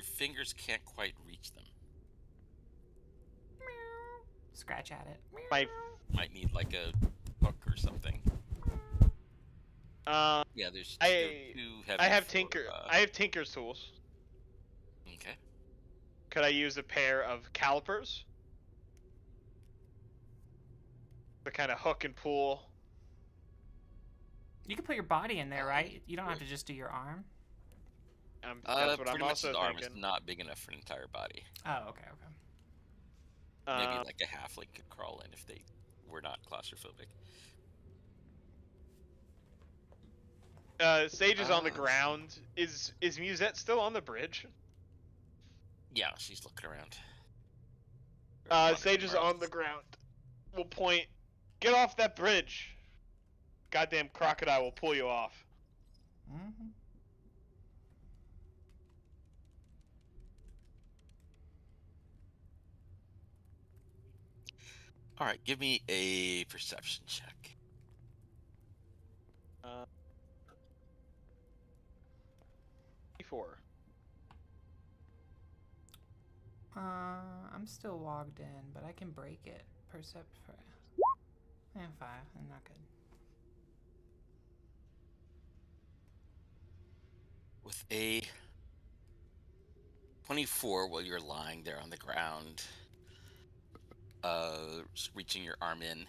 fingers can't quite reach them. Scratch at it. Might need like a hook or something. Yeah, there's. I have Tinker's tools. Okay. Could I use a pair of calipers to kind of hook and pull? You can put your body in there, right? You don't have to just do your arm. That's what I'm also thinking. Arm is thinking. not big enough for an entire body. Oh, okay. Maybe like a halfling could crawl in if they were not claustrophobic. Sage is on the ground. Is Musette still on the bridge? Yeah, she's looking around. Sage is on the ground. We'll point. Get off that bridge. goddamn crocodile will pull you off. Mm-hmm. All right, give me a perception check. 4. I'm still logged in, but I can break it. Percept for 5. I'm not good. With a 24, while you're lying there on the ground, reaching your arm in,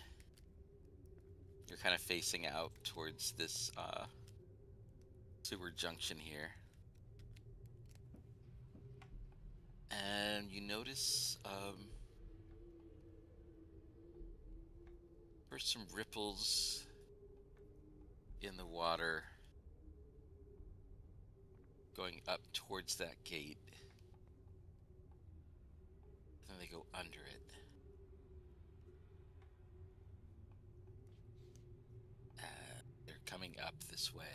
you're kind of facing out towards this sewer junction here. And you notice there's some ripples in the water going up towards that gate. Then they go under it. And they're coming up this way.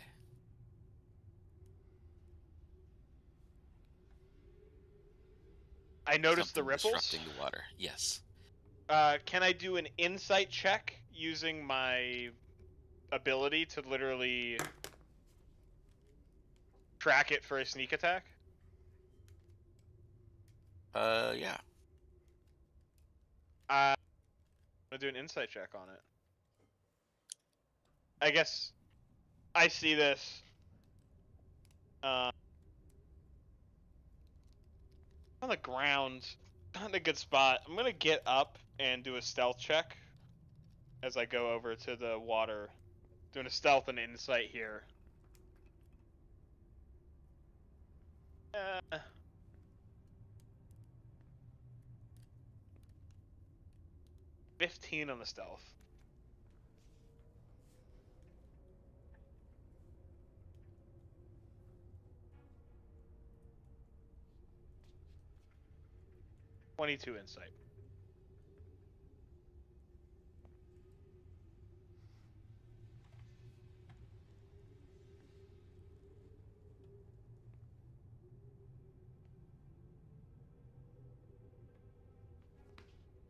I noticed Something the ripples. disrupting the water. Yes. Can I do an insight check using my ability to literally track it for a sneak attack? Yeah. I'm gonna do an insight check on it. I guess I see this. On the ground, not in a good spot. I'm gonna get up and do a stealth check as I go over to the water. Doing a stealth and insight here. 15 on the stealth. (22) insight.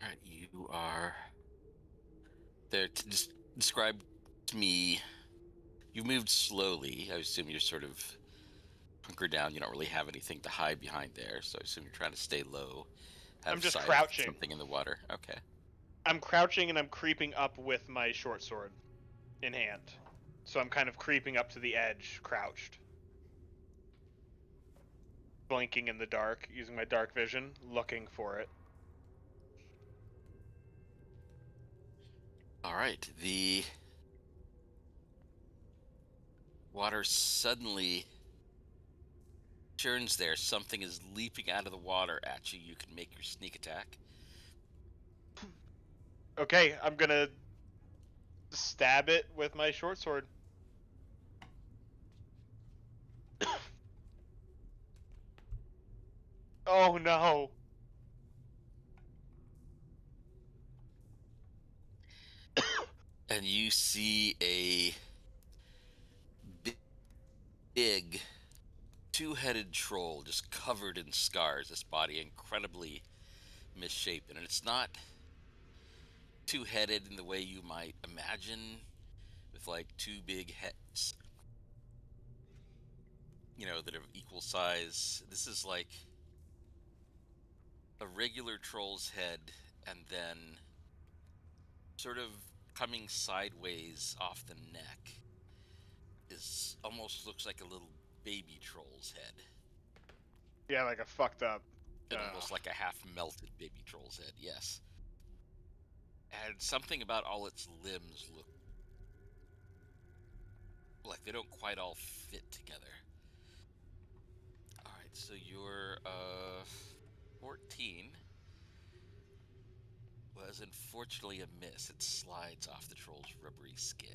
All right, you are there to just describe to me. You've moved slowly. I assume you're sort of hunkered down. You don't really have anything to hide behind there, so I assume you're trying to stay low. I'm just sight of crouching. Something in the water. Okay. I'm crouching and I'm creeping up with my short sword in hand. So I'm kind of creeping up to the edge, crouched. Blinking in the dark, using my dark vision, looking for it. All right. The water suddenly turns there. Something is leaping out of the water at you. You can make your sneak attack. Okay, I'm gonna stab it with my short sword. Oh no! And you see a big two-headed troll just covered in scars. This body incredibly misshapen, and it's not two-headed in the way you might imagine, with like two big heads, that are equal size. This is like a regular troll's head, and then sort of coming sideways off the neck is almost looks like a little baby troll's head. Yeah, like a fucked up. And almost like a half-melted baby troll's head, yes. And something about all its limbs look like they don't quite all fit together. Alright, so you're 14 was unfortunately a miss. It slides off the troll's rubbery skin.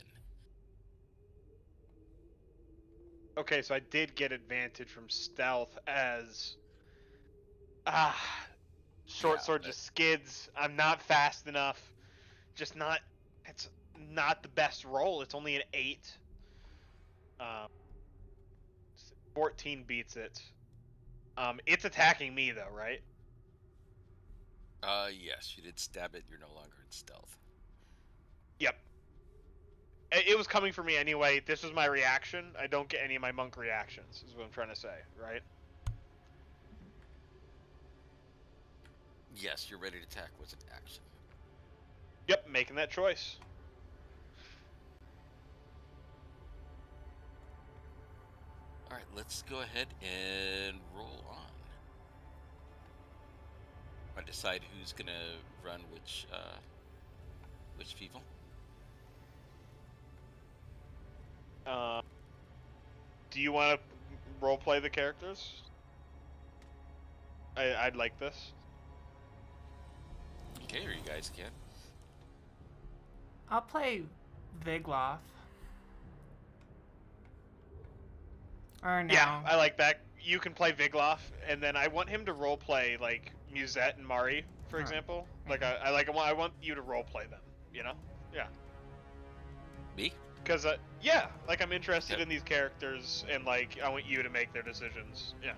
Okay, so I did get advantage from stealth as short sword just skids. I'm not fast enough. Just not. It's not the best roll. It's only an 8. 14 beats it. It's attacking me though, right? Yes, you did stab it. You're no longer in stealth. Yep. It was coming for me anyway. This was my reaction. I don't get any of my monk reactions, is what I'm trying to say, right? Yes, your ready to attack was an action. Yep, making that choice. Alright, let's go ahead and roll on. I decide who's gonna run which people. Do you want to roleplay the characters? I'd like this. Okay, or you guys can. I'll play Vigloff. Or no. Yeah, I like that. You can play Vigloff, and then I want him to roleplay like Musette and Mari, for example. Like I want you to roleplay them. You know? Yeah. Me? Because yeah, like I'm interested in these characters, and like I want you to make their decisions. Yeah.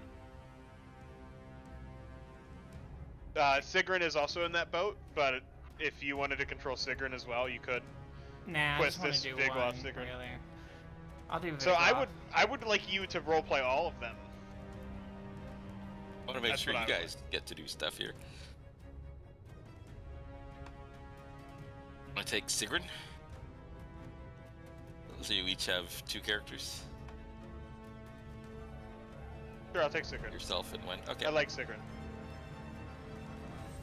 Sigrun is also in that boat, but if you wanted to control Sigrun as well, you could. Nah, I just want to do Vigloff, one, Sigrun. really. I'll do Vigloff. So I would like you to roleplay all of them. I want to make That's sure what you I guys get to do stuff here. I take Sigrun. So you each have 2 characters. Sure, I'll take Sigrun. Yourself and Wen. Okay. I like Sigrun.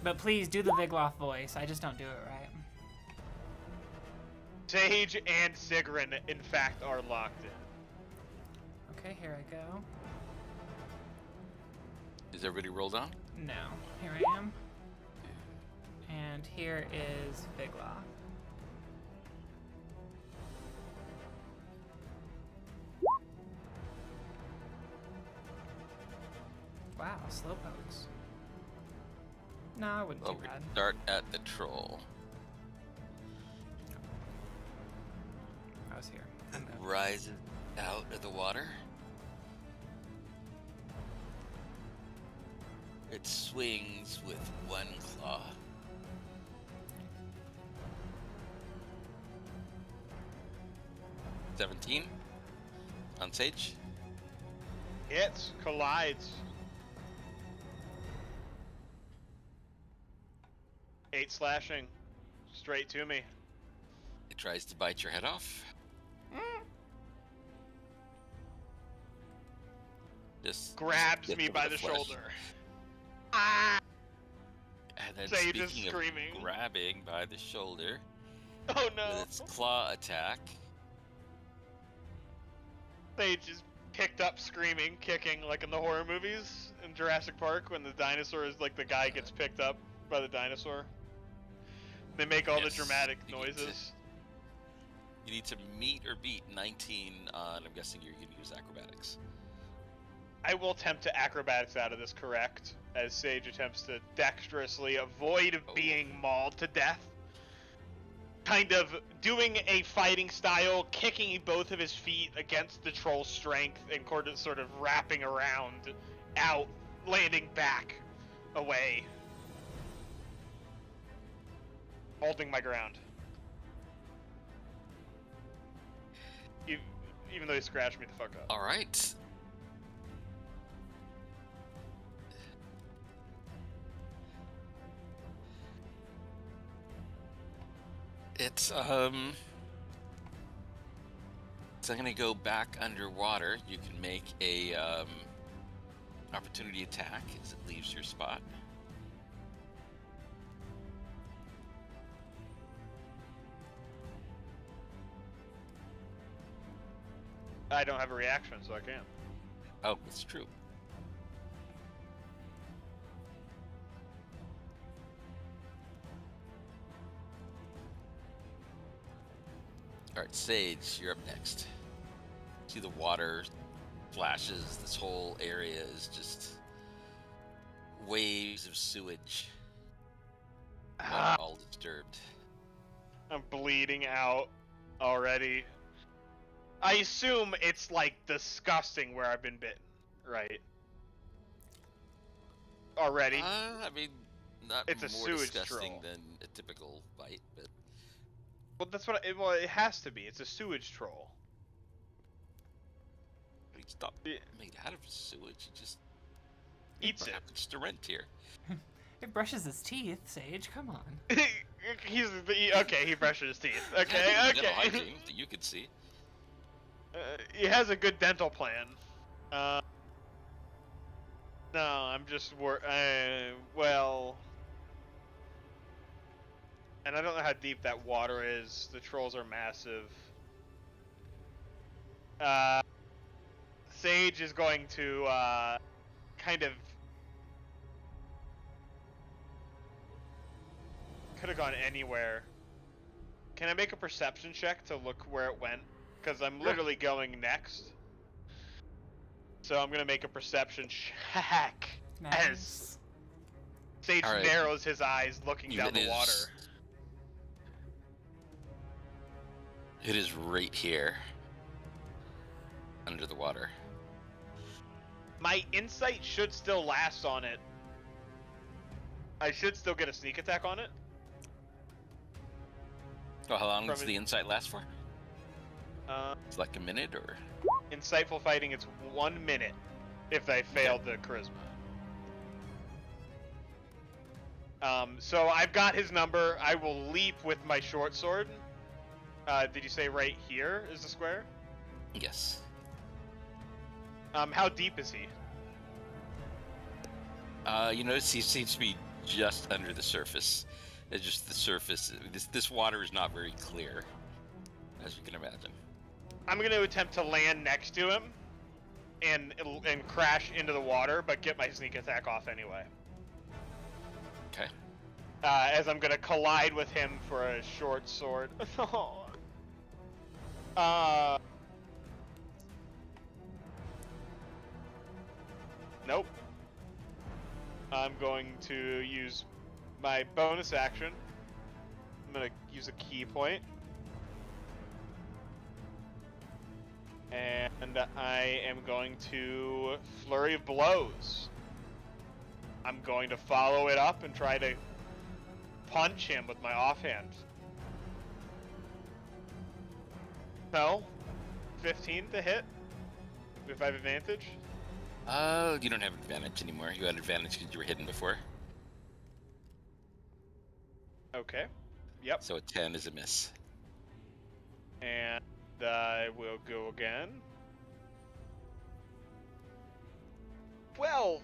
But please do the Vigloff voice. I just don't do it right. Sage and Sigrun, in fact, are locked in. Okay, here I go. Is everybody rolled on? No. Here I am. And here is Vigloff. Wow, slowpokes. No, I wouldn't Well, do we're bad. gonna start at the troll. I was here. Rises out of the water. It swings with one claw. $17 on Sage. Hits, collides. 8 slashing, straight to me. It tries to bite your head off. Just Grabs gets me over by the flesh. shoulder. Ah! And then Sage is speaking screaming. of grabbing by the shoulder, Oh no! with its claw attack, Sage is picked up screaming, kicking, like in the horror movies in Jurassic Park when the dinosaur is like the guy gets picked up by the dinosaur. They make all the Yes, dramatic you need to- noises. you need to meet or beat 19 on, I'm guessing you're going to use acrobatics. I will attempt to acrobatics out of this correct, as Sage attempts to dexterously avoid being mauled to death. Kind of doing a fighting style, kicking both of his feet against the troll's strength and sort of wrapping around, out, landing back, away. Holding my ground. Even though he scratched me the fuck up. All right. It's so I'm gonna go back underwater. You can make a opportunity attack as it leaves your spot. I don't have a reaction, so I can't. Oh, that's true. All right, Sage, you're up next. See the water flashes. This whole area is just waves of sewage. All disturbed. I'm bleeding out already. I assume it's like disgusting where I've been bitten, right? Already. I mean, not It's a more sewage disgusting troll. than a typical bite, but Well, that's what. It has to be. It's a sewage troll. it's not Yeah. made out of sewage. It just Eats it. happens to rent here. It brushes his teeth, Sage. Come on. Okay. He brushes his teeth. Okay. Dental Okay. hygiene that you could see. He has a good dental plan. No, I'm just well. And I don't know how deep that water is. The trolls are massive. Sage is going to kind of could have gone anywhere. Can I make a perception check to look where it went? Because I'm literally going next. So I'm gonna make a perception check as Sage All right. narrows his eyes, looking down the water. It is right here. Under the water. My insight should still last on it. I should still get a sneak attack on it. Oh, how long From does it- the insight last for? It's like a minute, or? Insightful fighting, it's 1 minute if they failed the charisma. So I've got his number. I will leap with my short sword. Did you say right here is the square? Yes. How deep is he? You notice he seems to be just under the surface. It's just the surface. This water is not very clear, as you can imagine. I'm going to attempt to land next to him and crash into the water, but get my sneak attack off anyway. Okay. As I'm going to collide with him for a short sword. Nope. I'm going to use my bonus action. I'm going to use a key point. And I am going to flurry of blows. I'm going to follow it up and try to punch him with my offhand. No. 15 to hit. If I have advantage. You don't have advantage anymore. You had advantage because you were hidden before. Okay. Yep. So a 10 is a miss. And I will go again. 12.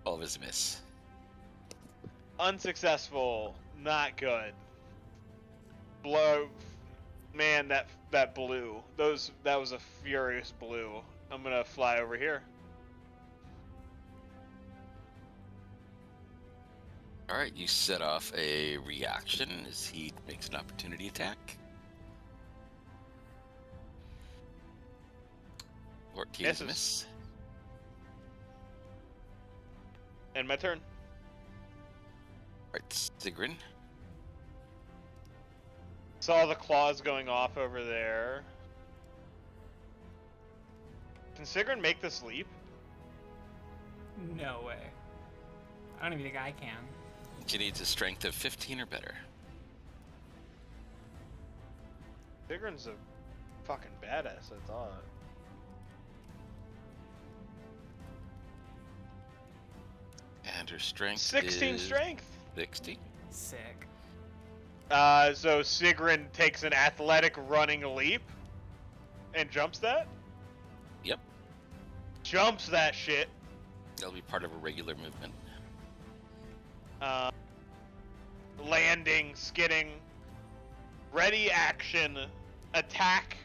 12 is a miss. Unsuccessful. Not good. Blow. Man, that blue. That was a furious blue. I'm gonna fly over here. Alright, you set off a reaction as he makes an opportunity attack. 14 is a miss. And my turn. Alright, Sigrun. Saw the claws going off over there. Can Sigrun make this leap? No way. I don't even think I can. She needs a strength of 15 or better. Sigrun's a fucking badass, I thought. And her strength 16 is strength. 60. Sick. So Sigrun takes an athletic running leap and jumps that? Yep. Jumps that shit. That'll be part of a regular movement. Landing, skidding, ready action, attack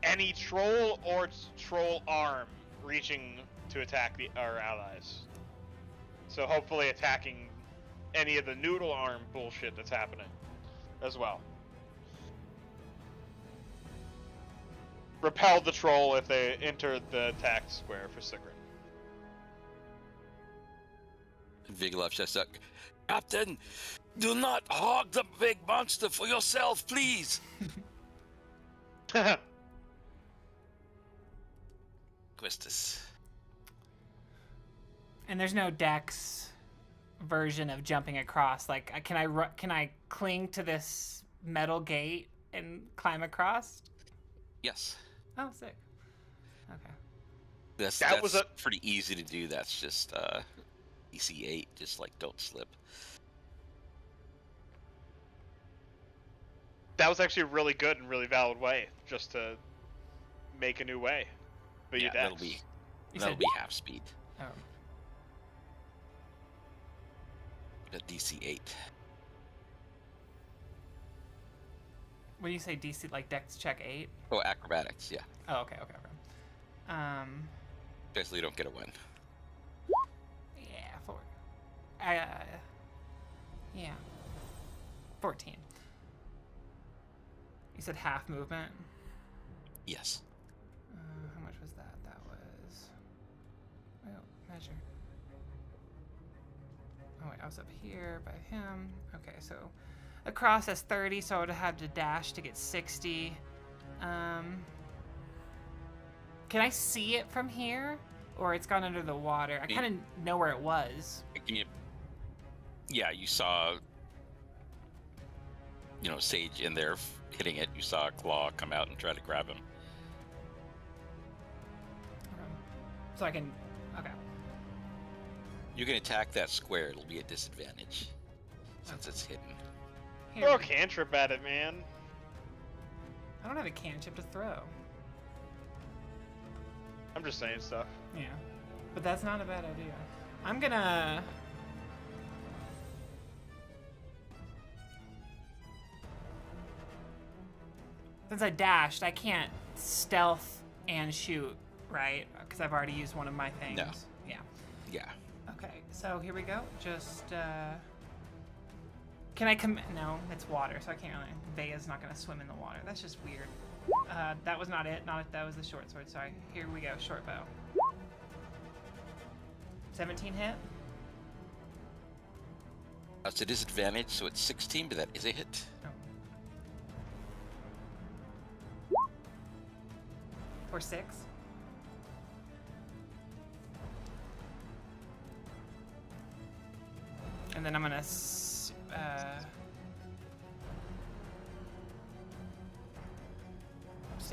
any troll or troll arm reaching to attack our allies. So hopefully attacking any of the noodle arm bullshit that's happening as well. Repel the troll if they enter the attack square for Sigrun. Vigilov checks out. Captain, Do not hog the big monster for yourself, please. Quistis. And there's no Dex version of jumping across. Like, can I cling to this metal gate and climb across? Yes. Oh, sick. Okay. That's pretty easy to do. That's just DC 8. Just like don't slip. That was actually a really good and really valid way just to make a new way. But yeah, that'll be half speed. Oh. At DC 8. When you say DC, like Dex check 8? Oh, acrobatics, yeah. Oh, okay. Basically, you don't get a win. Yeah, 4. Yeah. 14. You said half movement? Yes. How much was that? That was... Oh, measure. Oh, wait, I was up here by him. Okay, so across that's 30, so I would have to dash to get 60. Can I see it from here? Or it's gone under the water? I kind of know where it was. Yeah, you saw, Sage in there hitting it. You saw a claw come out and try to grab him. So I can... Okay. You can attack that square. It'll be a disadvantage since it's hidden. Here. Throw a cantrip at it, man. I don't have a cantrip to throw. I'm just saying stuff. Yeah. But that's not a bad idea. I'm gonna... Since I dashed, I can't stealth and shoot, right? Because I've already used one of my things. No. Yeah. Yeah. Okay, so here we go. Just, Can I No, it's water, so I can't really... Vea's not gonna swim in the water. That's just weird. That was not it. That was the short sword, sorry. Here we go, short bow. 17 hit? It's a disadvantage, so it's 16, but that is a hit. Oh. For 6? And then I'm gonna stay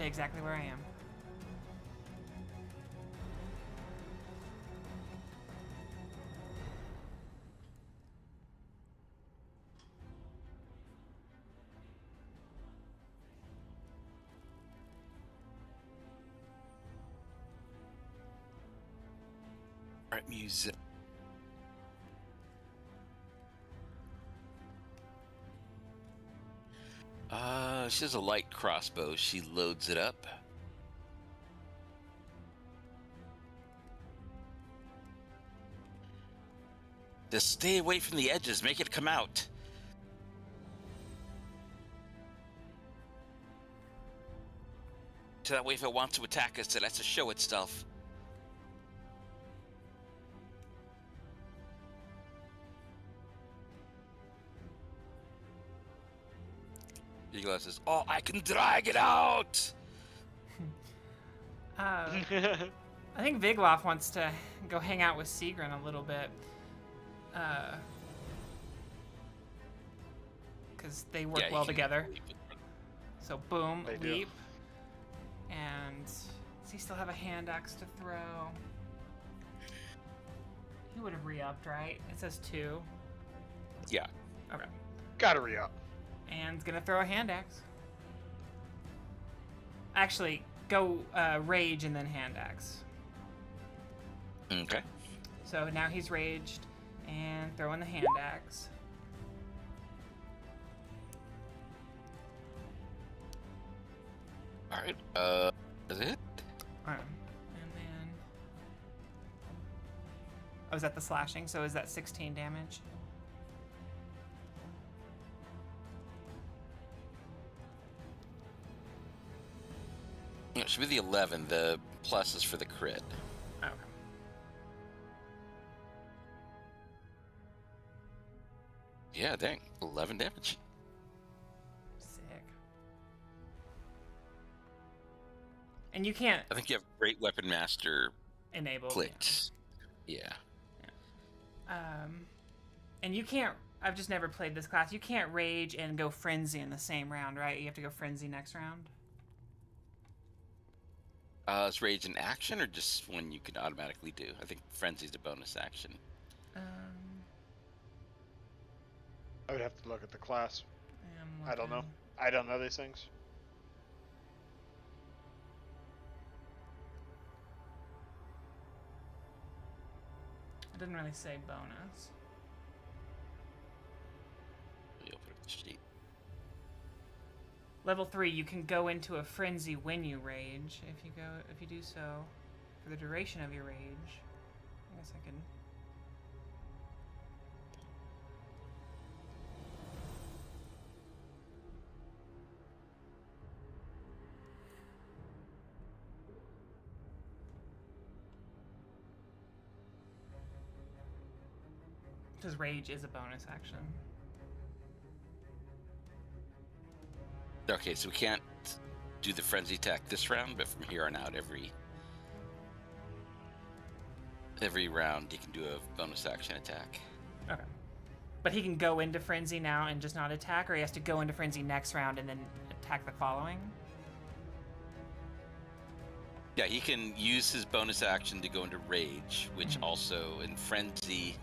exactly where I am. Alright, music. She has a light crossbow. She loads it up. Just stay away from the edges. Make it come out. So that way if it wants to attack us, it has to show itself. Eagle says, "Oh, I can drag it out." I think Vigloff wants to go hang out with Sigrun a little bit. Because they work well together. So boom, They leap. do. And does he still have a hand axe to throw? He would have re-upped, right? It says 2. Yeah. Okay. Gotta re-up. And he's gonna throw a hand axe. Actually, go rage and then hand axe. Okay. So now he's raged and throwing the hand axe. Alright, is it? And then... Oh, is that the slashing? So is that 16 damage? It should be the 11. The plus is for the crit. Okay. Yeah, dang. 11 damage. Sick. And you can't I think you have Great Weapon Master enable. clicked. Yeah. And you can't. I've just never played this class. You can't rage and go frenzy in the same round, right? You have to go frenzy next round. Is rage an action or just one you can automatically do? I think frenzy's a bonus action. I would have to look at the class. I I don't know. I don't know these things. It doesn't really say bonus. Let me open up the sheet. Level 3, you can go into a frenzy when you rage. If you do so for the duration of your rage. I guess I can. Because rage is a bonus action. Okay, so we can't do the frenzy attack this round, but from here on out, every round you can do a bonus action attack. Okay. But he can go into frenzy now and just not attack, or he has to go into frenzy next round and then attack the following? Yeah, he can use his bonus action to go into rage, which also in frenzy,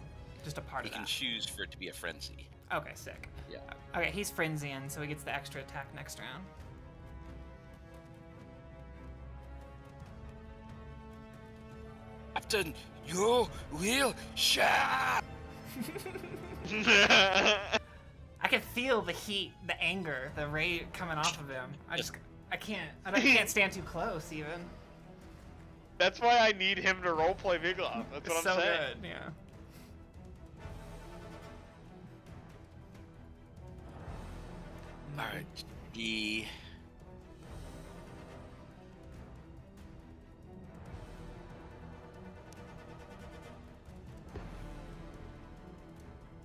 just a part he of can that. choose for it to be a frenzy. Okay, sick. Yeah. Okay, he's frenzying, so he gets the extra attack next round. Captain, you will share. I can feel the heat, the anger, the rage coming off of him. I can't stand too close even. That's why I need him to roleplay Vigla. That's what I'm saying. Good, yeah. Alright,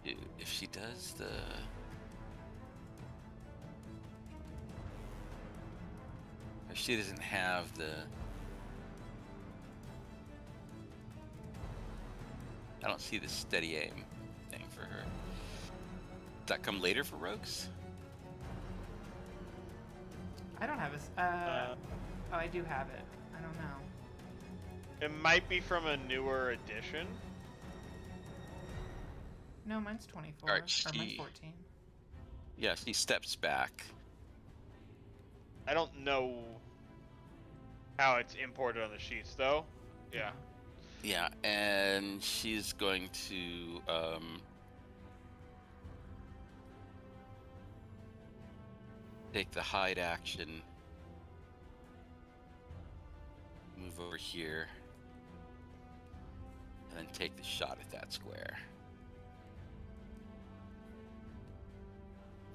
Dude, if she does the... If she doesn't have the... I don't see the steady aim thing for her. Does that come later for rogues? I don't have a... oh, I do have it. I don't know. It might be from a newer edition. No, mine's 24. Alright, or mine's 14. Yeah, she steps back. I don't know how it's imported on the sheets, though. Yeah. Yeah, and she's going to take the hide action, move over here, and then take the shot at that square.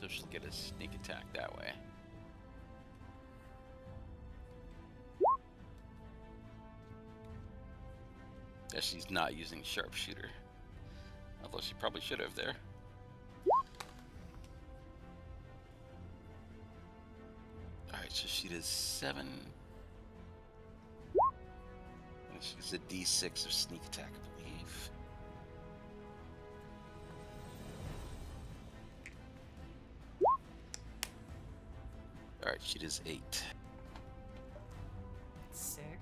So she'll get a sneak attack that way. Yeah, she's not using sharpshooter. Although she probably should have there. Alright, so she does 7. And she's a d6 of sneak attack, I believe. Alright, she does 8. Sick.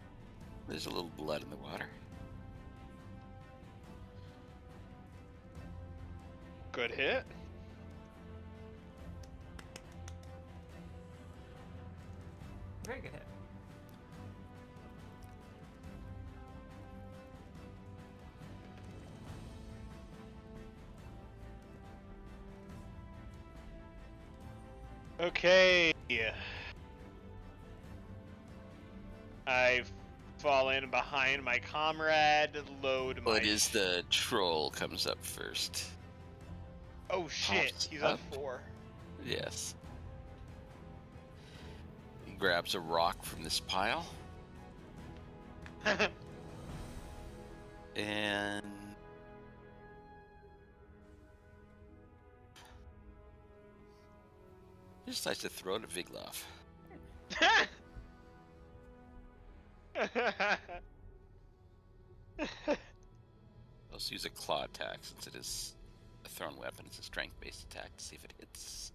There's a little blood in the water. Good hit. Very good hit. Okay. I fall in behind my comrade, load my... Well, it is the troll comes up first. Oh shit, Pops he's on up. 4. Yes. He grabs a rock from this pile. And He decides to throw it at Vigloff. Let's use a claw attack since it is a thrown weapon. It's a strength-based attack to see if it hits.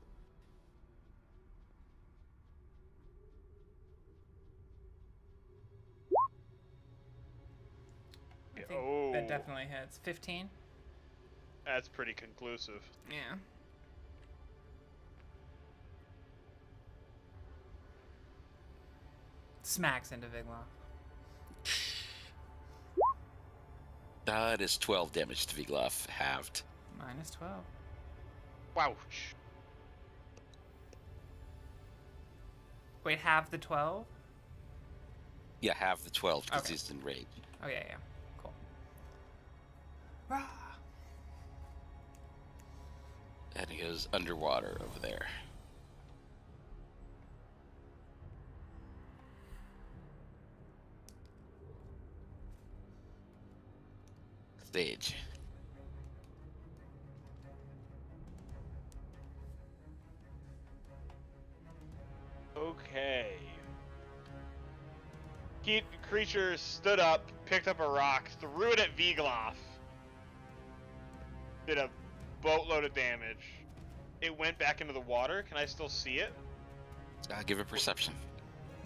I think that definitely hits. 15? That's pretty conclusive. Yeah. Smacks into Vigloff. That is 12 damage to Vigloff, halved. Minus 12. Wouch. Wait, half the 12? Yeah, half the 12 because Okay. he's in rage. Oh, yeah, yeah. Cool. Rah! And he goes underwater over there. Stage. Okay. Creature stood up, picked up a rock, threw it at Vigloff. Did a boatload of damage. It went back into the water. Can I still see it? Give it perception.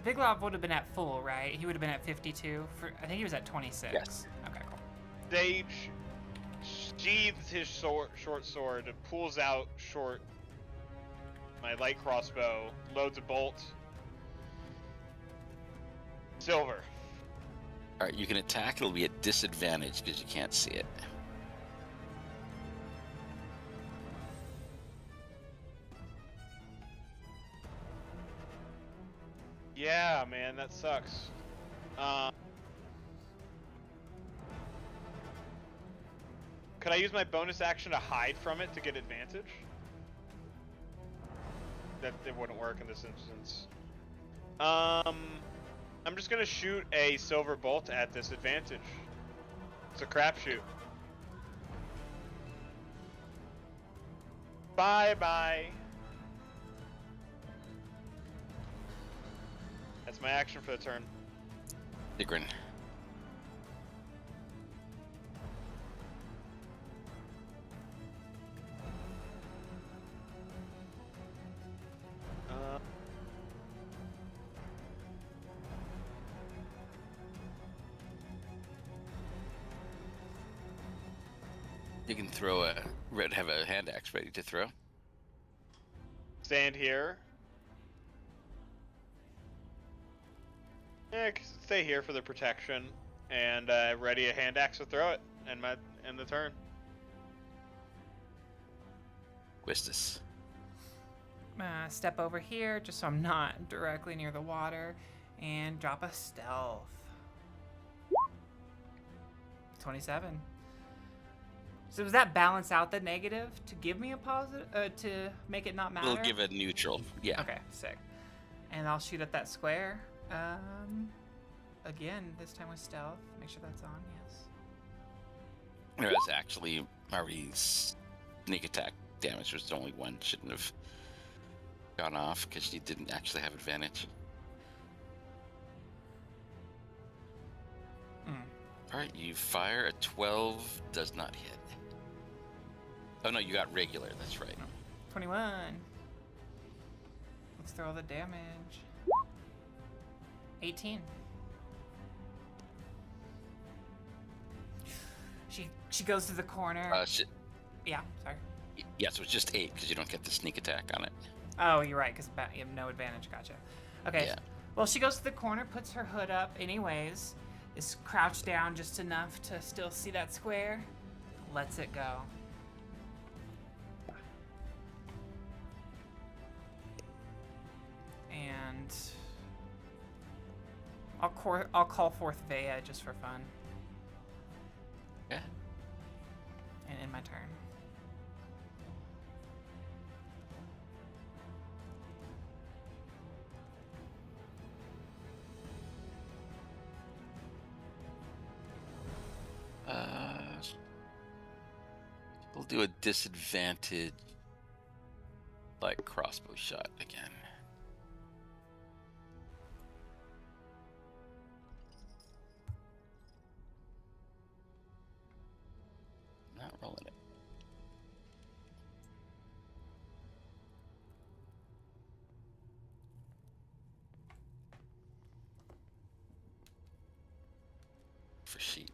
Vigloff would have been at full, right? He would have been at 52. I think he was at 26. Yes. Okay, cool. Sage sheathes his short sword, pulls out my light crossbow, loads a bolt. Silver. Alright, you can attack. It'll be at disadvantage because you can't see it. Yeah, man, that sucks. Could I use my bonus action to hide from it to get advantage? That it wouldn't work in this instance. I'm just gonna shoot a silver bolt at disadvantage. It's a crapshoot. Bye. That's my action for the turn. Digrin. You can throw have a hand axe ready to throw. Stand here. Yeah, stay here for the protection, and ready a hand axe to throw it, and end the turn. Quistis. Step over here, just so I'm not directly near the water, and drop a stealth. 27. So does that balance out the negative to give me a positive, to make it not matter? We'll give it neutral. Yeah. Okay, sick. And I'll shoot at that square. Again, this time with stealth. Make sure that's on, yes. There was actually already sneak attack damage. There's only one. Shouldn't have gone off because she didn't actually have advantage. Alright, you fire. A 12 does not hit. Oh no, you got regular. That's right. 21. Let's throw the damage. 18. She goes to the corner. Yeah, sorry. Yeah, so it's just 8 because you don't get the sneak attack on it. Oh, you're right, because you have no advantage. Gotcha. Okay. Yeah. Well, she goes to the corner, puts her hood up anyways, is crouched down just enough to still see that square, lets it go. And I'll call forth Vea just for fun. Yeah. And end my turn. We'll do a disadvantage. like crossbow shot again. Not rolling it. For sheep.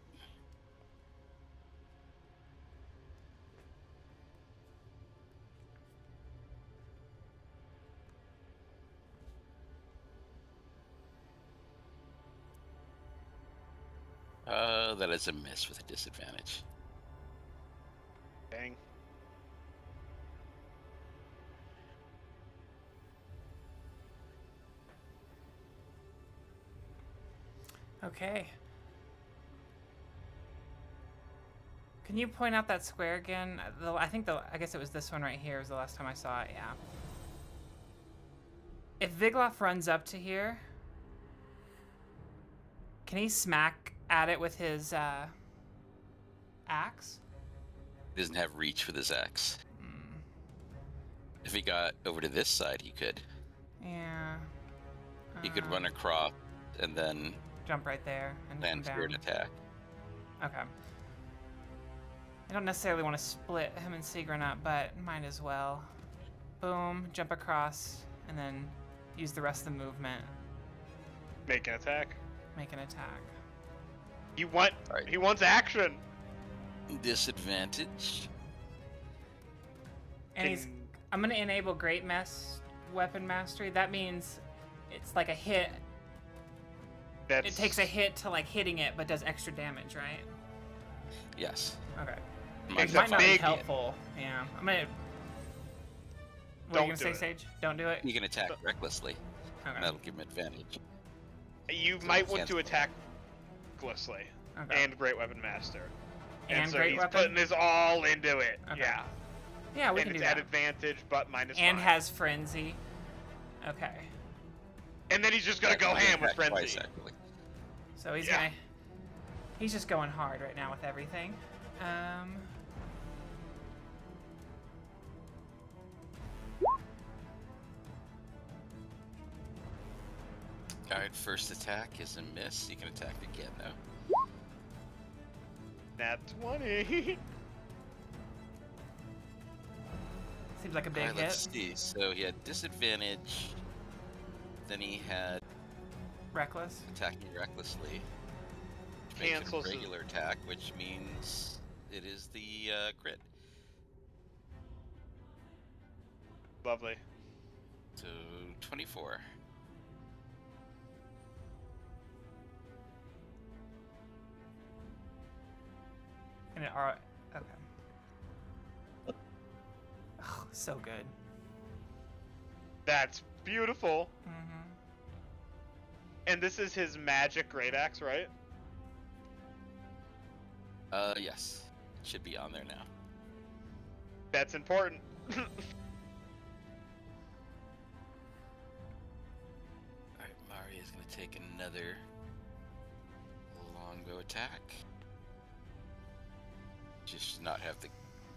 That is a miss with a disadvantage. Dang. Okay. Can you point out that square again? I guess it was this one right here was the last time I saw it, yeah. If Vigloff runs up to here, can he smack at it with his axe? He doesn't have reach with his axe. If he got over to this side, he could. Yeah. He could run across and then jump right there and land come for an down. attack. Okay. I don't necessarily want to split him and Sigrun up, but might as well. Boom, jump across, and then use the rest of the movement. Make an attack. Make an attack. He wants action. Disadvantage. And I'm going to enable Great Weapon Mastery. That means it's like a hit. It takes a hit to like hitting it, but does extra damage, right? Yes. Okay. Makes It might a not be big helpful. Yeah. I'm going to... What are you going to say, Sage? Don't do it? You can attack recklessly. Okay. And that'll give him advantage. You So might he want can't- to attack recklessly. Okay. And Great Weapon Master. And so Great he's Weapon? putting his all into it. Okay. Yeah. Yeah, we And can it's do at that. advantage, but minus And 5. has Frenzy. Okay. And then he's just gonna go ham with Attack twice, Frenzy. actually. So he's Yeah. gonna... He's just going hard right now with everything. Alright, first attack is a miss. You can attack again now. Nat 20. Seems like a big Alright, hit. let's see. So he had disadvantage. Then he had Reckless. attacking recklessly. Which makes it Cancels a his- regular attack, which means it is the crit. Lovely. So 24. And it okay. Oh, so good. That's beautiful. Mm-hmm. And this is his magic great axe, right? Yes. It should be on there now. That's important. Alright, Maria's gonna take another longbow attack. Just not have the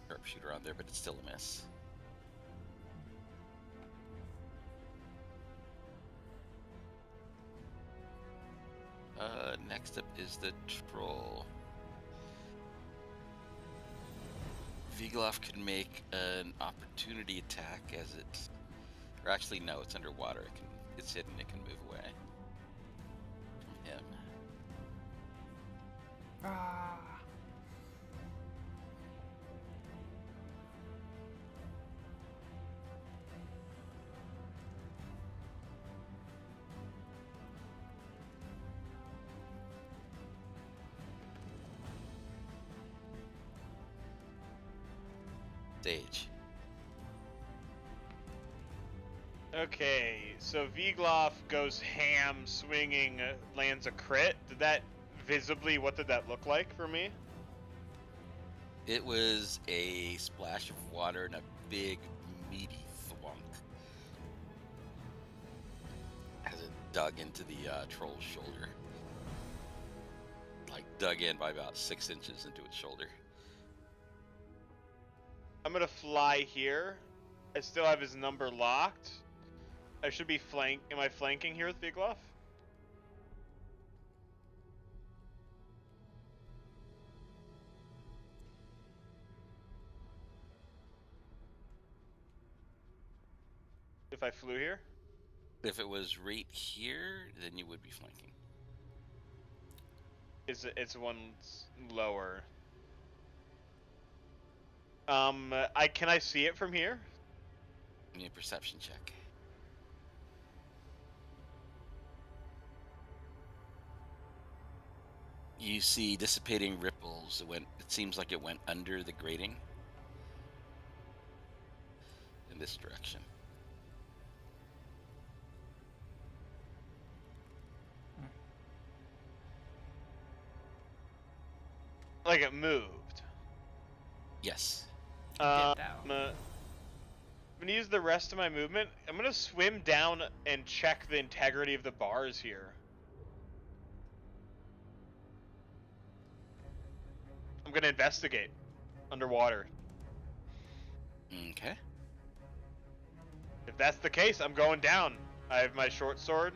sharpshooter on there, but it's still a miss. Next up is the troll. Vigloff can make an opportunity attack as it, or actually no, it's underwater. It's hidden. It can move away from him. Ah. Stage. Okay, so Vigloff goes ham, swinging, lands a crit. What did that look like for me? It was a splash of water and a big, meaty thwunk as it dug into the troll's shoulder. Like, dug in by about 6 inches into its shoulder. I'm gonna fly here I still have his number locked. I should be Am I flanking here with Vigloff? If I flew here? If it was right here, then you would be flanking. It's one lower. Can I see it from here? Give me a perception check. You see dissipating ripples. It seems like it went under the grating in this direction. Like it moved. Yes. I'm gonna use the rest of my movement. I'm gonna swim down and check the integrity of the bars here. I'm gonna investigate underwater. Okay. If that's the case, I'm going down. I have my short sword.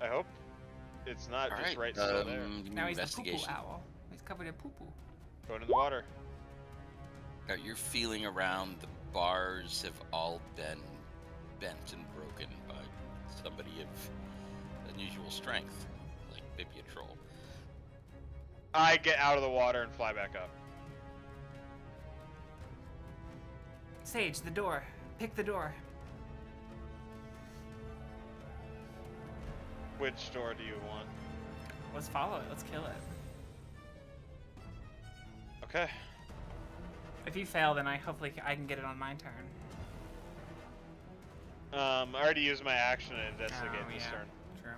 I hope it's not All just right. still there. Now he's the poo-poo Investigation. owl. He's covered in poo-poo. Going in the water. You're feeling around. The bars have all been bent and broken by somebody of unusual strength, like maybe a troll. I get out of the water and fly back up. Sage, the door. Pick the door. Which door do you want? Let's follow it. Let's kill it. Okay. If you fail, then hopefully I can get it on my turn. I already used my action to investigate this yeah. turn. True.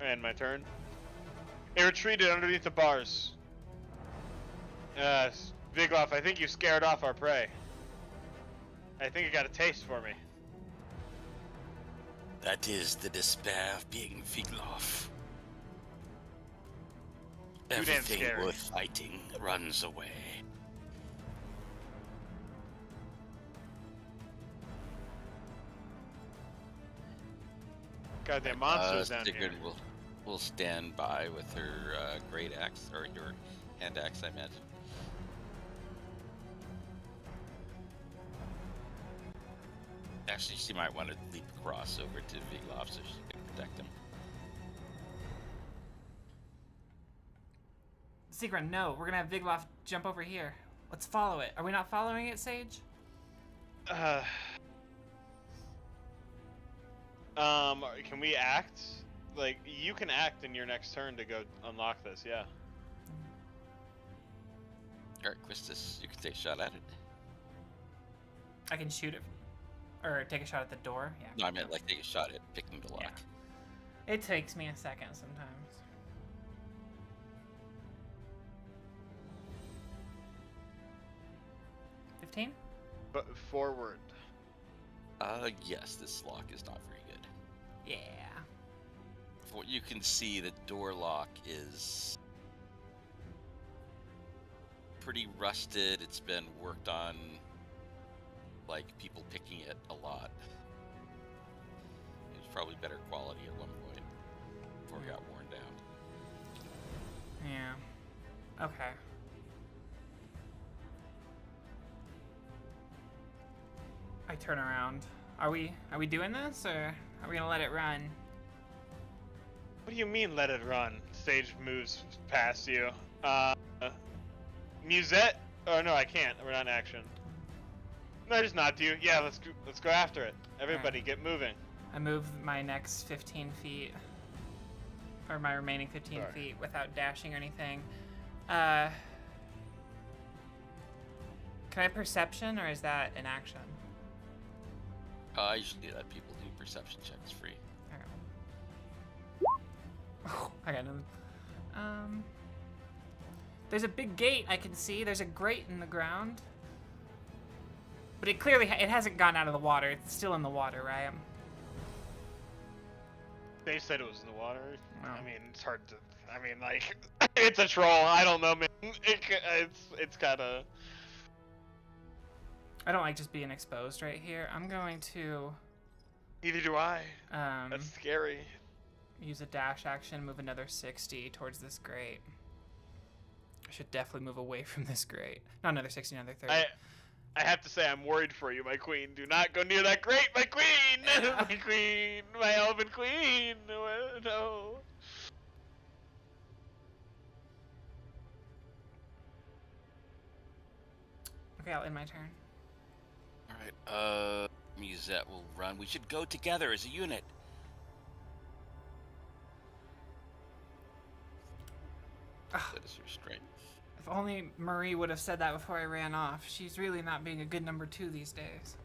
And my turn. It retreated underneath the bars. Vigloff, I think you scared off our prey. I think it got a taste for me. That is the despair of being Vigloff. damn Everything scary. worth fighting runs away. Goddamn monsters down here. Sigrid will stand by with her great axe, or your hand axe, I imagine. Actually, she might want to leap across over to Vigloff so she can protect him. Sigrid, no. We're gonna have Vigloff jump over here. Let's follow it. Are we not following it, Sage? Can we act? Like, you can act in your next turn to go unlock this, yeah. Alright, Quistis, you can take a shot at it. I can shoot it. Or take a shot at the door. Yeah. No, I meant like take a shot at picking the lock. Yeah. It takes me a second sometimes. $15? But forward. Yes, this lock is not very good. Yeah. From what you can see, the door lock is pretty rusted. It's been worked on, like people picking it a lot. It was probably better quality at one point before it got worn down. Yeah. Okay. I turn around. Are we doing this, or are we gonna let it run? What do you mean, let it run? Sage moves past you. Musette? Oh no, I can't. We're not in action. No, just nod to you. Yeah, let's go after it. Everybody, get moving. I move my next 15 feet, or my remaining 15 Sorry. feet, without dashing or anything. Can I perception, or is that an action? I usually let people do perception checks free. I got nothing. There's a big gate I can see. There's a grate in the ground. But it clearly, it hasn't gone out of the water. It's still in the water, right? They said it was in the water. Oh. I mean, it's hard to. I mean, like, it's a troll. I don't know, man. It's kind of. I don't like just being exposed right here. I'm going to Neither do I. That's scary. use a dash action, move another 60 towards this grate. I should definitely move away from this grate. Not another 60, another 30. I have to say, I'm worried for you, my queen. Do not go near that grate, my queen! My queen! My elven queen! No. Okay, I'll end my turn. Alright, Musette will run. We should go together as a unit. That is your strength. If only Marie would have said that before I ran off. She's really not being a good number 2 these days.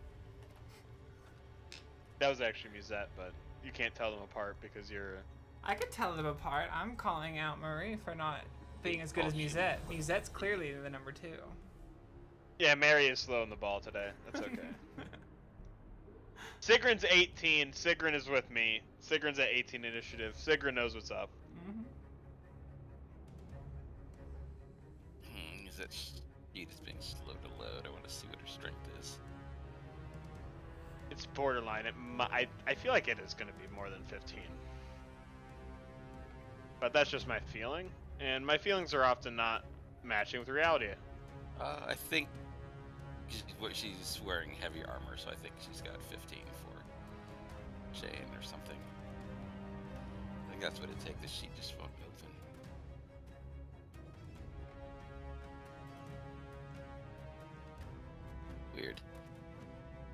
That was actually Musette, but you can't tell them apart because you're... I could tell them apart. I'm calling out Marie for not being as good as Musette. Musette's clearly the number 2. Yeah, Mary is slow in the ball today. That's okay. Sigrun's 18. Sigrun is with me. Sigrun's at 18 initiative. Sigrun knows what's up. Is that she is being slow to load? I want to see what her strength is. It's borderline. I feel like it is going to be more than 15. But that's just my feeling. And my feelings are often not matching with reality. I think she's wearing heavy armor, so I think she's got 15 for Jane or something. I think that's what it takes. The sheet just won't open. Weird.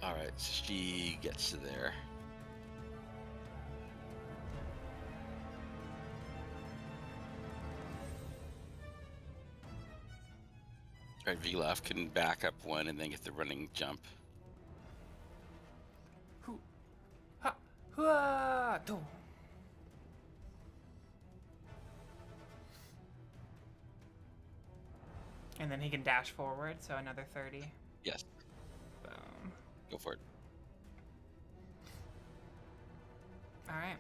Alright, so she gets to there. Alright, Vilaf can back up one and then get the running jump. And then he can dash forward, so another 30. Yes. Boom. Go for it. Alright.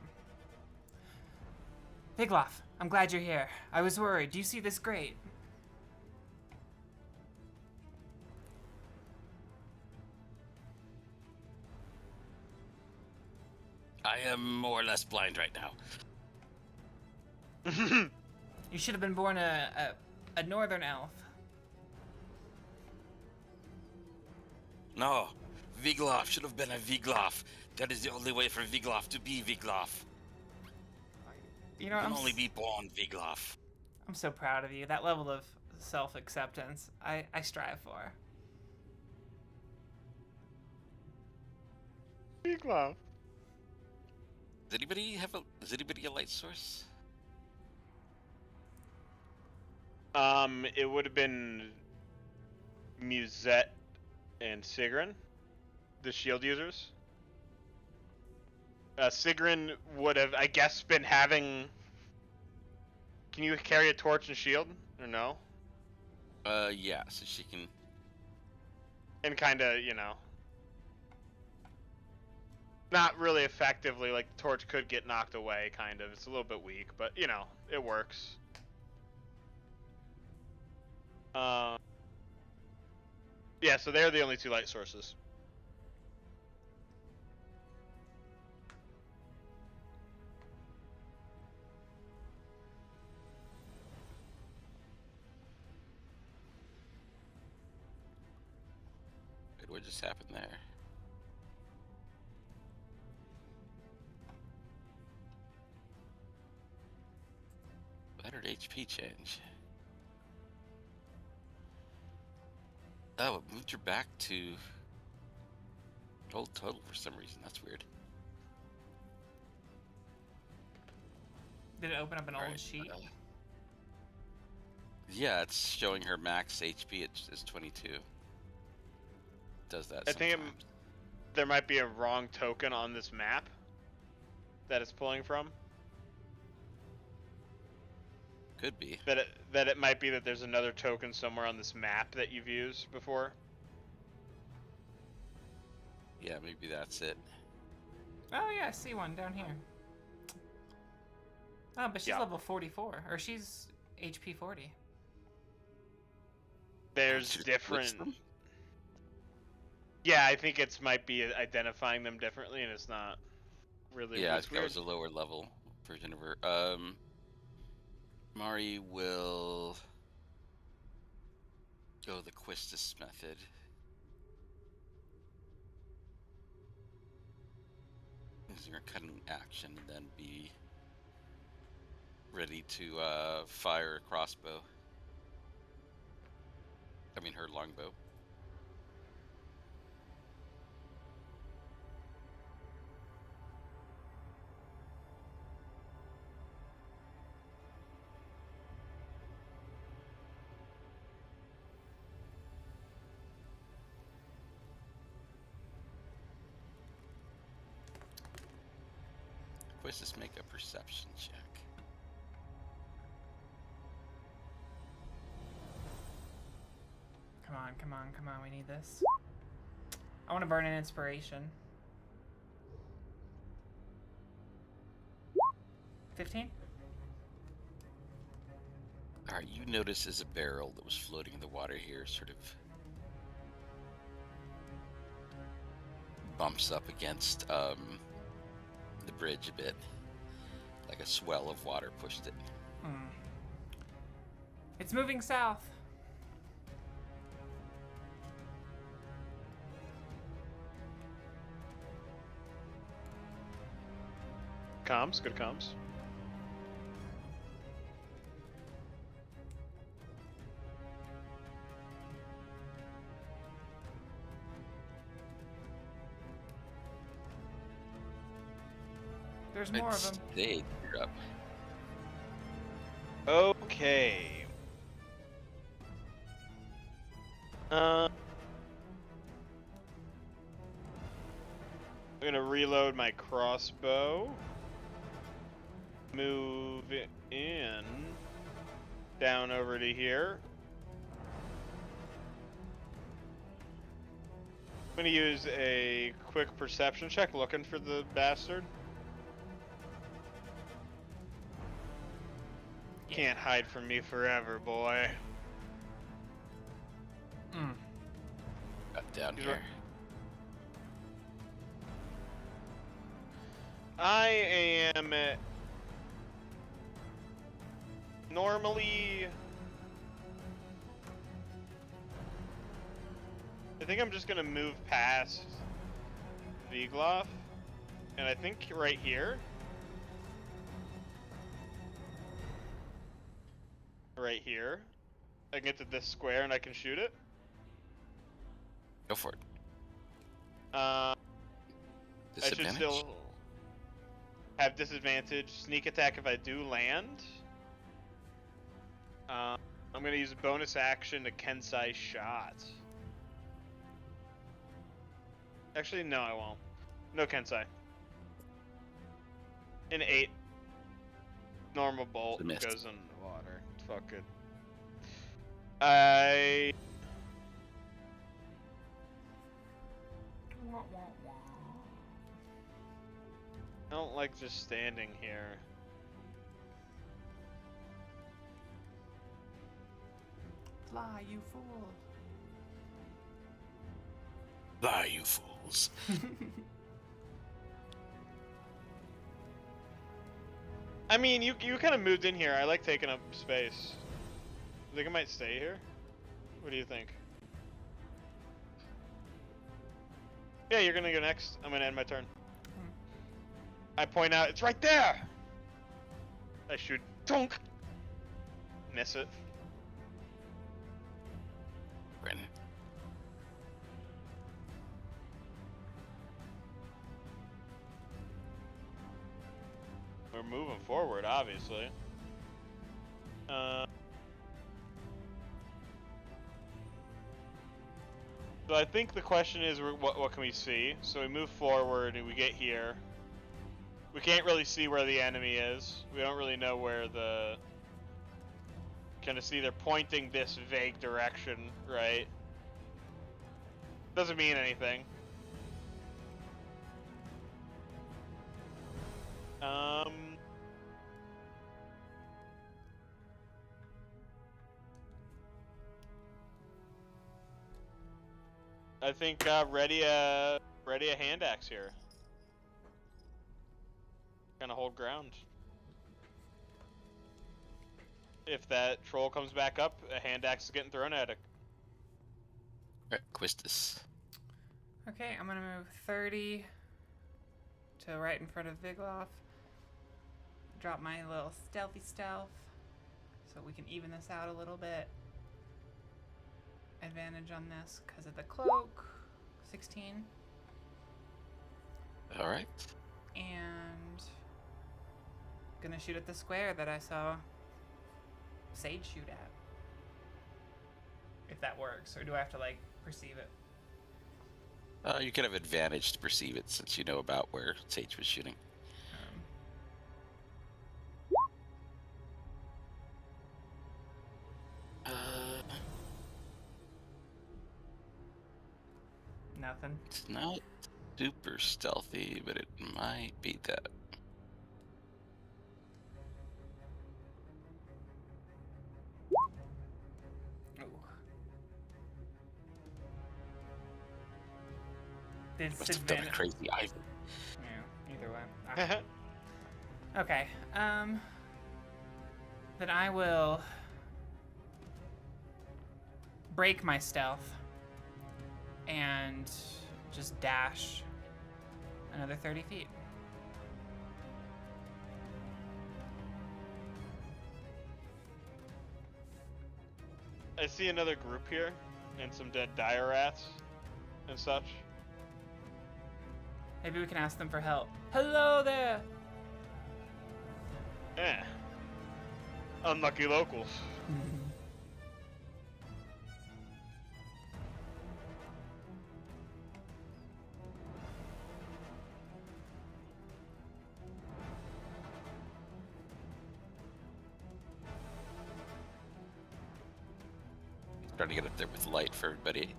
Vigloff, I'm glad you're here. I was worried. Do you see this grate? I am more or less blind right now. You should have been born a northern elf. No, Vigloff should have been a Vigloff. That is the only way for Vigloff to be Vigloff. You know, You can only be born Vigloff. I'm so proud of you. That level of self-acceptance, I strive for. Big love. Does anybody a light source? It would have been Musette and Sigrun, the shield users. Sigrun would have, I guess, been having... Can you carry a torch and shield, or no? Yeah, so she can... And kinda, you know... Not really effectively, like, the torch could get knocked away, kind of. It's a little bit weak, but, you know, it works. Yeah, so they're the only two light sources. Wait, what just happened there? Better HP change. Oh, it moved her back to old total for some reason. That's weird. Did it open up an old Alright, sheet? Yeah, it's showing her max HP is 22. Does that I think sometimes. there might be a wrong token on this map that it's pulling from. Could be. That it might be that there's another token somewhere on this map that you've used before. Yeah, maybe that's it. Oh yeah, I see one down here. Oh, but she's Yeah. level 44, or she's HP 40. There's Just different. switch them? Yeah, I think it's might be identifying them differently, and it's not really. Yeah, I It's think that weird. was a lower level version of her. Mari will go the Quistis method. Using her cutting action and then be ready to fire a crossbow. I mean, her longbow. Quistis, make a perception check. Come on, come on, come on. We need this. I want to burn an inspiration. 15? Alright, you notice as a barrel that was floating in the water here sort of bumps up against the bridge a bit. Like a swell of water pushed it. It's moving south. Comms, good comms. There's more of them. They you're up. Okay. I'm gonna reload my crossbow. Move it in. Down over to here. I'm gonna use a quick perception check looking for the bastard. Can't hide from me forever, boy. Got down He's here. right. I am normally. I think I'm just gonna move past Vigloff, and I think right here. Right here. I can get to this square and I can shoot it. Go for it. I should Disadvantage? still have disadvantage. Sneak attack if I do land. I'm gonna use a bonus action to Kensai shot. Actually, no, I won't. No Kensai. An 8. Normal bolt It's a miss. goes in the water. Fuck it. I don't like just standing here. Fly, you fool. Fly, you fools. I mean, you kind of moved in here. I like taking up space. You think I might stay here? What do you think? Yeah, you're gonna go next. I'm gonna end my turn. I point out, it's right there! I shoot. Donk! Miss it. Ren. We're moving forward, obviously. So I think the question is, what can we see? So we move forward and we get here. We can't really see where the enemy is. We don't really know where the... Kind of see they're pointing this vague direction, right? Doesn't mean anything. I think ready a hand axe here. Gonna hold ground. If that troll comes back up, a hand axe is getting thrown at it. Alright, Quistis. Okay, I'm gonna move 30 to right in front of Vigloff. Drop my little stealthy stealth so we can even this out a little bit. Advantage on this because of the cloak. 16. Alright. And gonna shoot at the square that I saw Sage shoot at. If that works, or do I have to like perceive it? You can have advantage to perceive it since you know about where Sage was shooting. Nothing. It's not super stealthy, but it might beat that. Ooh. Must have done a crazy Ivy. Yeah, either way. Okay. Then I will break my stealth and just dash another 30 feet. I see another group here, and some dead dire rats and such. Maybe we can ask them for help. Hello there! Eh. Unlucky locals. Trying to get up there with light for everybody.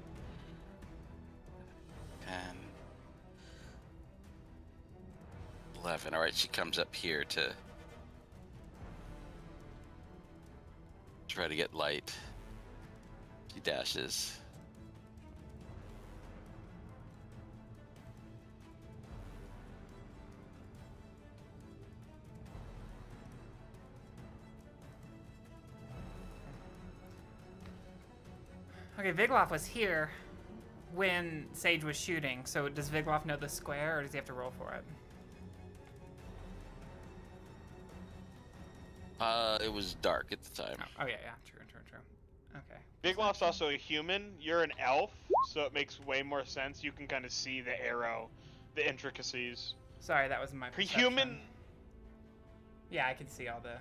10, 11. Alright, she comes up here to try to get light. She dashes. Okay, Vigloff was here when Sage was shooting, so does Vigloff know the square, or does he have to roll for it? It was dark at the time. Oh yeah, true. Okay. Vigloff's also a human. You're an elf, so it makes way more sense. You can kind of see the arrow, the intricacies. Sorry, that was my perception. Human. Yeah, I can see all the.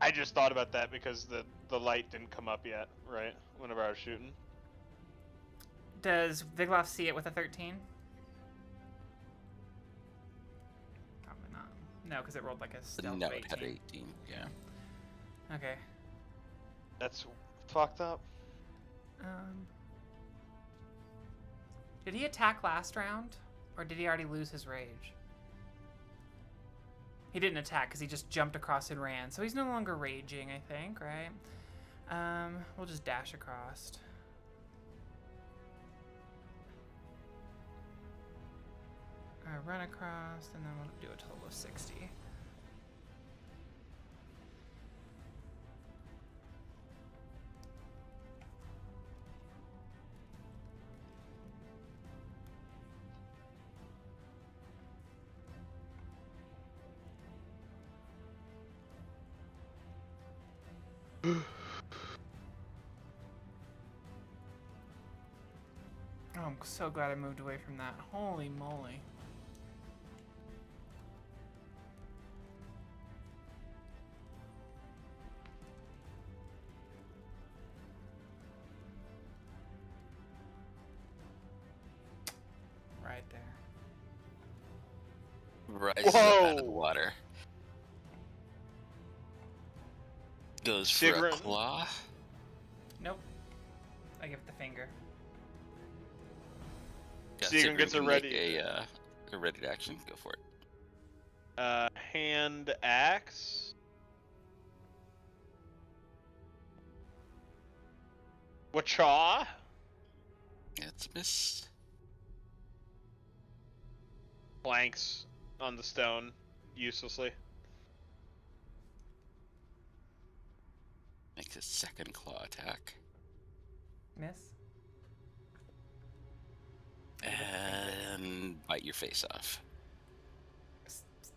I just thought about that because the light didn't come up yet, right? Whenever I was shooting. Does Vigloff see it with a 13? Probably not. No, because it rolled like a stealth No, 18. it had 18, yeah. Okay. That's fucked up. Did he attack last round? Or did he already lose his rage? He didn't attack because he just jumped across and ran. So he's no longer raging, I think, right? We'll just dash across. Run across, and then we'll do a total of 60. Oh, I'm so glad I moved away from that. Holy moly. Right there. Rises up out of the water. Goes for a claw. Nope. I give it the finger. Yeah, Seagrin gets a ready. A ready action. Go for it. Hand axe. Wachaw? It's a miss. Planks on the stone, uselessly. Makes a second claw attack. Miss. And bite your face off.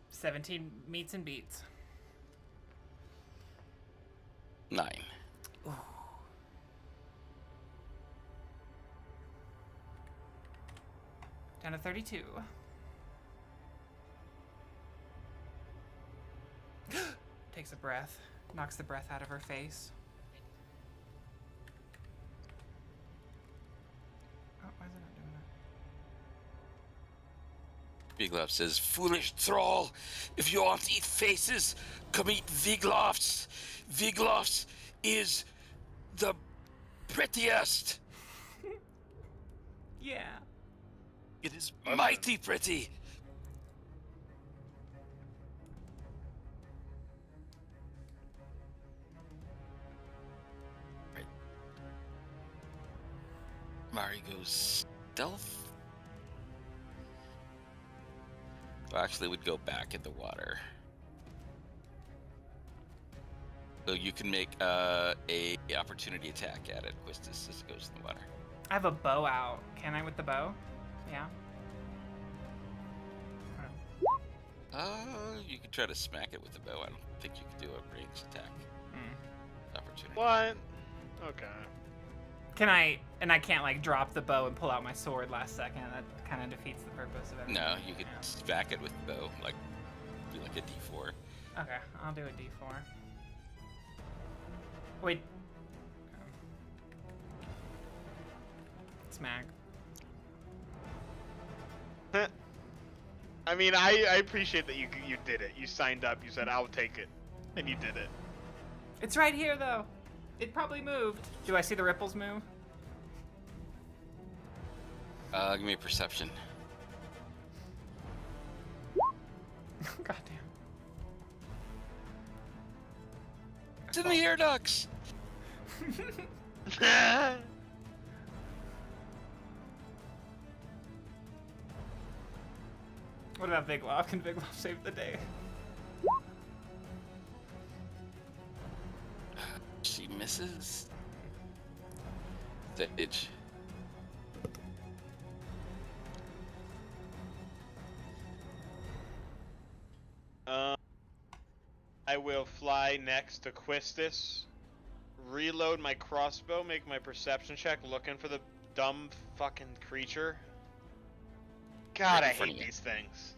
17 meets and beats. 9. Ooh. Down to 32. Takes a breath. Knocks the breath out of her face. Oh, why is it not doing that? Vigloff says, "Foolish thrall! If you want to eat faces, come eat Vigloff's. Vigloff's is the prettiest. Yeah. It is mighty pretty." Right. Mari goes stealth. Well, actually, would go back in the water. So you can make a opportunity attack at it, Quistis, as it goes in the water. I have a bow out. Can I with the bow? Yeah. You could try to smack it with the bow. I don't think you could do a ranged attack. Opportunity. What? Okay. Can I? And I can't like drop the bow and pull out my sword last second. That kind of defeats the purpose of it. No, you could smack it with the bow, like do like a D4. Okay, I'll do a D4. Wait. Smack. I mean, I appreciate that you did it. You signed up. You said, "I'll take it," and you did it. It's right here though. It probably moved. Do I see the ripples move? Give me a perception. Goddamn. It's in the air ducts. What about Vigloff? Can Vigloff save the day? She misses. Stage. I will fly next to Quistis, reload my crossbow, make my perception check, looking for the dumb fucking creature. God, I hate these things.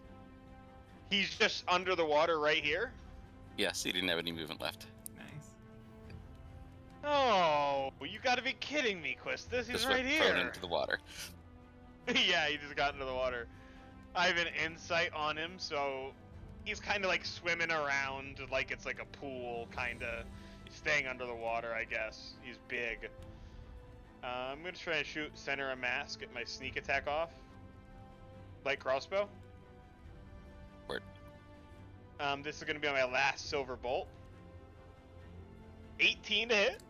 He's just under the water right here? Yes, he didn't have any movement left. Nice. Oh, you gotta be kidding me, Quistis. He's Just right went prone here. into the water. Yeah, he just got into the water. I have an insight on him, so he's kind of like swimming around like it's like a pool, kind of. He's staying under the water, I guess. He's big. I'm gonna try and shoot center of mass, get my sneak attack off. Light crossbow. Word. This is gonna be my last silver bolt. 18 to hit.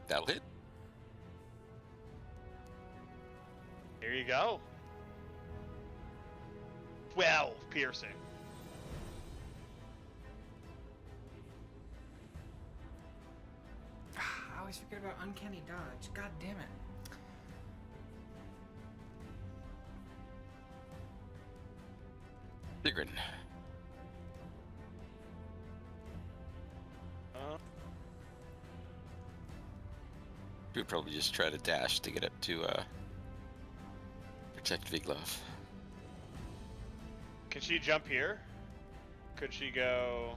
That'll hit. Here you go. 12 piercing. I always forget about uncanny dodge. God damn it. Sigrid. We'd probably just try to dash to get up to protect Vigloff. Can she jump here? Could she go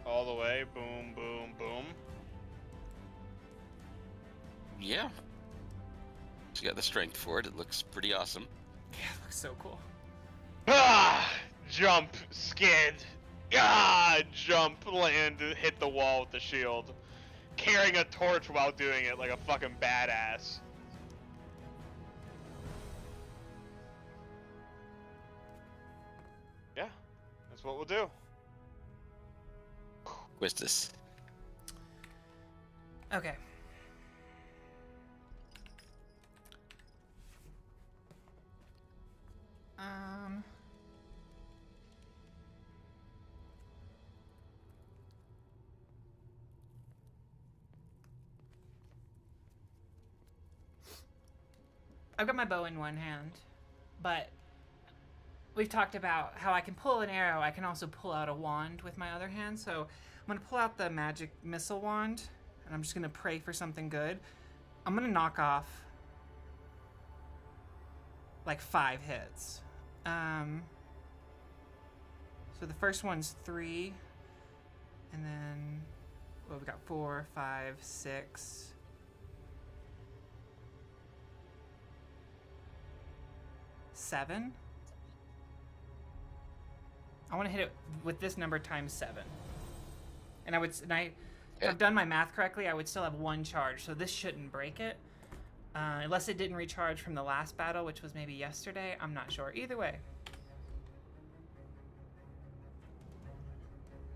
all the way? Boom, boom, boom. Yeah. She got the strength for it. It looks pretty awesome. Yeah, it looks so cool. Ah! Jump, skid. Ah! Jump, land, hit the wall with the shield. Carrying a torch while doing it like a fucking badass. Yeah, that's what we'll do. Quistis. Okay. I've got my bow in one hand, but we've talked about how I can pull an arrow. I can also pull out a wand with my other hand. So I'm going to pull out the magic missile wand, and I'm just going to pray for something good. I'm going to knock off like 5 hits. So the first one's 3, and then we've got 4, 5, 6. 7. I want to hit it with this number times 7. And if I've done my math correctly, I would still have 1 charge, so this shouldn't break it. Unless it didn't recharge from the last battle, which was maybe yesterday. I'm not sure. Either way.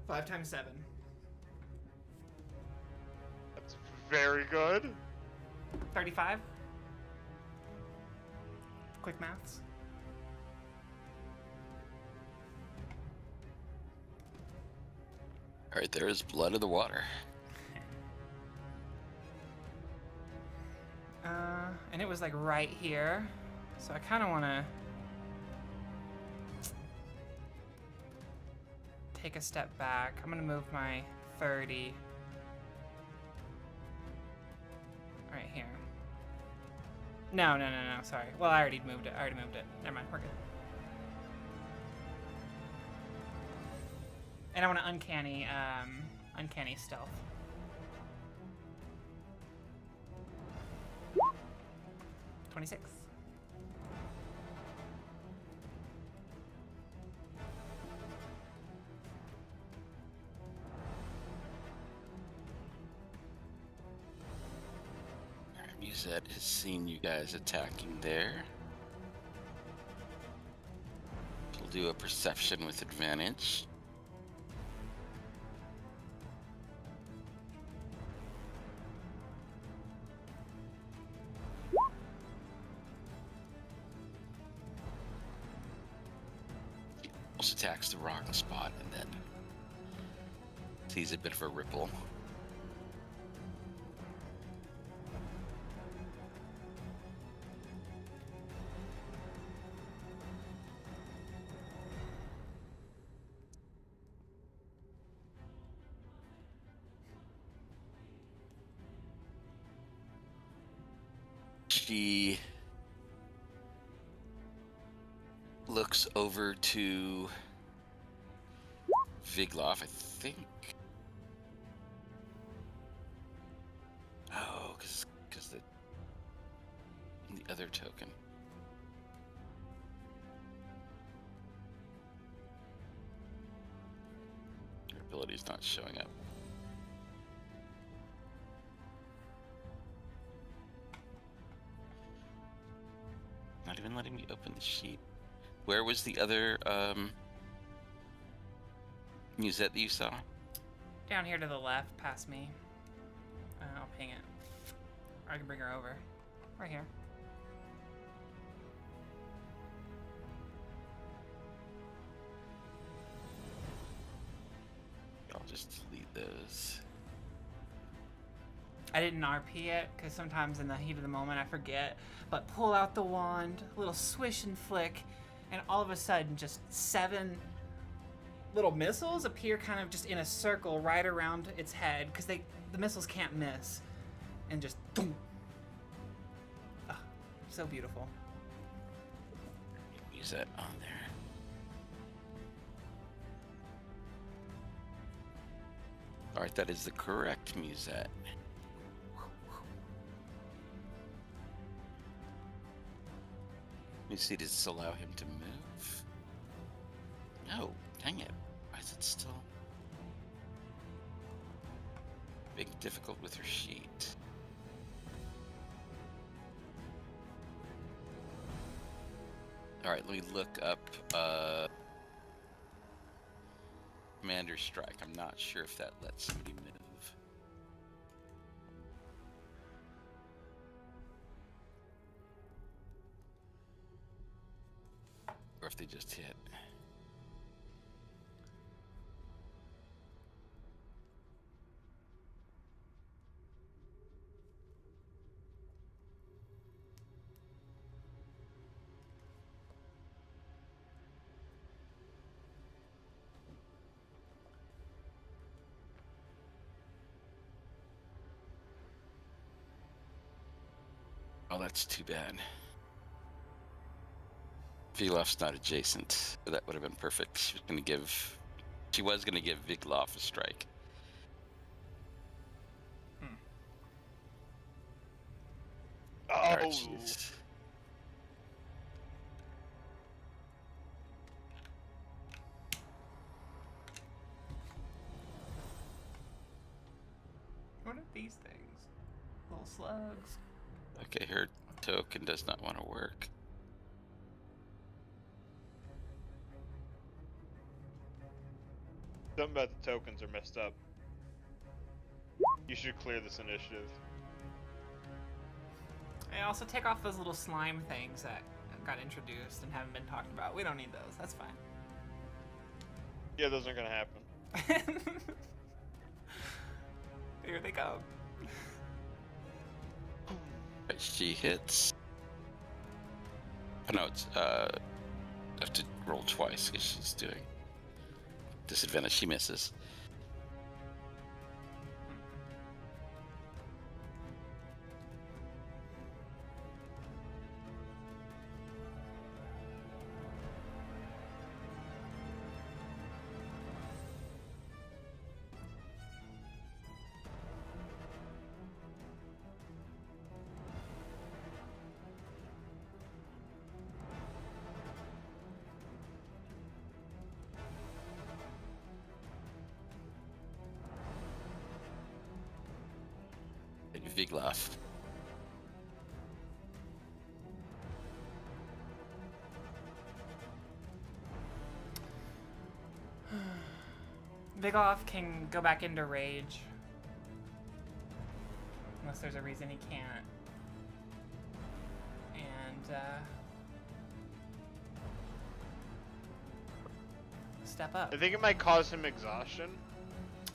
5 times 7. That's very good. 35. Quick maths. All right, there is blood in the water. And it was like right here. So I kind of want to take a step back. I'm going to move my 30 right here. No, sorry. Well, I already moved it. Never mind, we're good. And I want to uncanny stealth. $26. Musette has seen you guys attacking there. She'll do a perception with advantage. Attacks the wrong spot and then sees a bit of a ripple. She looks over to Vigloff, I think. Oh, because the other token. Your ability's not showing up. Not even letting me open the sheet. Where was the other Musette that you saw? Down here to the left, past me. I'll ping it. Or I can bring her over. Right here. I'll just delete those. I didn't RP it, because sometimes in the heat of the moment I forget. But pull out the wand, a little swish and flick, and all of a sudden just 7 little missiles appear kind of just in a circle right around its head, because the missiles can't miss. And just boom. Oh, so beautiful. Use that on there. Alright, that is the correct Musette. Let me see, does this allow him to move? No, dang it. Why is it still being difficult with her sheet? Alright, let me look up Commander Strike. I'm not sure if that lets somebody move. if they just hit. Oh, that's too bad. Vilof's not adjacent. That would have been perfect. She was gonna give Viglof a strike. Oh. Jeez. What are these things? Little slugs. Okay, her token does not want to work. Something about the tokens are messed up. You should clear this initiative. And also take off those little slime things that got introduced and haven't been talked about. We don't need those. That's fine. Yeah, those aren't gonna happen. Here they come. Right, she hits. Oh no, it's I have to roll twice because she's doing disadvantage. She misses. Viglof. Viglof can go back into rage. Unless there's a reason he can't. And, step up. I think it might cause him exhaustion.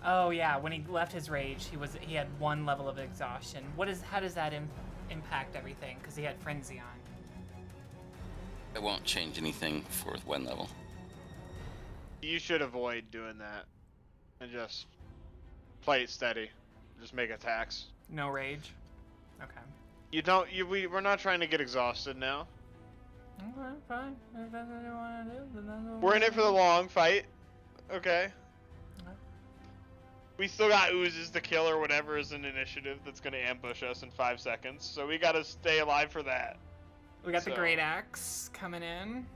Oh yeah, when he left his rage, he had 1 level of exhaustion. How does that impact everything? Because he had frenzy on. It won't change anything for 1 level. You should avoid doing that and just play it steady. Just make attacks. No rage. Okay. You don't. We're not trying to get exhausted now. Okay, fine. If that's what you want to do, then that's what We're in it for the long fight. Okay. Okay. We still got oozes to kill or whatever is an initiative that's gonna ambush us in 5 seconds. So we gotta stay alive for that. We got the great axe coming in.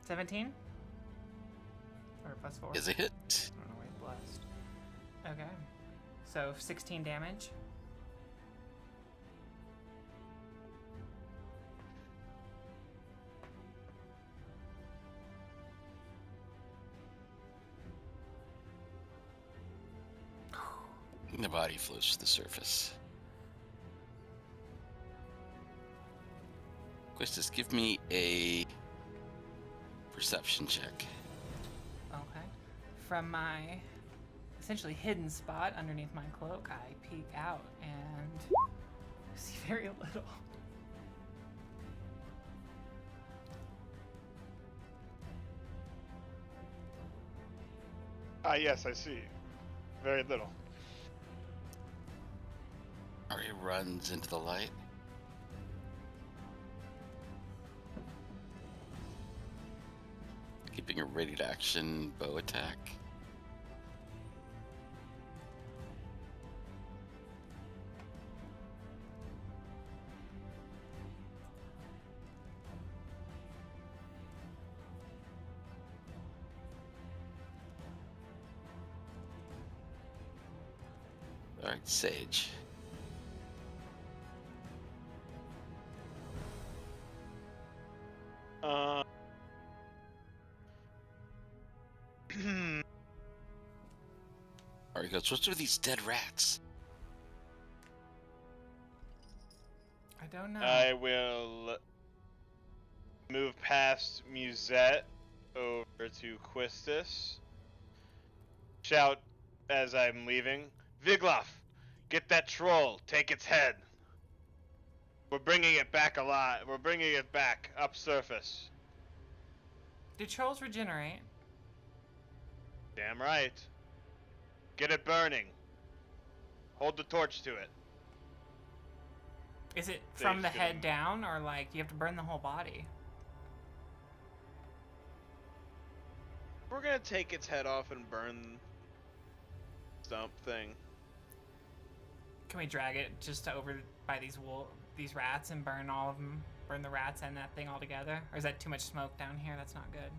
17? Or +4? Is a hit. I don't know why he's blessed. Okay. So 16 damage. The body floats to the surface. Quistis, give me a perception check. Okay. From my essentially hidden spot underneath my cloak, I peek out and see very little. Yes, I see. Very little. Ari runs into the light. Keeping a ready to action bow attack. Alright, Sage. Alright, goes, what's with these dead rats? I don't know. I will Move past Musette over to Quistis. Shout as I'm leaving, Vigloff, get that troll, take its head. We're bringing it back alive. We're bringing it back up surface. Do trolls regenerate? Damn right. Get it burning. Hold the torch to it. Is it from the Dave's head gonna- down, or like you have to burn the whole body? We're gonna take its head off and burn stump thing. Can we drag it just to over by these rats and burn all of them? Burn the rats and that thing all together? Or is that too much smoke down here? That's not good.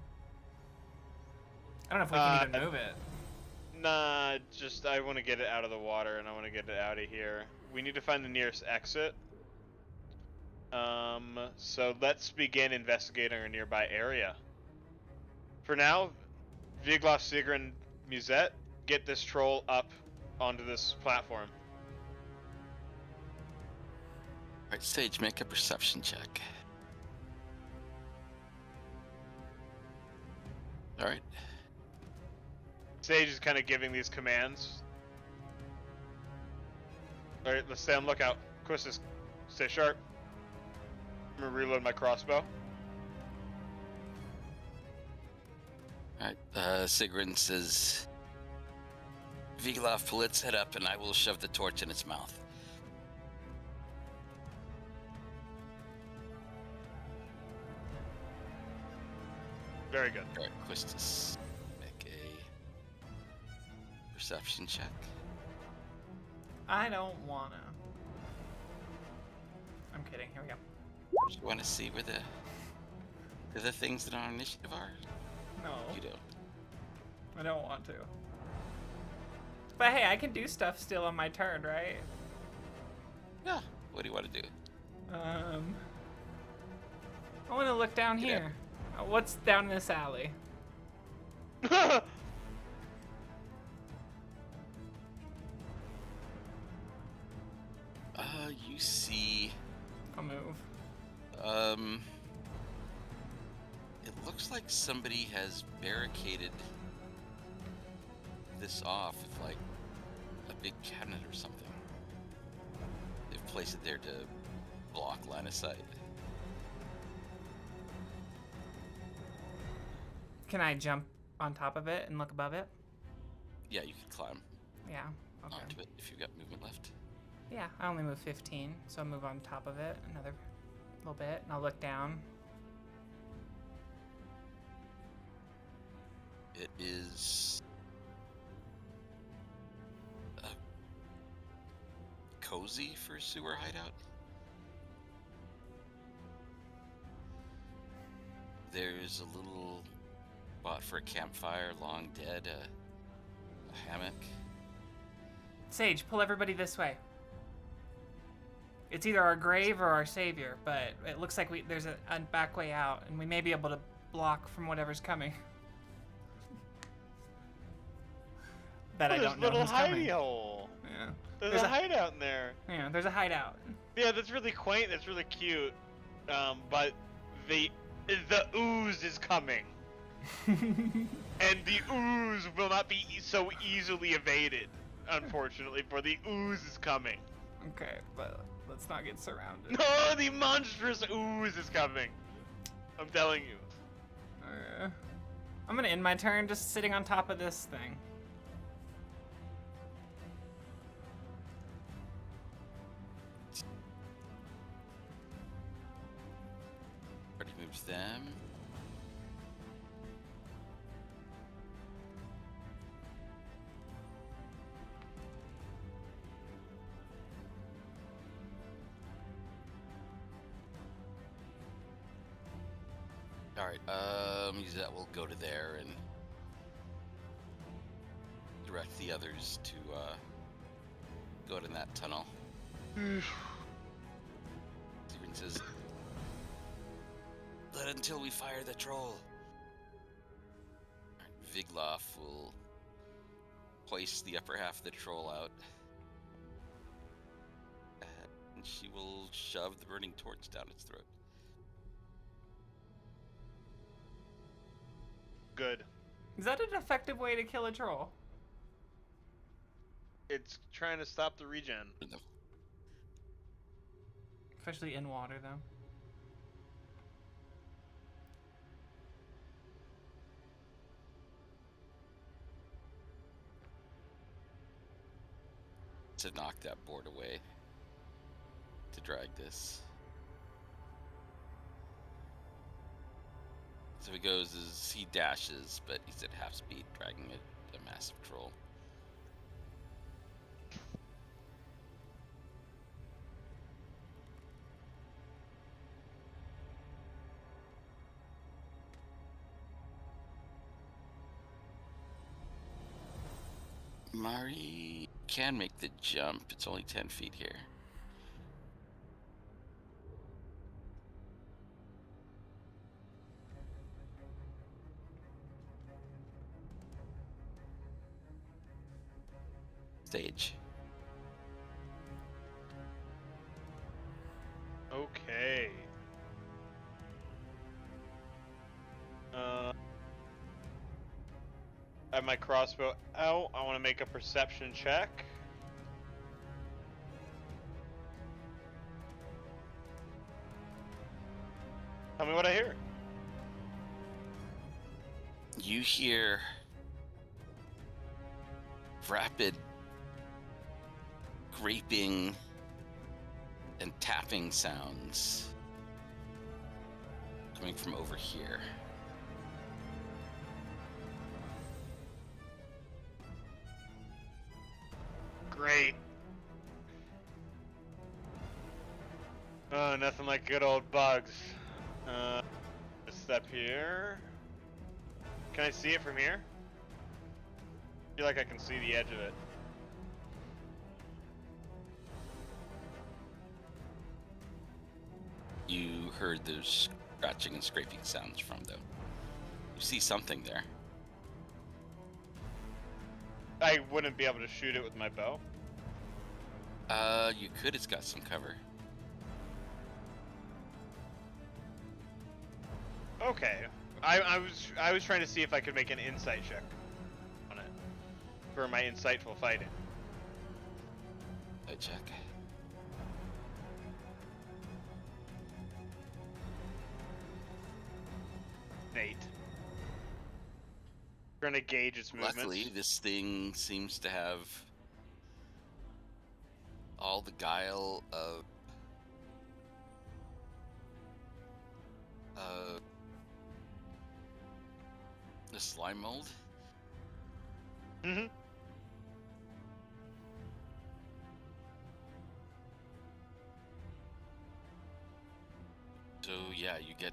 I don't know if we can even move it. Nah, just I want to get it out of the water and I want to get it out of here. We need to find the nearest exit. So let's begin investigating our nearby area. For now, Vigloff, Sigrun, Musette, get this troll up onto this platform. Alright, Sage, make a perception check. Alright. Sage is kind of giving these commands. Alright, let's stay on lookout. Quistis, stay sharp. I'm gonna reload my crossbow. Alright, Sigrun says, Vigloff, pull its head up and I will shove the torch in its mouth. Very good. Alright, Quistis, make a perception check. I don't wanna. I'm kidding. Here we go. You want to see where the things that are on initiative are? No, You don't. I don't want to. But hey, I can do stuff still on my turn, right? Yeah. What do you want to do? I want to look down Get here. What's down in this alley? You see, I'll move. it looks like somebody has barricaded this off with like a big cabinet or something. They've placed it there to block line of sight. Can I jump on top of it and look above it? Yeah, you can climb Yeah. Okay. onto it if you've got movement left. Yeah, I only move 15, so I'll move on top of it another little bit, and I'll look down. It is cozy for a sewer hideout. There's a little spot for a campfire, long dead, a hammock. Sage, pull everybody this way. It's either our grave or our savior, but it looks like there's a back way out, and we may be able to block from whatever's coming. That I don't know There's who's a little coming. hidey hole. Yeah. There's a hideout in there. Yeah, there's a hideout. Yeah, that's really quaint. That's really cute. But the ooze is coming, and the ooze will not be so easily evaded. Unfortunately, for the ooze is coming. Okay, but let's not get surrounded. No, the monstrous ooze is coming. I'm telling you. I'm gonna end my turn just sitting on top of this thing. Already moves them. Alright, that will go to there and direct the others to go to that tunnel. Steven says, "But until we fire the troll." Right, Vigloff will hoist the upper half of the troll out. And she will shove the burning torch down its throat. Good. Is that an effective way to kill a troll? It's trying to stop the regen. Especially in water, though. To knock that board away. To drag this. So he goes as he dashes, but he's at half speed, dragging a massive troll. Mari can make the jump. It's only 10 feet here. Stage. Okay. I have my crossbow out. I want to make a perception check. Tell me what I hear. You hear rapid scraping and tapping sounds coming from over here. Great. Oh, nothing like good old bugs. A step here. Can I see it from here? I feel like I can see the edge of it. You heard those scratching and scraping sounds from them. You see something there. I wouldn't be able to shoot it with my bow. You could. It's got some cover. Okay. I was trying to see if I could make an insight check on it for my insightful fighting. I check. Nate. Trying to gauge its movements. Luckily, this thing seems to have all the guile of the slime mold. Mm-hmm. So yeah, you get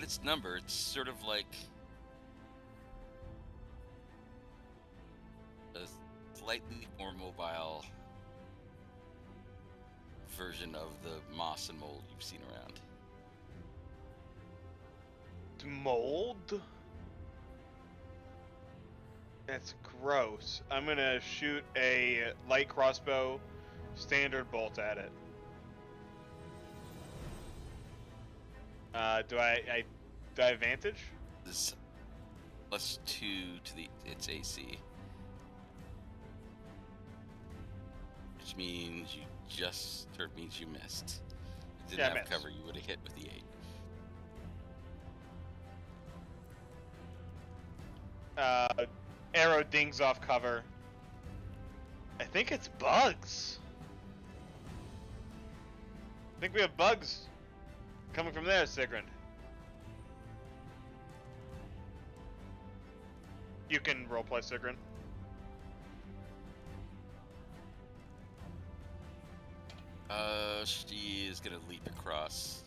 its number. It's sort of like a slightly more mobile version of the moss and mold you've seen around. Mold? That's gross. I'm gonna shoot a light crossbow standard bolt at it. Do I have advantage? This +2 to its AC, which means you means you missed. If you didn't have cover, you would have hit with the 8. Arrow dings off cover. I think it's bugs. I think we have bugs coming from there, Sigrun. You can roleplay, Sigrun. She is gonna leap across.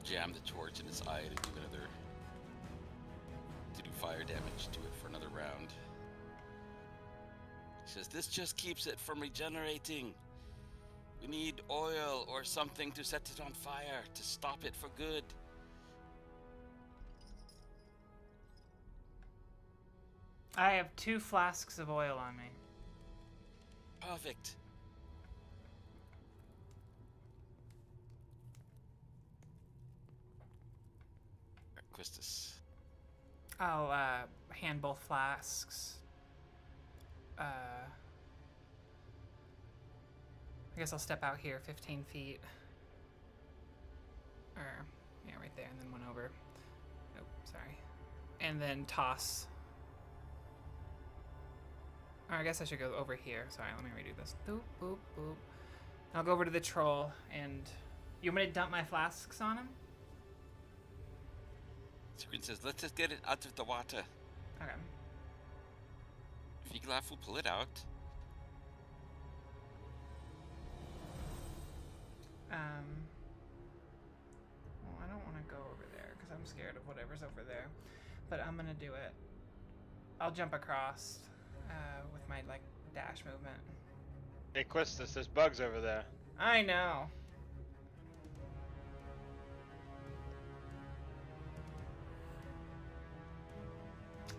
Jam the torch in its eye to do fire damage to it for another round. She says, "This just keeps it from regenerating. We need oil or something to set it on fire to stop it for good." I have 2 flasks of oil on me. Perfect. Quistis. I'll hand both flasks. I guess I'll step out here 15 feet. Or, yeah, right there, and then one over. Nope, sorry. And then toss. Or I guess I should go over here. Sorry, let me redo this. Boop, boop, boop. I'll go over to the troll, and... You want me to dump my flasks on him? Screen says, let's just get it out of the water. Okay. Viglaf will pull it out. Well, I don't want to go over there because I'm scared of whatever's over there. But I'm gonna do it. I'll jump across with my like dash movement. Hey, Quistis, there's bugs over there. I know.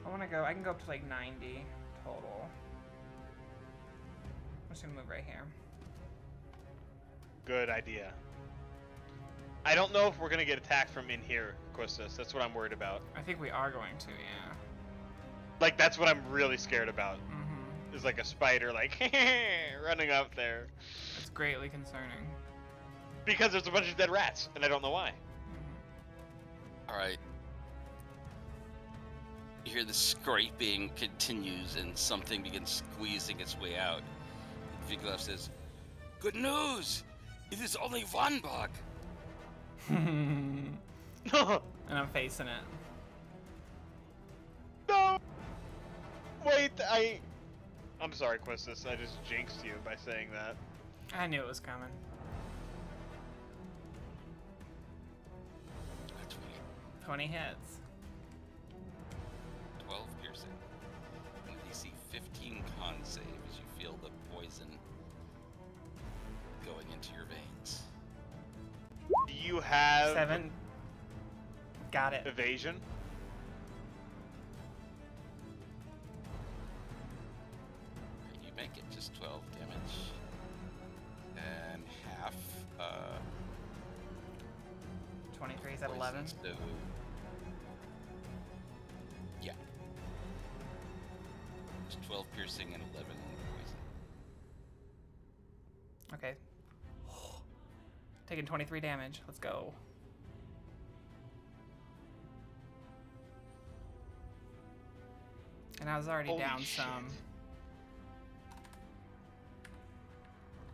I can go up to like 90 total. I'm just gonna move right here. Good idea. I don't know if we're gonna get attacked from in here, Quistis. That's what I'm worried about. I think we are going to, yeah. Like, that's what I'm really scared about. Mm-hmm. Is like a spider, like, running up there. It's greatly concerning. Because there's a bunch of dead rats, and I don't know why. Mm-hmm. Alright. You hear the scraping continues and something begins squeezing its way out. Viglaf says, "Good news! It is only one bug!" And I'm facing it. No! Wait, I'm sorry, Quistis. I just jinxed you by saying that. I knew it was coming. That's weird. 20 hits. 12 piercing. And DC 15 con save as you feel the poison going into your veins. Do you have 7. Got it. evasion? You make it just 12 damage. And half 23 is at poison, 11. So yeah. It's 12 piercing and 11 poison. Okay. Taking 23 damage. Let's go. And I was already Holy down shit. some.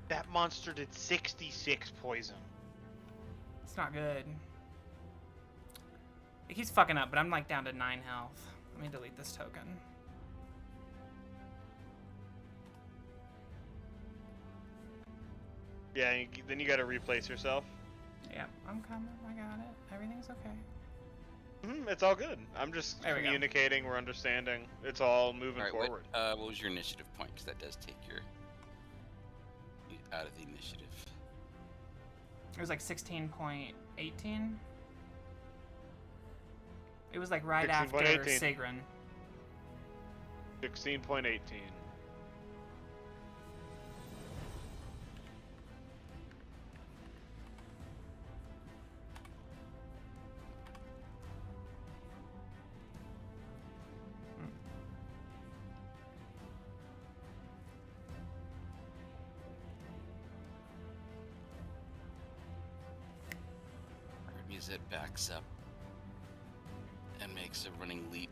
That monster did 66 poison. It's not good. It keeps fucking up, but I'm like down to 9 health. Let me delete this token. Yeah, then you gotta replace yourself. Yeah, I'm coming. I got it. Everything's okay. It's all good. I'm just There we go. communicating, we're understanding. It's all moving Alright, forward. what was your initiative point? Because that does take you out of the initiative. It was like 16.18. It was like right after 16.18. Sigrun. 16.18. It backs up and makes a running leap.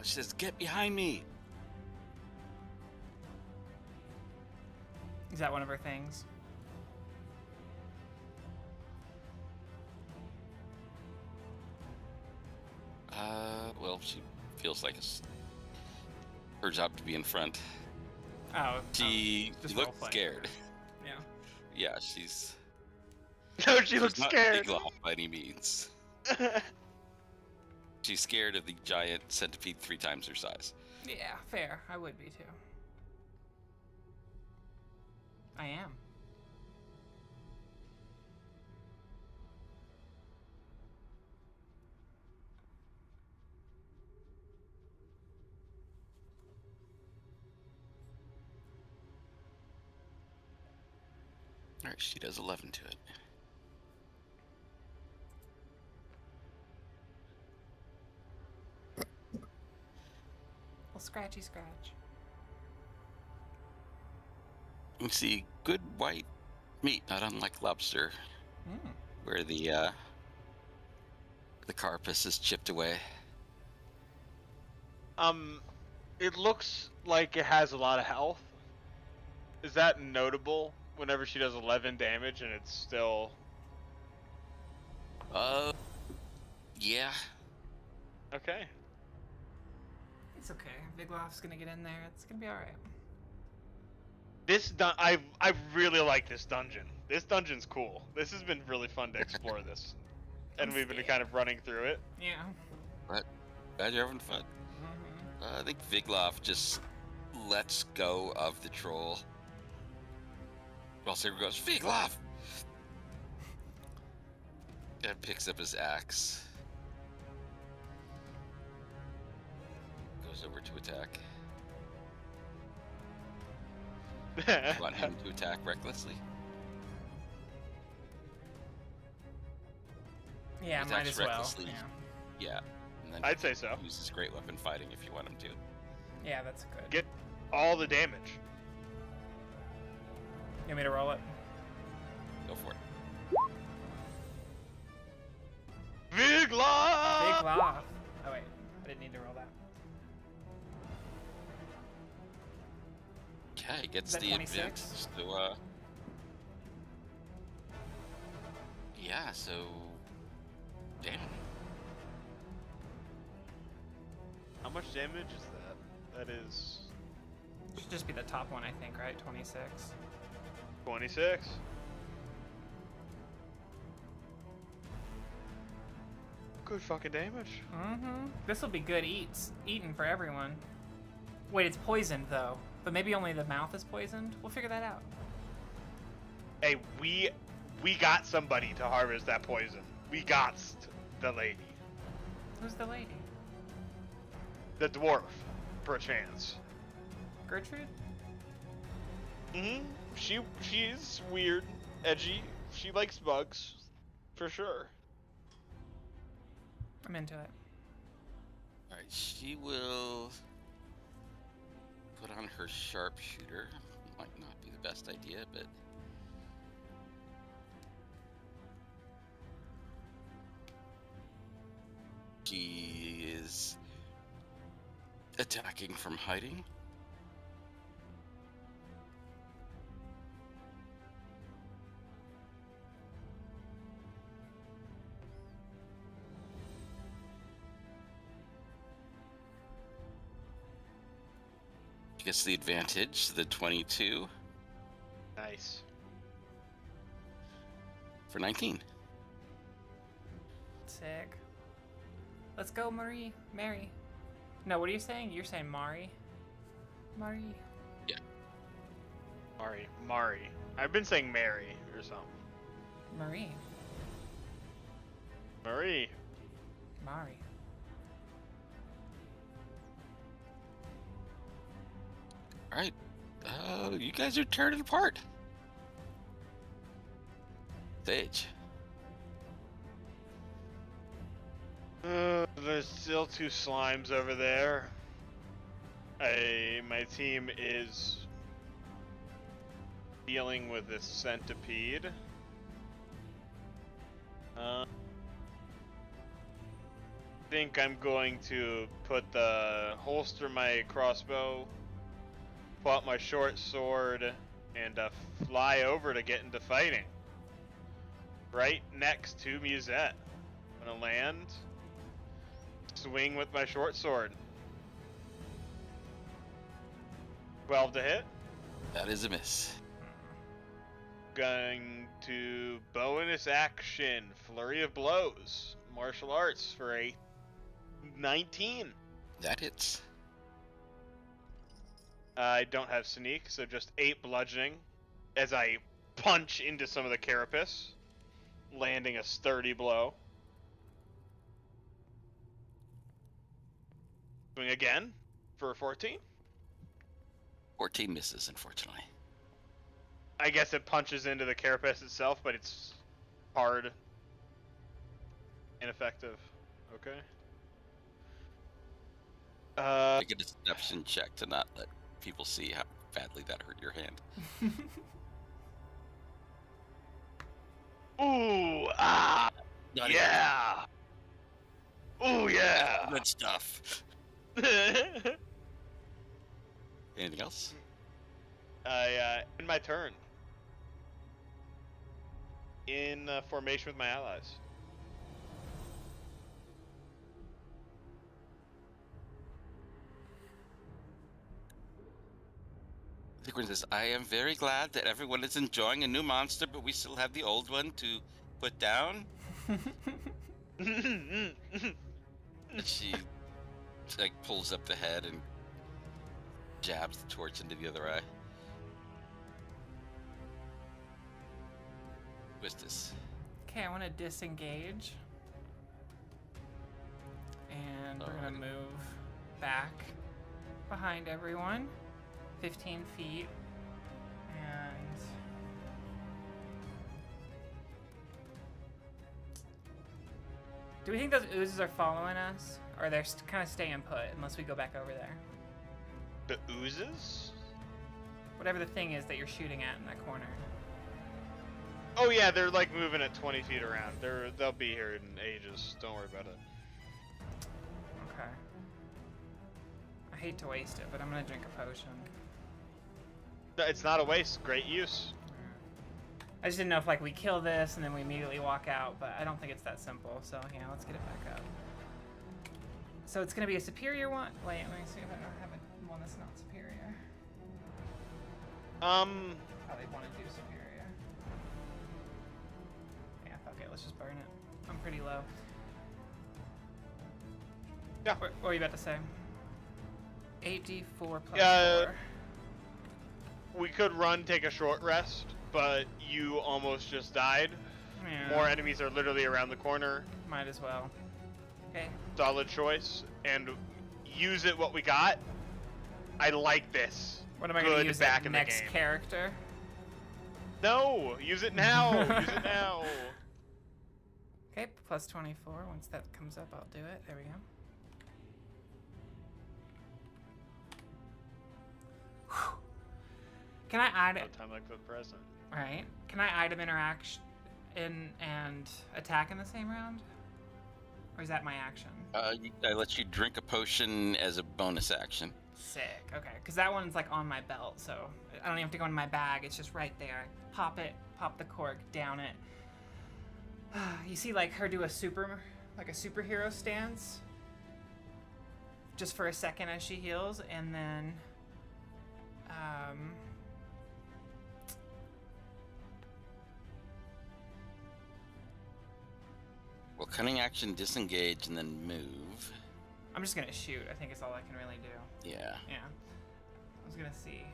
She says, "Get behind me!" Is that one of her things? Well, she feels like it's her job to be in front. Oh. She just looks role-playing. scared. Yeah. Yeah, she's. No, she looks she's not scared. big off by any means. She's scared of the giant centipede 3 times her size. Yeah, fair. I would be too. I am. Alright, she does 11 to it. Well, scratchy scratch. You see good white meat, not unlike lobster, where the carapace is chipped away. It looks like it has a lot of health. Is that notable whenever she does 11 damage and it's still... Yeah. Okay. It's okay. Vigloff's gonna get in there. It's gonna be alright. I really like this dungeon. This dungeon's cool. This has been really fun to explore this. And we've been kind of running through it. Yeah. But glad you're having fun. I think Vigloff just lets go of the troll. While Saber goes, Vigloff! And picks up his axe. Goes over to attack. You want him to attack recklessly? Yeah, might as well. Yeah. And then I'd say so. Use his great weapon fighting if you want him to. Yeah, that's good. Get all the damage. You want me to roll it? Go for it. Vigloff! Vigloff! Oh wait, I didn't need to roll that. Okay, gets Is that the 26? advantage. So, yeah, so... Damn. How much damage is that? That is... Should just be the top one, I think, right? 26. 26. Good fucking damage. This will be good eating for everyone. Wait, it's poisoned though. But maybe only the mouth is poisoned? We'll figure that out. Hey, we got somebody to harvest that poison. We got the lady. Who's the lady? The dwarf, perchance. Gertrude? She's weird, edgy. She likes bugs, for sure. I'm into it. Alright, she will put on her sharpshooter. Might not be the best idea, but... She is attacking from hiding. She gets the advantage, the 22 Nice. for 19. Sick. Let's go, Mary. No, what are you saying? You're saying Mari? Mari. Yeah. Mari. I've been saying Mary or something. Marie. Marie. Mari. Alright. You guys are turning apart. Sage. There's still two slimes over there. My team is dealing with this centipede. I think I'm going to holster my crossbow, pull out my short sword, and fly over to get into fighting. Right next to Musette. I'm gonna land, swing with my short sword. 12 to hit. That is a miss. Going to bonus action, flurry of blows, martial arts for a 19. That hits. I don't have sneak, so just 8 bludgeoning as I punch into some of the carapace, landing a sturdy blow. Swing again for a 14. 14 misses, unfortunately. I guess it punches into the carapace itself, but it's hard. Ineffective. Okay. Make a deception check to not let people see how badly that hurt your hand. Ooh, ah, Not yeah. Ooh, yeah. Good stuff. Anything else? I end my turn. In formation with my allies. Sigrun says, I am very glad that everyone is enjoying a new monster, but we still have the old one to put down. And she like pulls up the head and jabs the torch into the other eye. What's this? Okay, I want to disengage. And we're going to move back behind everyone. 15 feet. And... do we think those oozes are following us? Or they're kind of staying put unless we go back over there? The oozes? Whatever the thing is that you're shooting at in that corner. Oh yeah, they're like moving at 20 feet around. They'll be here in ages. Don't worry about it. Okay. I hate to waste it, but I'm gonna drink a potion. It's not a waste. Great use. I just didn't know if like we kill this and then we immediately walk out, but I don't think it's that simple. So yeah, let's get it back up. So it's gonna be a superior one. Wait, let me see if I don't have one that's not superior. Probably want to do superior. Yeah, fuck it. Let's just burn it. I'm pretty low. Yeah. What were you about to say? 8d4 plus 4. We could run, take a short rest, but you almost just died. Yeah. More enemies are literally around the corner. Might as well. Okay. Solid choice. And use it what we got. I like this. What am I going to use back that in next the game. character? No! Use it now! Use it now! Okay, plus 24. Once that comes up, I'll do it. There we go. Whew. Can I item? No time like the present. Right. Can I item interaction and attack in the same round? Or is that my action? I let you drink a potion as a bonus action. Sick. Okay, because that one's like on my belt, so I don't even have to go in my bag. It's just right there. Pop it. Pop the cork. Down it. You see, like her do a superhero stance, just for a second as she heals, and then, Well, cunning action, disengage, and then move. I'm just gonna shoot. I think it's all I can really do. Yeah. Yeah. I was gonna see.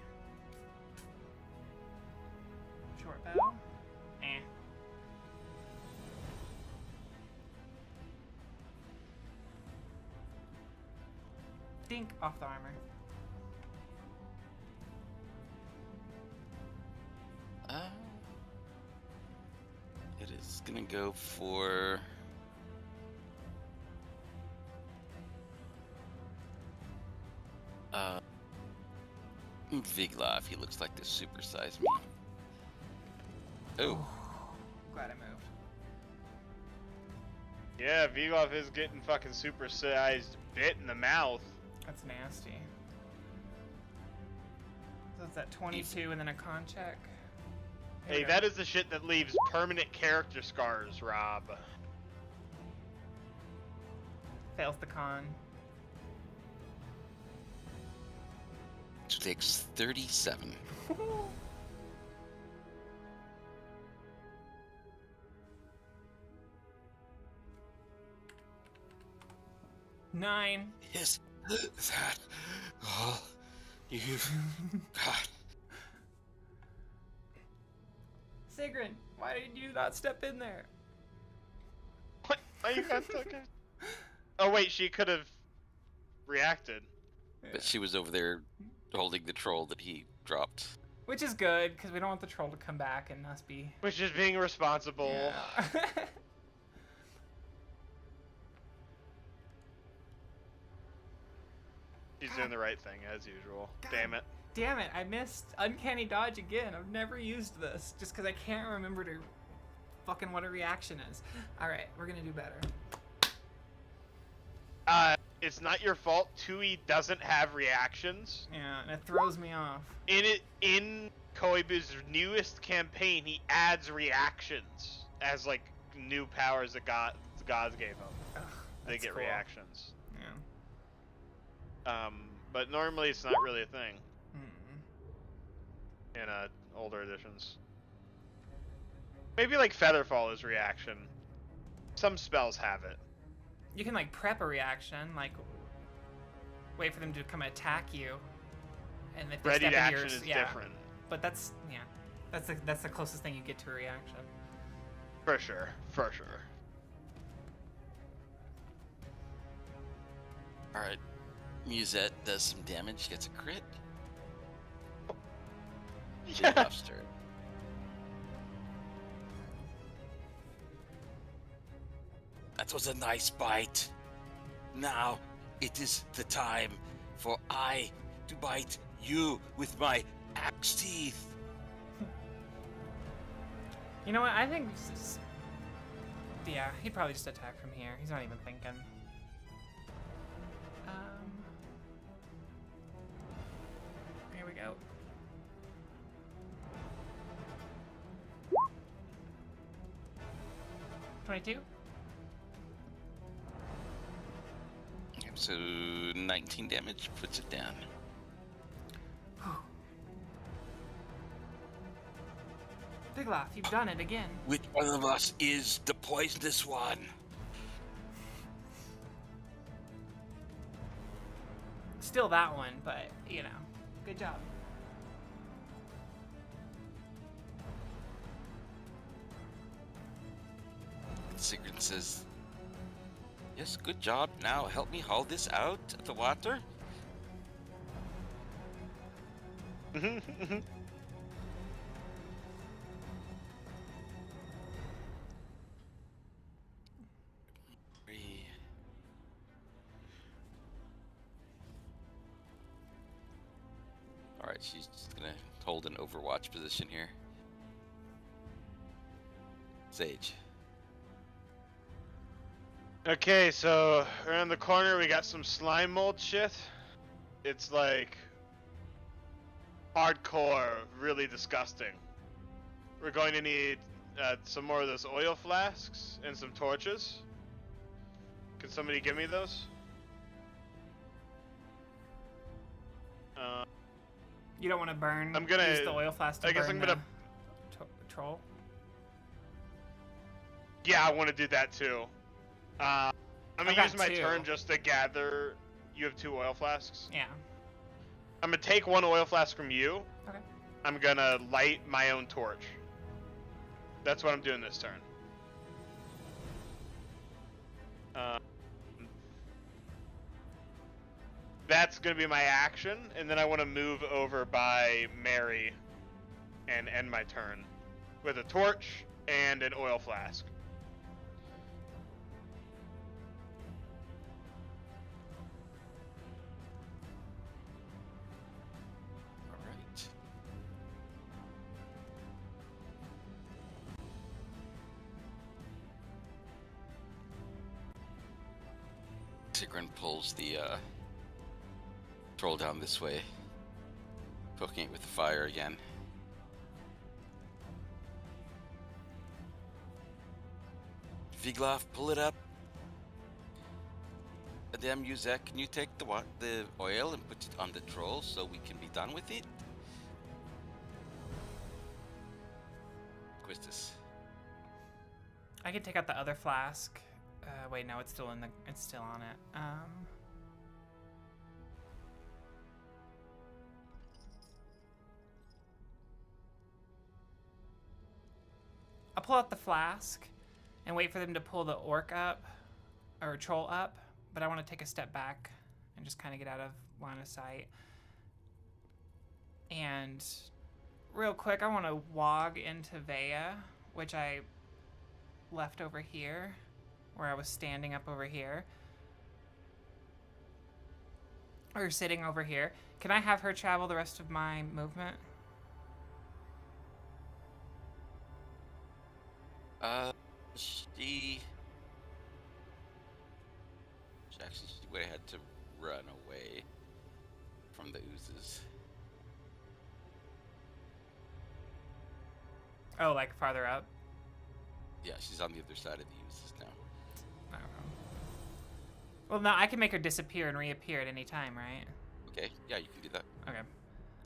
Short bow. Eh. Dink off the armor. It is gonna go for... Vigla, if he looks like this supersized me. Oh. Glad I moved. Yeah, Vigov is getting fucking supersized bit in the mouth. That's nasty. So it's that 22 and then a con check. Here we Hey, go. that is the shit that leaves permanent character scars, Rob. Fails the con. Which takes 37. Nine. Is that all you've got? Sigrun, why did you not step in there? What? Why you got so good? Oh wait, she could have reacted. But she was over there holding the troll that he dropped. Which is good, because we don't want the troll to come back and us be... Which is being responsible. Yeah. She's doing the right thing, as usual. God. Damn it. Damn it, I missed Uncanny Dodge again. I've never used this, just because I can't remember to fucking what a reaction is. Alright, we're gonna do better. It's not your fault. Tui doesn't have reactions. Yeah, and it throws me off. In Koibu's newest campaign, he adds reactions as like new powers that the gods gave him. Ugh, They get cool. reactions. Yeah. But normally it's not really a thing Mm-mm. in older editions. Maybe like Featherfall is reaction. Some spells have it. You can like prep a reaction, like wait for them to come attack you, and if they Ready step to into action yours, is yeah. different. But that's that's the closest thing you get to a reaction. For sure. For sure. Alright. Musette does some damage, gets a crit. Jacob's turn. That was a nice bite. Now it is the time for I to bite you with my axe teeth. You know what? I think yeah, he'd probably just attack from here. He's not even thinking. Here we go. $22. So 19 damage puts it down. Big laugh, you've done it again. Which one of us is the poisonous one? Still that one, but you know, good job. Sigrid says, yes, good job. Now help me haul this out of the water. Alright, she's just gonna hold an overwatch position here. Sage. Okay, so around the corner we got some slime mold shit. It's like hardcore, really disgusting. We're going to need some more of those oil flasks and some torches. Can somebody give me those? You don't want to burn. I'm gonna use the oil flask to I guess burn I'm gonna. troll. Yeah, I want to do that too. I'm I've gonna got use my 2. turn just to gather. You have 2 oil flasks. Yeah. I'm gonna take 1 oil flask from you. Okay. I'm gonna light my own torch. That's what I'm doing this turn. That's gonna be my action, and then I want to move over by Mary and end my turn with a torch and an oil flask. Alright. Sigrun pulls the troll down this way, poking it with the fire again. Viglaf, pull it up. Madame Yuzek, can you take the oil and put it on the troll so we can be done with it? Quistis. I could take out the other flask. Wait, no, it's still on it. I'll pull out the flask and wait for them to pull the orc up, or troll up, but I want to take a step back and just kind of get out of line of sight. And real quick, I want to wog into Vea, which I left over here, where I was standing up over here. Or sitting over here. Can I have her travel the rest of my movement? She actually she would have had to run away from the oozes. Oh, like farther up? Yeah, she's on the other side of the oozes now. I don't know. Well, no, I can make her disappear and reappear at any time, right? Okay, yeah, you can do that. Okay.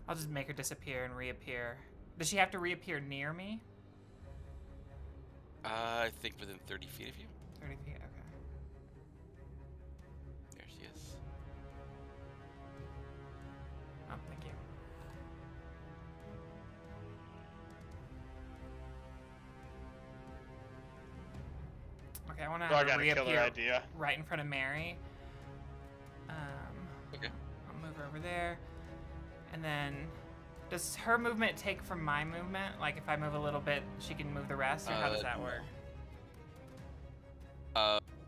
I'll just make her disappear and reappear. Does she have to reappear near me? I think within 30 feet of you. 30 feet, okay. There she is. Oh, thank you. Okay, I want to Oh, I have her got a killer reappear idea. right in front of Mary. Okay. I'll move her over there. And then, does her movement take from my movement? Like, if I move a little bit, she can move the rest? Or how does that work?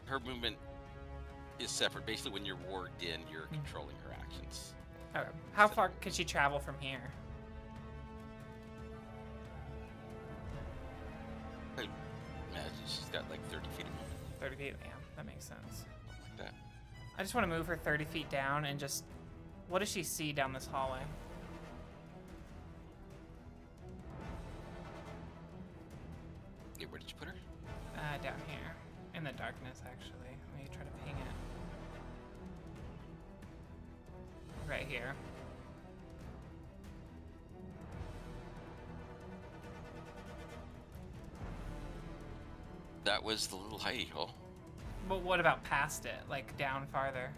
Her movement is separate. Basically, when you're warged in, you're controlling her actions. Okay. How far could she travel from here? I imagine she's got like 30 feet of movement. 30 feet? Yeah, that makes sense. Something like that. I just want to move her 30 feet down and just... What does she see down this hallway? Okay, where did you put her? Down here. In the darkness, actually. Let me try to ping it. Right here. That was the little hidey hole. But what about past it? Like, down farther?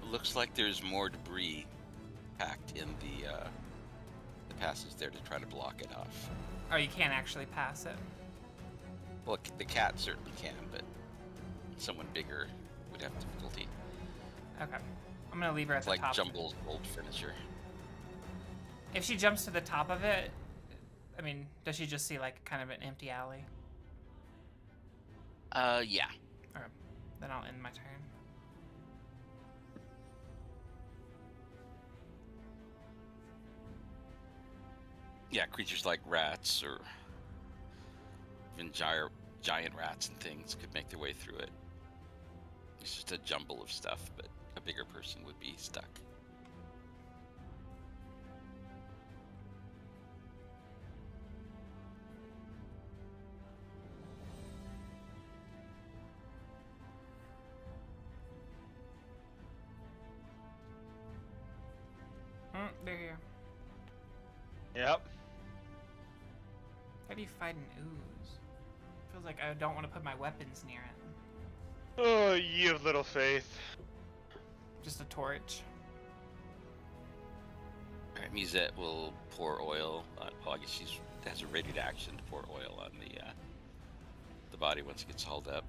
Looks like there's more debris packed in the passage there to try to block it off. Oh, you can't actually pass it? Well, the cat certainly can, but someone bigger would have difficulty. Okay. I'm gonna leave her at It's the like top. jumbled old furniture. If she jumps to the top of it, I mean, does she just see like kind of an empty alley? Yeah. Okay. Then I'll end my turn. Yeah, creatures like rats or even giant rats and things could make their way through it. It's just a jumble of stuff, but a bigger person would be stuck. They're here. Yep. How do you fight an ooze? Feels like I don't want to put my weapons near it. Oh, you have little faith. Just a torch. Alright, Musette will pour oil on, well, I guess she has a ready to action to pour oil on the body once it gets hauled up.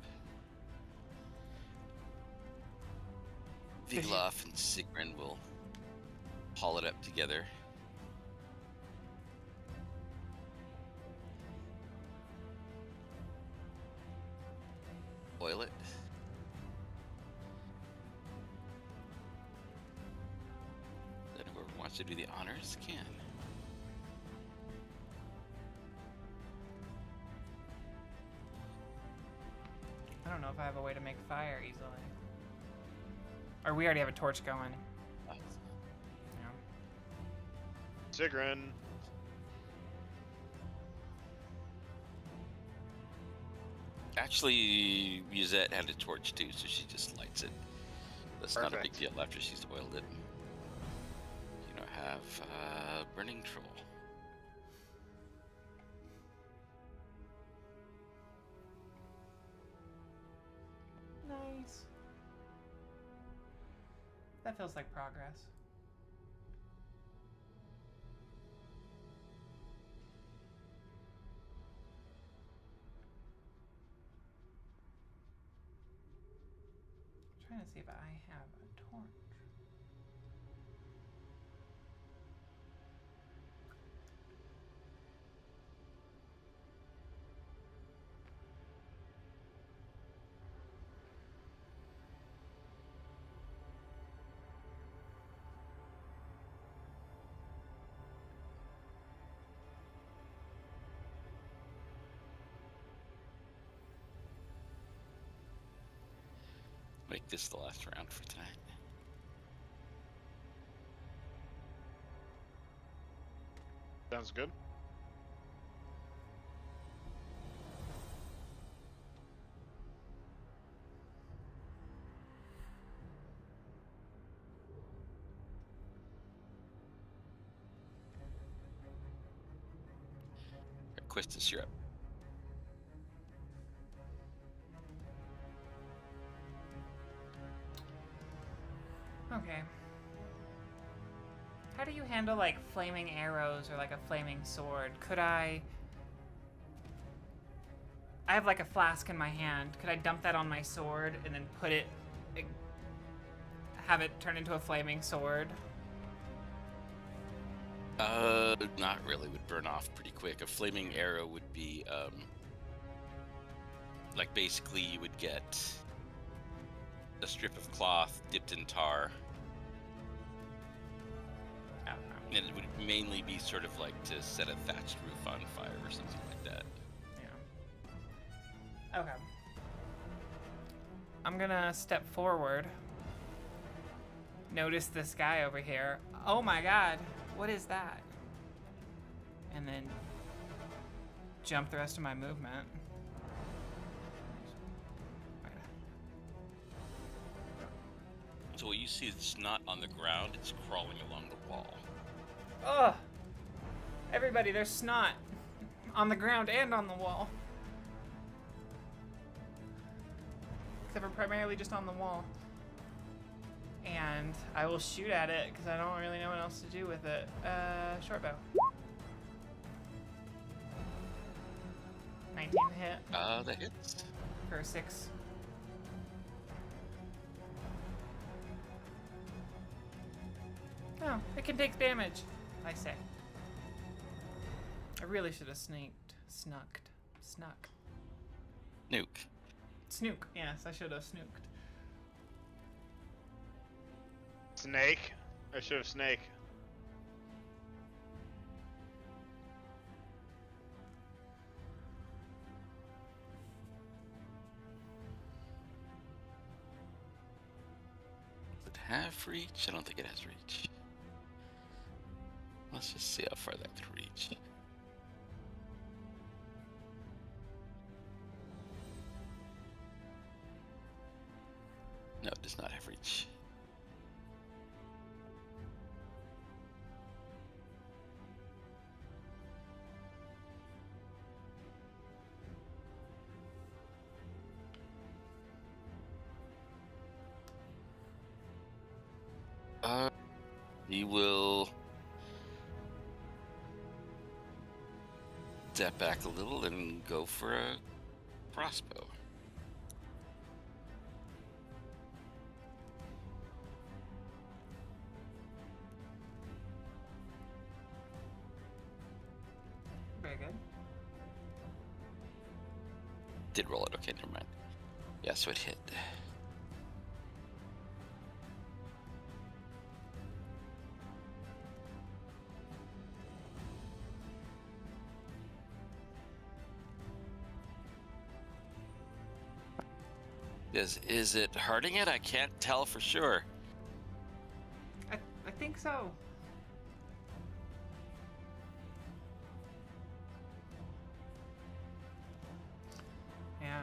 Vigloff and Sigrun will haul it up together. Oil it. Then whoever wants to do the honors can. I don't know if I have a way to make fire easily. Or we already have a torch going. Yeah. Sigrun. Actually, Musette had a torch too, so she just lights it. That's not a big Perfect. deal after she's oiled it. You don't have burning troll. Nice. That feels like progress. I'm trying to see if I have a torch. Make this the last round for tonight. Sounds good. Quistis, you're up. Okay. How do you handle, like, flaming arrows or, like, a flaming sword? Could I have, like, a flask in my hand. Could I dump that on my sword and then put it... have it turn into a flaming sword? Not really. Would burn off pretty quick. A flaming arrow would be, like, basically you would get a strip of cloth dipped in tar. And it would mainly be sort of like to set a thatched roof on fire or something like that. Yeah. Okay. I'm gonna step forward. Notice this guy over here. Oh my god, what is that? And then jump the rest of my movement. So what you see is not on the ground, it's crawling along the wall. Ugh! Everybody, there's snot on the ground and on the wall. Except for primarily just on the wall. And I will shoot at it because I don't really know what else to do with it. Short bow. 19 hit. That hits. For 6. Oh, it can take damage, I say. I really should have snuck. Nuke. Snook, yes, I should have snooked. Snake? I should have snake. Does it have reach? I don't think it has reach. Let's just see how far that could reach. No, it does not have reach. He will step back a little and go for a crossbow. Very good. Did roll it, okay, never mind. Yeah, so it hit. Is it hurting it? I can't tell for sure. I think so. Yeah.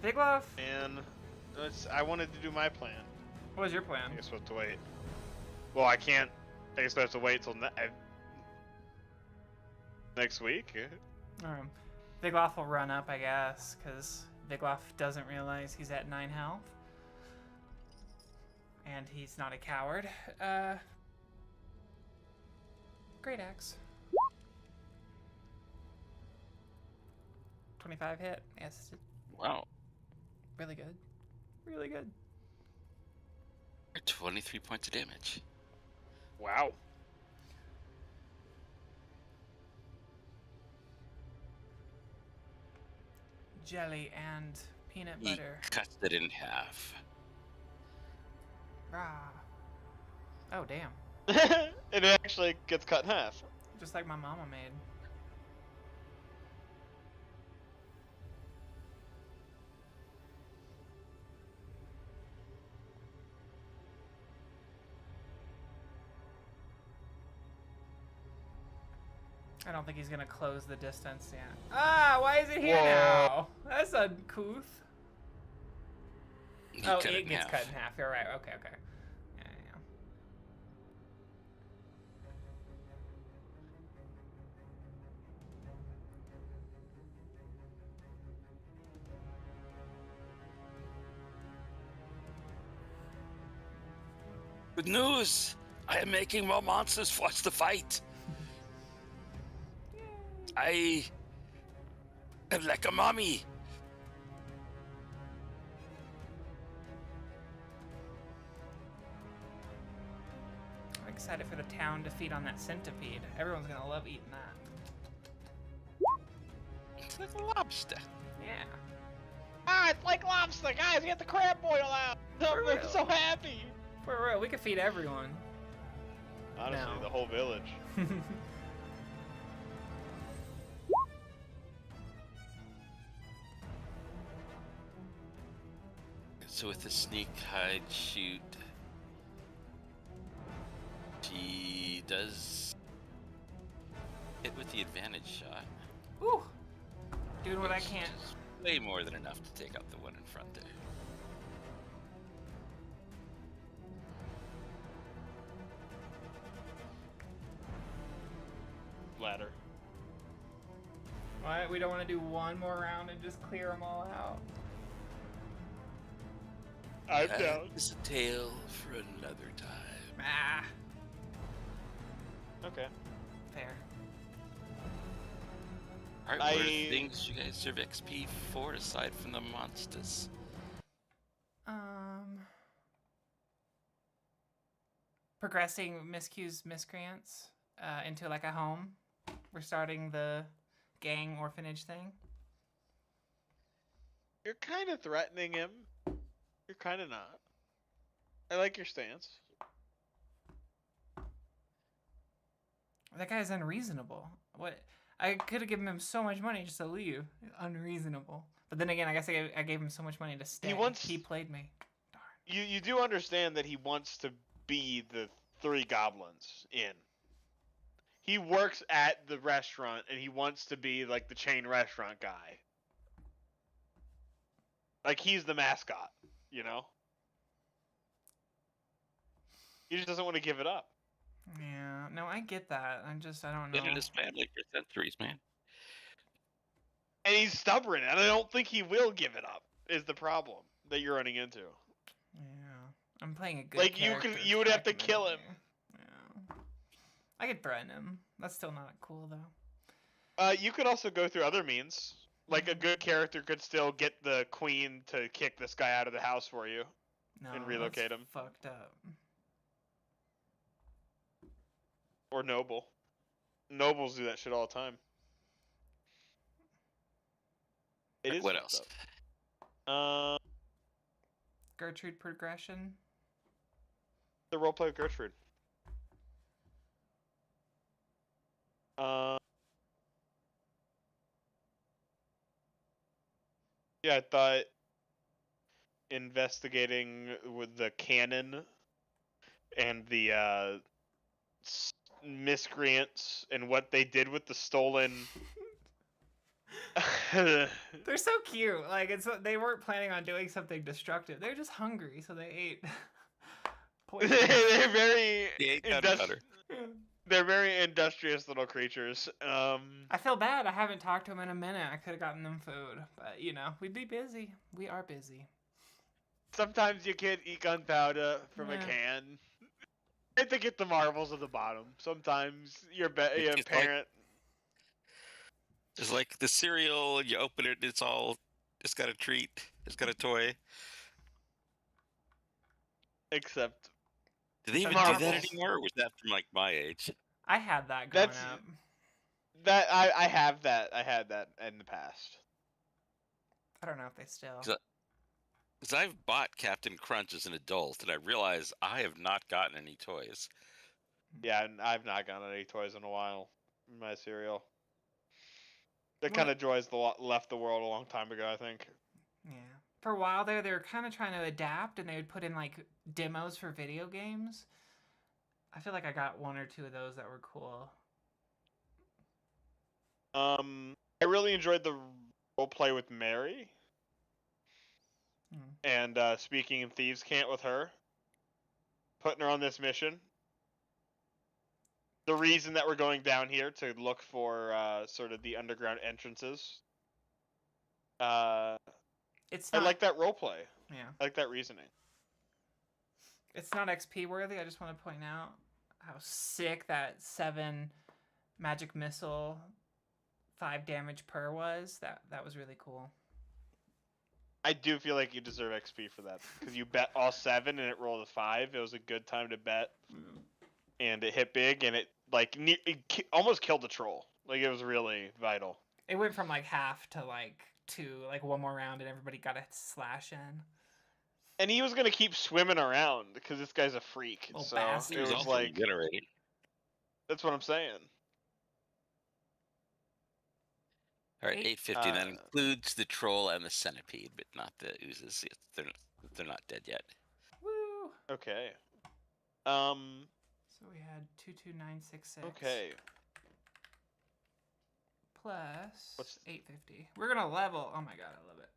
Vigloff, And I wanted to do my plan. what was your plan? I guess we'll have to wait. Well, I can't. I guess I have to wait till next week. Vigloff will run up, I guess, because Vigloff doesn't realize he's at 9 health. And he's not a coward. Great axe. 25 hit. Yes. Wow. Really good. Really good. 23 points of damage. Wow. Jelly and peanut He butter. cuts it in half. Rah. Oh, damn. It actually gets cut in half. Just like my mama made. I don't think he's gonna close the distance yet. Ah, why is it here Whoa. now? That's uncouth. He Oh, cut it in gets half. cut in half. You're right. Okay, okay. Yeah, yeah. Good news! I am making more monsters for us to fight. I am like a mommy. I'm excited for the town to feed on that centipede. Everyone's gonna love eating that. It's like a lobster. Yeah. Ah, it's like lobster, guys. Get the crab boil out. For I'm real. so happy. For real, we could feed everyone. Honestly, No. the whole village. So with the sneak, hide, shoot, she does hit with the advantage shot. Woo! Doing what I which can. is way more than enough to take out the one in front there. Ladder. What? We don't want to do one more round and just clear them all out. I'm down. It's a tale for another time. Ah, Okay. fair. Alright, what are I- things you guys serve XP for aside from the monsters? Progressing miscues miscreants into like a home. We're starting the gang orphanage thing. You're kind of threatening him. You're kind of not. I like your stance. That guy's unreasonable. What? I could have given him so much money just to leave. Unreasonable. But then again, I guess I gave him so much money to stay. He played me. Darn. You do understand that he wants to be the three goblins in. He works at the restaurant and he wants to be like the chain restaurant guy. Like he's the mascot, you know? He just doesn't want to give it up. Yeah. No, I get that. I don't know. Been in his family for centuries, man. And he's stubborn, and I don't think he will give it up. Is the problem that you're running into? Yeah. I'm playing a good Like character you would have to back in kill the him. day. Yeah. I could threaten him. That's still not cool though. You could also go through other means. Like a good character could still get the queen to kick this guy out of the house for you. No, And relocate that's him. Fucked up. Or noble. Nobles do that shit all the time. It Like, is what fucked else? up. Gertrude progression. The roleplay of Gertrude. Yeah, I thought investigating with the cannon and the miscreants and what they did with the stolen. They're so cute. Like they weren't planning on doing something destructive. They're just hungry, so they ate. poison. They're very They ate gunpowder. They're very industrious little creatures. I feel bad. I haven't talked to them in a minute. I could have gotten them food, but we'd be busy. We are busy. Sometimes you can't eat gunpowder from a Yeah. can. You have to get the marbles at the bottom. Sometimes your It's like- parent. It's like the cereal, and you open it, it's got a treat, it's got a toy. Except Do they even do Marbles. that anymore, or was that from like my age? I had that growing That's- up. that I have that. I had that in the past. I don't know if they still. Because I've bought Captain Crunch as an adult, and I realize I have not gotten any toys. Yeah, and I've not gotten any toys in a while. In my cereal. That What? kind of joys left the world a long time ago, I think. Yeah. For a while there, they were kind of trying to adapt, and they would put in like demos for video games. I feel like I got one or two of those that were cool. I really enjoyed the role play with Mary. And speaking in Thieves' Cant with her. Putting her on this mission. The reason that we're going down here to look for sort of the underground entrances. I like that role play. Yeah. I like that reasoning. It's not XP worthy. I just want to point out how sick that 7 magic missile 5 damage per was. That was really cool. I do feel like you deserve XP for that because you bet all 7 and it rolled a 5. It was a good time to bet, and it hit big and it almost killed the troll. Like it was really vital. It went from like half to like 2, like one more round, and everybody got a slash in. And he was gonna keep swimming around because this guy's a freak. So bastard. it was like, that's what I'm saying. All right, 850. That includes the troll and the centipede, but not the oozes. They're not dead yet. Woo. Okay. So we had 22966. Okay. Plus 850. We're gonna level. Oh my god, I love it.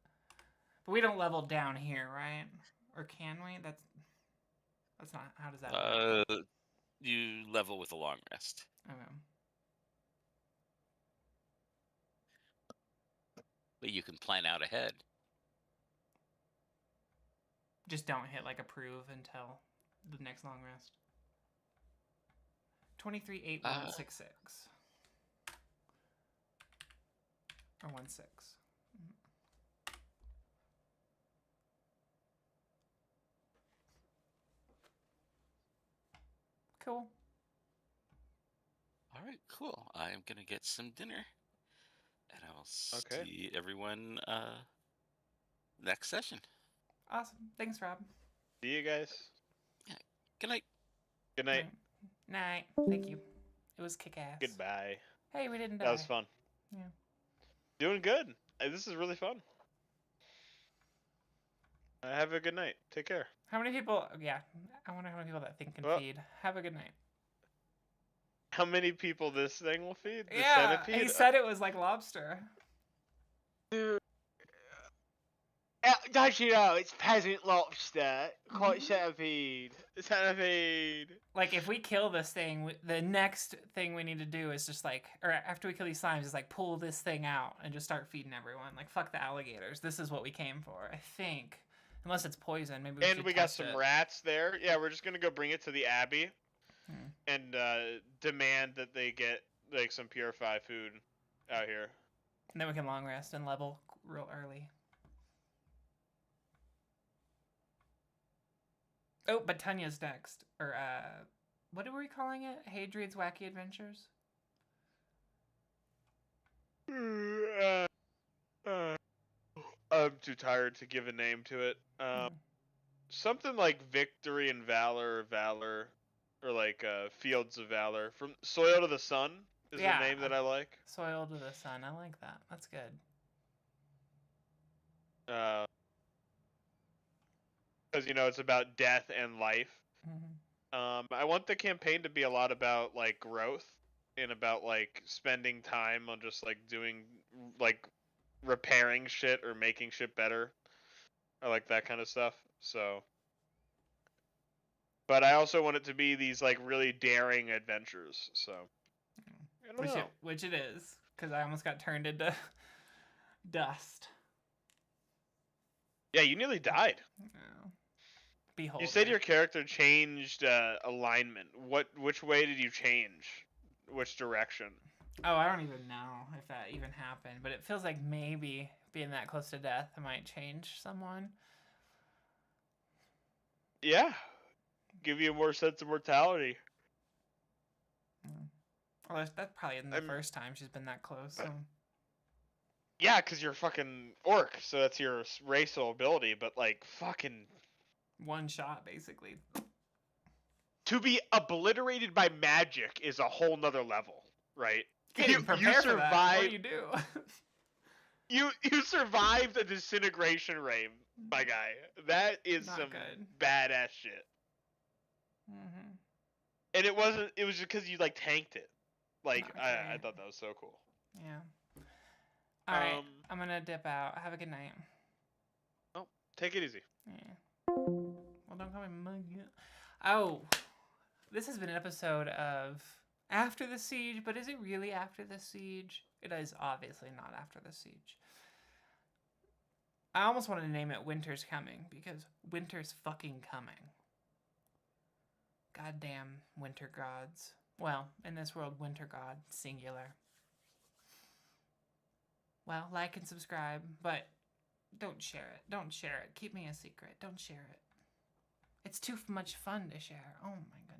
But we don't level down here, right? Or can we? That's not. How does that work? You level with a long rest. Okay. But you can plan out ahead. Just don't hit like approve until the next long rest. 238166. Or 16. Cool. All right, cool. I am gonna get some dinner, and I will see everyone next session. Awesome. Thanks, Rob. See you guys. Yeah. Good night. Good night. Night. Thank you. It was kick-ass. Goodbye. Hey, we didn't die. That was fun. Yeah. Doing good. This is really fun. Have a good night. Take care. How many people? Yeah, I wonder how many people that thing can feed. Have a good night. How many people this thing will feed? The yeah, centipede? he said it was like lobster. Dude. Don't you know, it's peasant lobster. Quite centipede. Centipede. Like, if we kill this thing, the next thing we need to do is just like, or after we kill these slimes, is like pull this thing out and just start feeding everyone. Like, fuck the alligators. This is what we came for, I think. Unless it's poison, maybe we should we got some rats there. Yeah, we're just gonna go bring it to the abbey and demand that they get like some purified food out here. And then we can long rest and level real early. Oh, but Tanya's next. Or, what were we calling it? Hadrian's Wacky Adventures? I'm too tired to give a name to it. Something like Victory and Valor, or like Fields of Valor. From Soil to the Sun is the name that I like. Soil to the Sun, I like that. That's good. Because, you know, it's about death and life. I want the campaign to be a lot about, like, growth. And about, like, spending time on just, like, doing, like, repairing shit or making shit better. I like that kind of stuff. So, but I also want it to be these like really daring adventures. So, I don't know. Which it is, because I almost got turned into dust. Yeah, you nearly died. Oh. Behold. You said your character changed alignment. Which way did you change? Which direction? Oh, I don't even know if that even happened, but it feels like maybe being that close to death, I might change someone. Yeah. Give you a more sense of mortality. Well, that's probably in the first time she's been that close. So. Yeah, because you're a fucking orc, so that's your racial ability, but like fucking... One shot, basically. To be obliterated by magic is a whole nother level, right? You prepare for that. What do you do? You survived a disintegration ray, my guy. That is Not some good. badass shit. And it was just because you like tanked it. Like I thought that was so cool. Yeah. All right. I'm gonna dip out. Have a good night. Oh, take it easy. Yeah. Well, don't call me mug. Oh, this has been an episode of After the Siege, but is it really After the Siege? It is obviously not After the Siege. I almost wanted to name it Winter's Coming, because winter's fucking coming. Goddamn winter gods. Well, in this world, winter god, singular. Well, like and subscribe, but don't share it. Don't share it. Keep me a secret. Don't share it. It's too much fun to share. Oh my goodness.